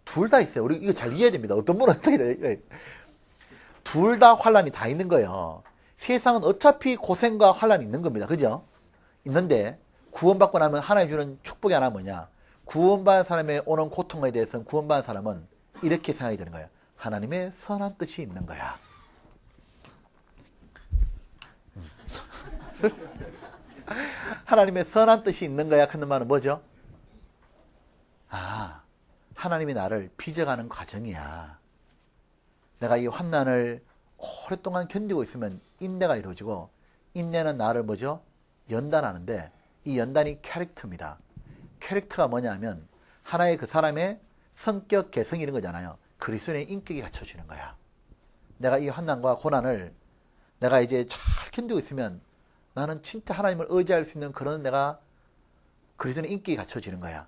둘 다 있어요. 우리 이거 잘 이해해야 됩니다. 어떤 분은 어떻게 둘 다 환란이 다 있는 거예요. 세상은 어차피 고생과 환란이 있는 겁니다. 그죠? 있는데 구원받고 나면 하나님 주는 축복이 하나 뭐냐? 구원받은 사람의 오는 고통에 대해서는 구원받은 사람은 이렇게 생각이 되는 거예요. 하나님의 선한 뜻이 있는 거야. 하나님의 선한 뜻이 있는 거야. 그 말은 뭐죠? 하나님이 나를 빚어가는 과정이야. 내가 이 환난을 오랫동안 견디고 있으면 인내가 이루어지고 인내는 나를 뭐죠? 연단하는데 이 연단이 캐릭터입니다. 캐릭터가 뭐냐면 하나의 그 사람의 성격, 개성이 이런 거잖아요. 그리스도인의 인격이 갖춰지는 거야. 내가 이 환난과 고난을 내가 이제 잘 견디고 있으면 나는 진짜 하나님을 의지할 수 있는 그런 내가 그리스도인의 인격이 갖춰지는 거야.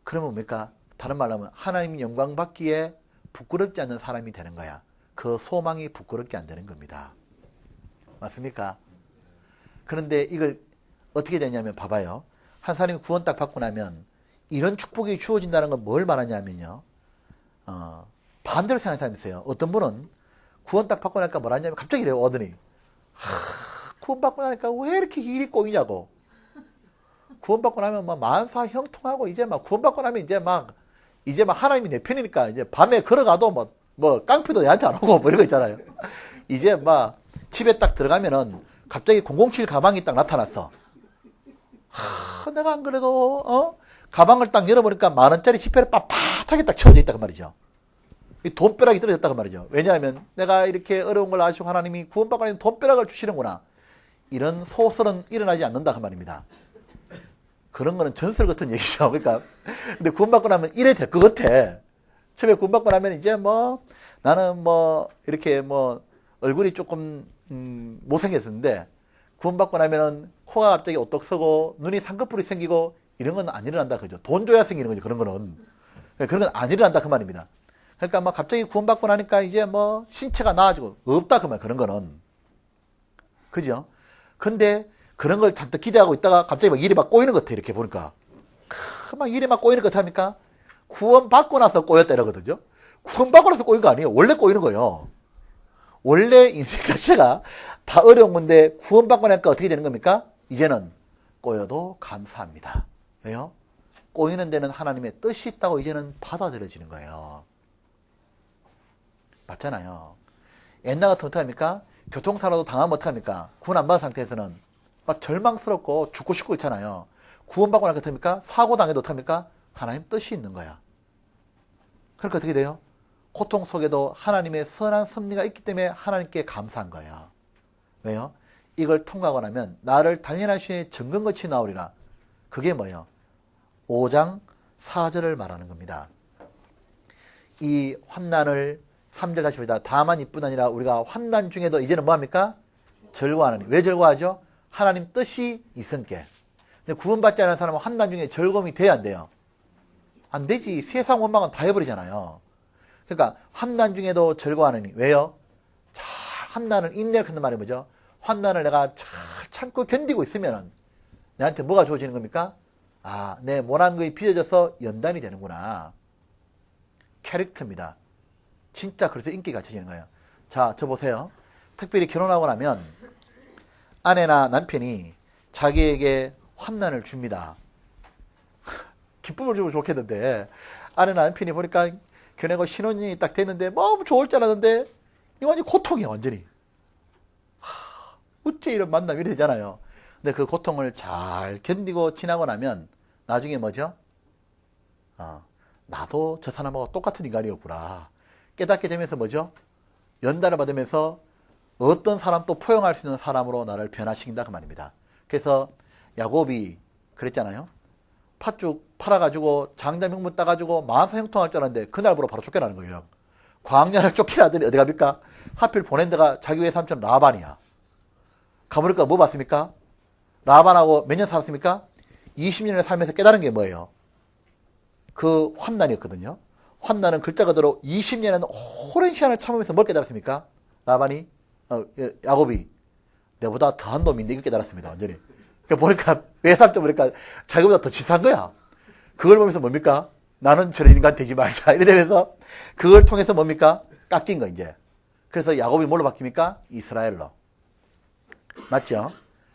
그러면 뭡니까? 다른 말로 하면 하나님 영광 받기에 부끄럽지 않는 사람이 되는 거야. 그 소망이 부끄럽게 안 되는 겁니다. 맞습니까? 그런데 이걸 어떻게 되냐면 봐봐요. 한 사람이 구원 딱 받고 나면 이런 축복이 주어진다는 건 뭘 말하냐면요. 반대로 생각하는 사람이 있어요. 어떤 분은 구원 딱 받고 나니까 뭐라 하냐면 갑자기 이래요. 오더니 구원 받고 나니까 왜 이렇게 일이 꼬이냐고. 구원 받고 나면 막 만사 형통하고 이제 막 구원 받고 나면 이제 막 하나님이 내 편이니까 이제 밤에 걸어가도 뭐 깡패도 내한테 안 오고 뭐 이런 거 있잖아요. 이제 막 집에 딱 들어가면은 갑자기 007 가방이 딱 나타났어. 내가 안 그래도 가방을 딱 열어보니까 10,000원짜리 지폐를 빳빳하게 딱 채워져 있다 그 말이죠. 이 돈벼락이 떨어졌다 그 말이죠. 왜냐하면 내가 이렇게 어려운 걸 아시고 하나님이 구원받고 나면 돈벼락을 주시는구나. 이런 소설은 일어나지 않는다 그 말입니다. 그런 거는 전설 같은 얘기죠. 그러니까 근데 구원받고 나면 이래 될 것 같아. 처음에 구원받고 나면 이제 나는 이렇게 얼굴이 조금 못생겼었는데 구원받고 나면은 코가 갑자기 오똑 서고 눈이 쌍꺼풀이 생기고 이런 건 안 일어난다 그죠. 돈 줘야 생기는 거죠. 그런 거는. 그런 건 안 일어난다 그 말입니다. 그러니까 갑자기 구원받고 나니까 이제 신체가 나아지고 없다 그 말. 그런 거는. 그죠? 근데 그런 걸 잔뜩 기대하고 있다가 갑자기 일이 꼬이는 것 같아. 이렇게 보니까. 일이 꼬이는 것 같으니까 구원받고 나서 꼬였다 이러거든요. 구원받고 나서 꼬인 거 아니에요. 원래 꼬이는 거예요. 원래 인생 자체가 다 어려운 건데 구원받고 나니까 어떻게 되는 겁니까? 이제는 꼬여도 감사합니다. 왜요? 꼬이는 데는 하나님의 뜻이 있다고 이제는 받아들여지는 거예요. 맞잖아요. 옛날 같으면 어떡합니까? 교통사고도 당하면 어떡합니까? 구원 안 받은 상태에서는 막 절망스럽고 죽고 싶고 있잖아요. 구원받고 나니까 어떡합니까? 사고 당해도 어떡합니까? 하나님 뜻이 있는 거야. 그러니까 어떻게 돼요? 고통 속에도 하나님의 선한 섭리가 있기 때문에 하나님께 감사한 거예요. 왜요? 이걸 통과하고 나면 나를 단련하시니 정금같이 나오리라. 그게 뭐예요? 5장 4절을 말하는 겁니다. 이 환난을 3절 다시 봅니다. 다만 이뿐 아니라 우리가 환난 중에도 이제는 뭐합니까? 즐거워하느니. 왜 즐거워하죠? 하나님 뜻이 있으니까. 근데 구원받지 않은 사람은 환난 중에 즐거움이 돼야 안 돼요? 안 되지. 세상 원망은 다 해버리잖아요. 그러니까 환난 중에도 즐거워하느니. 왜요? 잘 환난을 인내를 한단 말이 뭐죠? 환난을 내가 잘 참고 견디고 있으면 내한테 뭐가 주어지는 겁니까? 아, 내 못한 것이 빚어져서 연단이 되는구나. 캐릭터입니다. 진짜 그래서 인기가 갖춰지는 거예요. 자, 저 보세요. 특별히 결혼하고 나면 아내나 남편이 자기에게 환난을 줍니다. 기쁨을 주면 좋겠는데 아내나 남편이 보니까 결혼하고 신혼여행이 딱 됐는데 너무 좋을 줄 알았는데 이거 완전 고통이야 완전히. 어째 이런 만남이 이래 되잖아요. 근데 그 고통을 잘 견디고 지나고 나면 나중에 뭐죠? 나도 저 사람하고 똑같은 인간이었구나 깨닫게 되면서 뭐죠? 연단을 받으면서 어떤 사람도 포용할 수 있는 사람으로 나를 변화시킨다 그 말입니다. 그래서 야곱이 그랬잖아요. 팥죽 팔아가지고 장자명분 따가지고 만사 형통할 줄 알았는데 그날부로 바로 쫓겨나는 거예요. 광야를 쫓겨나더니 어디 갑니까? 하필 보낸 데가 자기 외삼촌 라반이야. 가보니까 뭐 봤습니까? 라반하고 몇 년 살았습니까? 20년을 살면서 깨달은 게 뭐예요? 그 환난이었거든요. 환난은 글자 그대로 20년은 오랜 시간을 참으면서 뭘 깨달았습니까? 라반이 야곱이 내보다 더한 놈인데 이거 깨달았습니다. 완전히. 그러니까 보니까 외삼촌 보니까 자기보다 더 치사한 거야. 그걸 보면서 뭡니까? 나는 저런 인간 되지 말자. 이래 되면서 그걸 통해서 뭡니까? 깎인 거 이제. 그래서 야곱이 뭘로 바뀝니까? 이스라엘로. 맞죠?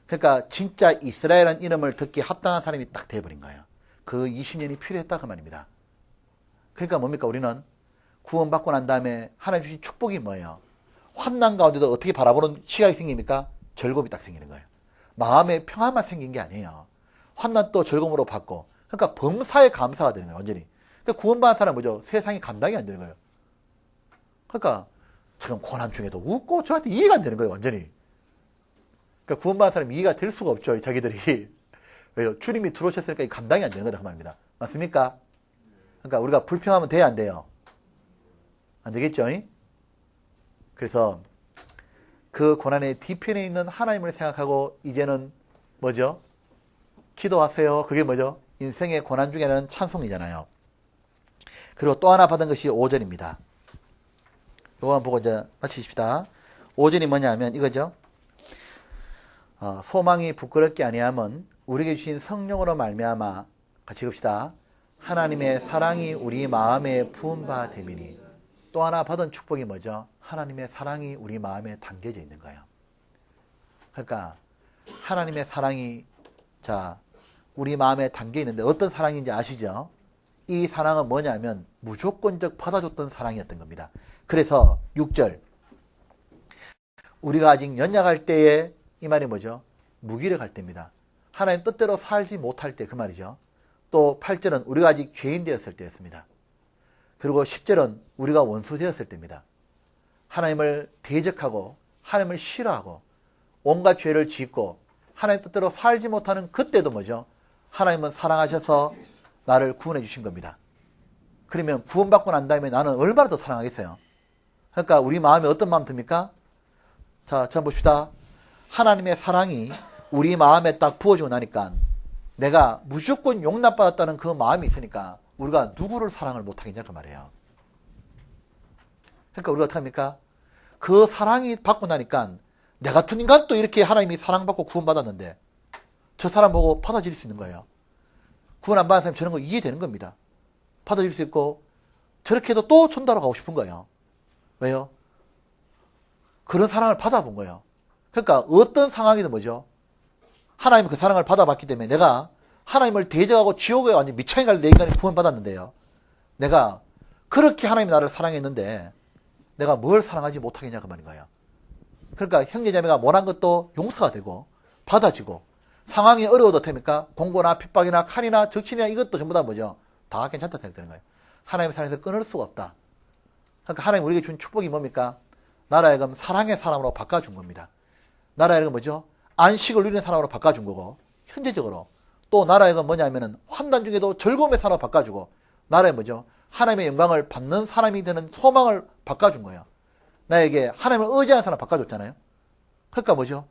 그러니까 진짜 이스라엘이라는 이름을 듣기 합당한 사람이 딱 돼버린 거예요. 그 20년이 필요했다 그 말입니다. 그러니까 뭡니까? 우리는 구원받고 난 다음에 하나님 주신 축복이 뭐예요? 환난 가운데도 어떻게 바라보는 시각이 생깁니까? 즐거움이 딱 생기는 거예요. 마음의 평안만 생긴 게 아니에요. 환난 또 즐거움으로 받고. 그러니까 범사에 감사가 되는 거예요. 완전히. 그러니까 구원받은 사람은 뭐죠? 세상이 감당이 안 되는 거예요. 그러니까 지금 고난 중에도 웃고 저한테 이해가 안 되는 거예요. 완전히. 그러니까 구원받은 사람이 이해가 될 수가 없죠. 자기들이. 왜요? 주님이 들어오셨으니까 감당이 안 되는 거다 그 말입니다. 맞습니까? 그러니까 우리가 불평하면 돼야 안 돼요? 안 되겠죠? 그래서 그 고난의 뒤편에 있는 하나님을 생각하고 이제는 뭐죠? 기도하세요. 그게 뭐죠? 인생의 고난 중에는 찬송이잖아요. 그리고 또 하나 받은 것이 5절입니다. 요거 보고 이제 마치십시다. 5절이 뭐냐 하면 이거죠. 소망이 부끄럽게 아니함은 우리에게 주신 성령으로 말미암아 같이 읽읍시다. 하나님의 사랑이 우리 마음에 부은 바 됨이니. 또 하나 받은 축복이 뭐죠? 하나님의 사랑이 우리 마음에 담겨져 있는 거예요. 그러니까 하나님의 사랑이 자 우리 마음에 담겨 있는데 어떤 사랑인지 아시죠? 이 사랑은 뭐냐면 무조건적 받아줬던 사랑이었던 겁니다. 그래서 6절 우리가 아직 연약할 때에 이 말이 뭐죠? 무기력할 때입니다. 하나님 뜻대로 살지 못할 때 그 말이죠. 또 8절은 우리가 아직 죄인 되었을 때였습니다. 그리고 10절은 우리가 원수 되었을 때입니다. 하나님을 대적하고 하나님을 싫어하고 온갖 죄를 짓고 하나님 뜻대로 살지 못하는 그때도 뭐죠? 하나님은 사랑하셔서 나를 구원해 주신 겁니다. 그러면 구원받고 난 다음에 나는 얼마나 더 사랑하겠어요? 그러니까 우리 마음에 어떤 마음 듭니까? 자, 자 봅시다. 하나님의 사랑이 우리 마음에 딱 부어지고 나니까 내가 무조건 용납받았다는 그 마음이 있으니까 우리가 누구를 사랑을 못하겠냐 그 말이에요. 그러니까 우리가 어떻게 합니까? 그 사랑이 받고 나니까 내 같은 인간도 이렇게 하나님이 사랑받고 구원받았는데 저 사람 보고 받아들일 수 있는 거예요. 구원 안 받은 사람이 저런 거 이해되는 겁니다. 받아들일 수 있고 저렇게 해도 또 전도하러 가고 싶은 거예요. 왜요? 그런 사랑을 받아본 거예요. 그러니까 어떤 상황이든 뭐죠? 하나님이 그 사랑을 받아봤기 때문에 내가 하나님을 대적하고 지옥에 완전 미창에 갈 내 인간이 구원받았는데요. 내가 그렇게 하나님이 나를 사랑했는데 내가 뭘 사랑하지 못하겠냐 그 말인 거예요. 그러니까 형제자매가 못한 것도 용서가 되고 받아지고 상황이 어려워도 됩니까? 공고나 핍박이나 칼이나 적신이나 이것도 전부 다 뭐죠? 다 괜찮다 생각되는 거예요. 하나님의 사랑에서 끊을 수가 없다. 그러니까 하나님 우리에게 준 축복이 뭡니까? 나라 하여금 사랑의 사람으로 바꿔준 겁니다. 나라 하여금 뭐죠? 안식을 누리는 사람으로 바꿔준 거고 현재적으로 또 나라 하여금 뭐냐면은 환난 중에도 즐거움의 사람으로 바꿔주고 나라에 뭐죠? 하나님의 영광을 받는 사람이 되는 소망을 바꿔준 거예요. 나에게 하나님을 의지하는 사람 바꿔줬잖아요. 그러니까 뭐죠?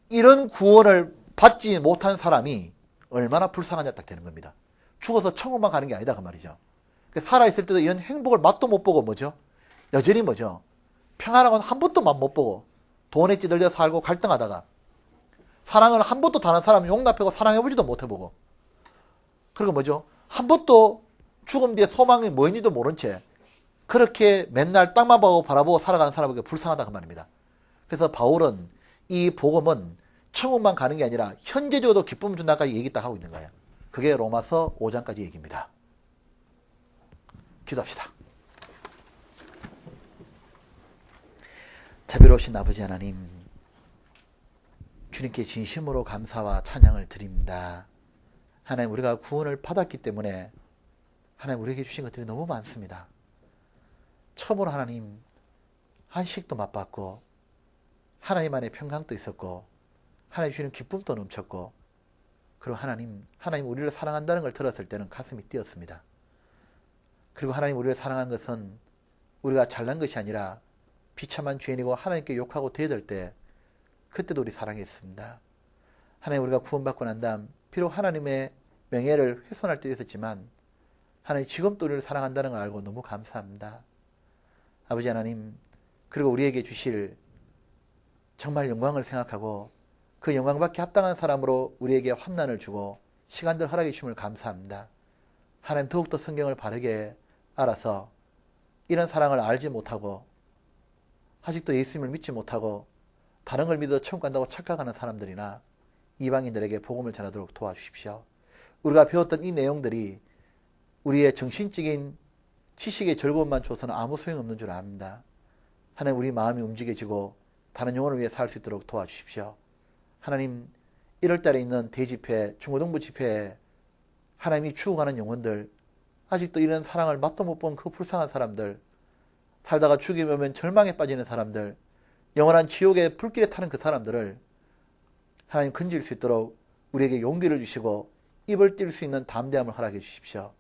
이런 구원을 받지 못한 사람이 얼마나 불쌍하냐 딱 되는 겁니다. 죽어서 천국만 가는 게 아니다 그 말이죠. 살아있을 때도 이런 행복을 맛도 못 보고 뭐죠? 여전히 뭐죠? 평안한 한 번도 맛 못 보고 돈에 찌들려 살고 갈등하다가 사랑을 한 번도 다른 사람 용납하고 사랑해보지도 못해보고 그리고 뭐죠? 한 번도 죽음 뒤에 소망이 뭐인지도 모른 채 그렇게 맨날 땅만 보고 바라보고 살아가는 사람에게 불쌍하다 그 말입니다. 그래서 바울은 이 복음은 천국만 가는 게 아니라 현재적으로도 기쁨 준다까지 얘기 딱 하고 있는 거예요. 그게 로마서 5장까지 얘기입니다. 기도합시다. 자비로우신 아버지 하나님, 주님께 진심으로 감사와 찬양을 드립니다. 하나님, 우리가 구원을 받았기 때문에 하나님 우리에게 주신 것들이 너무 많습니다. 처음으로 하나님 안식도 맛봤고 하나님 안에 평강도 있었고 하나님 주시는 기쁨도 넘쳤고 그리고 하나님 우리를 사랑한다는 걸 들었을 때는 가슴이 뛰었습니다. 그리고 하나님 우리를 사랑한 것은 우리가 잘난 것이 아니라 비참한 죄인이고 하나님께 욕하고 대들 때 그때도 우리 사랑했습니다. 하나님 우리가 구원받고 난 다음 비록 하나님의 명예를 훼손할 때도 있었지만 하나님 지금도 우리를 사랑한다는 걸 알고 너무 감사합니다. 아버지 하나님, 그리고 우리에게 주실 정말 영광을 생각하고 그 영광받기 합당한 사람으로 우리에게 환난을 주고 시간들 허락해 주심을 감사합니다. 하나님 더욱더 성경을 바르게 알아서 이런 사랑을 알지 못하고 아직도 예수님을 믿지 못하고 다른 걸 믿어 천국 간다고 착각하는 사람들이나 이방인들에게 복음을 전하도록 도와주십시오. 우리가 배웠던 이 내용들이 우리의 정신적인 지식의 즐거움만 줘서는 아무 소용없는 줄 압니다. 하나님 우리 마음이 움직여지고 다른 영혼을 위해 살 수 있도록 도와주십시오. 하나님 1월달에 있는 대집회, 중고등부 집회에 하나님이 죽어가는 영혼들, 아직도 이런 사랑을 맛도 못 본 그 불쌍한 사람들, 살다가 죽음이 오면 절망에 빠지는 사람들, 영원한 지옥의 불길에 타는 그 사람들을 하나님 건질 수 있도록 우리에게 용기를 주시고 입을 띨 수 있는 담대함을 허락해 주십시오.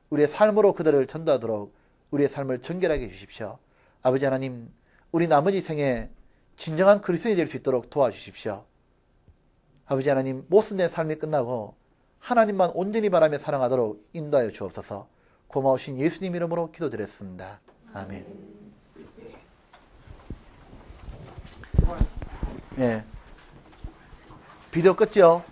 우리의 삶으로 그들을 전도하도록 우리의 삶을 정결하게 해주십시오. 아버지 하나님, 우리 나머지 생에 진정한 그리스도인이 될 수 있도록 도와주십시오. 아버지 하나님, 모순된 삶이 끝나고 하나님만 온전히 바라며 사랑하도록 인도하여 주옵소서. 고마우신 예수님 이름으로 기도드렸습니다. 아멘. 예. 비디오 껐죠?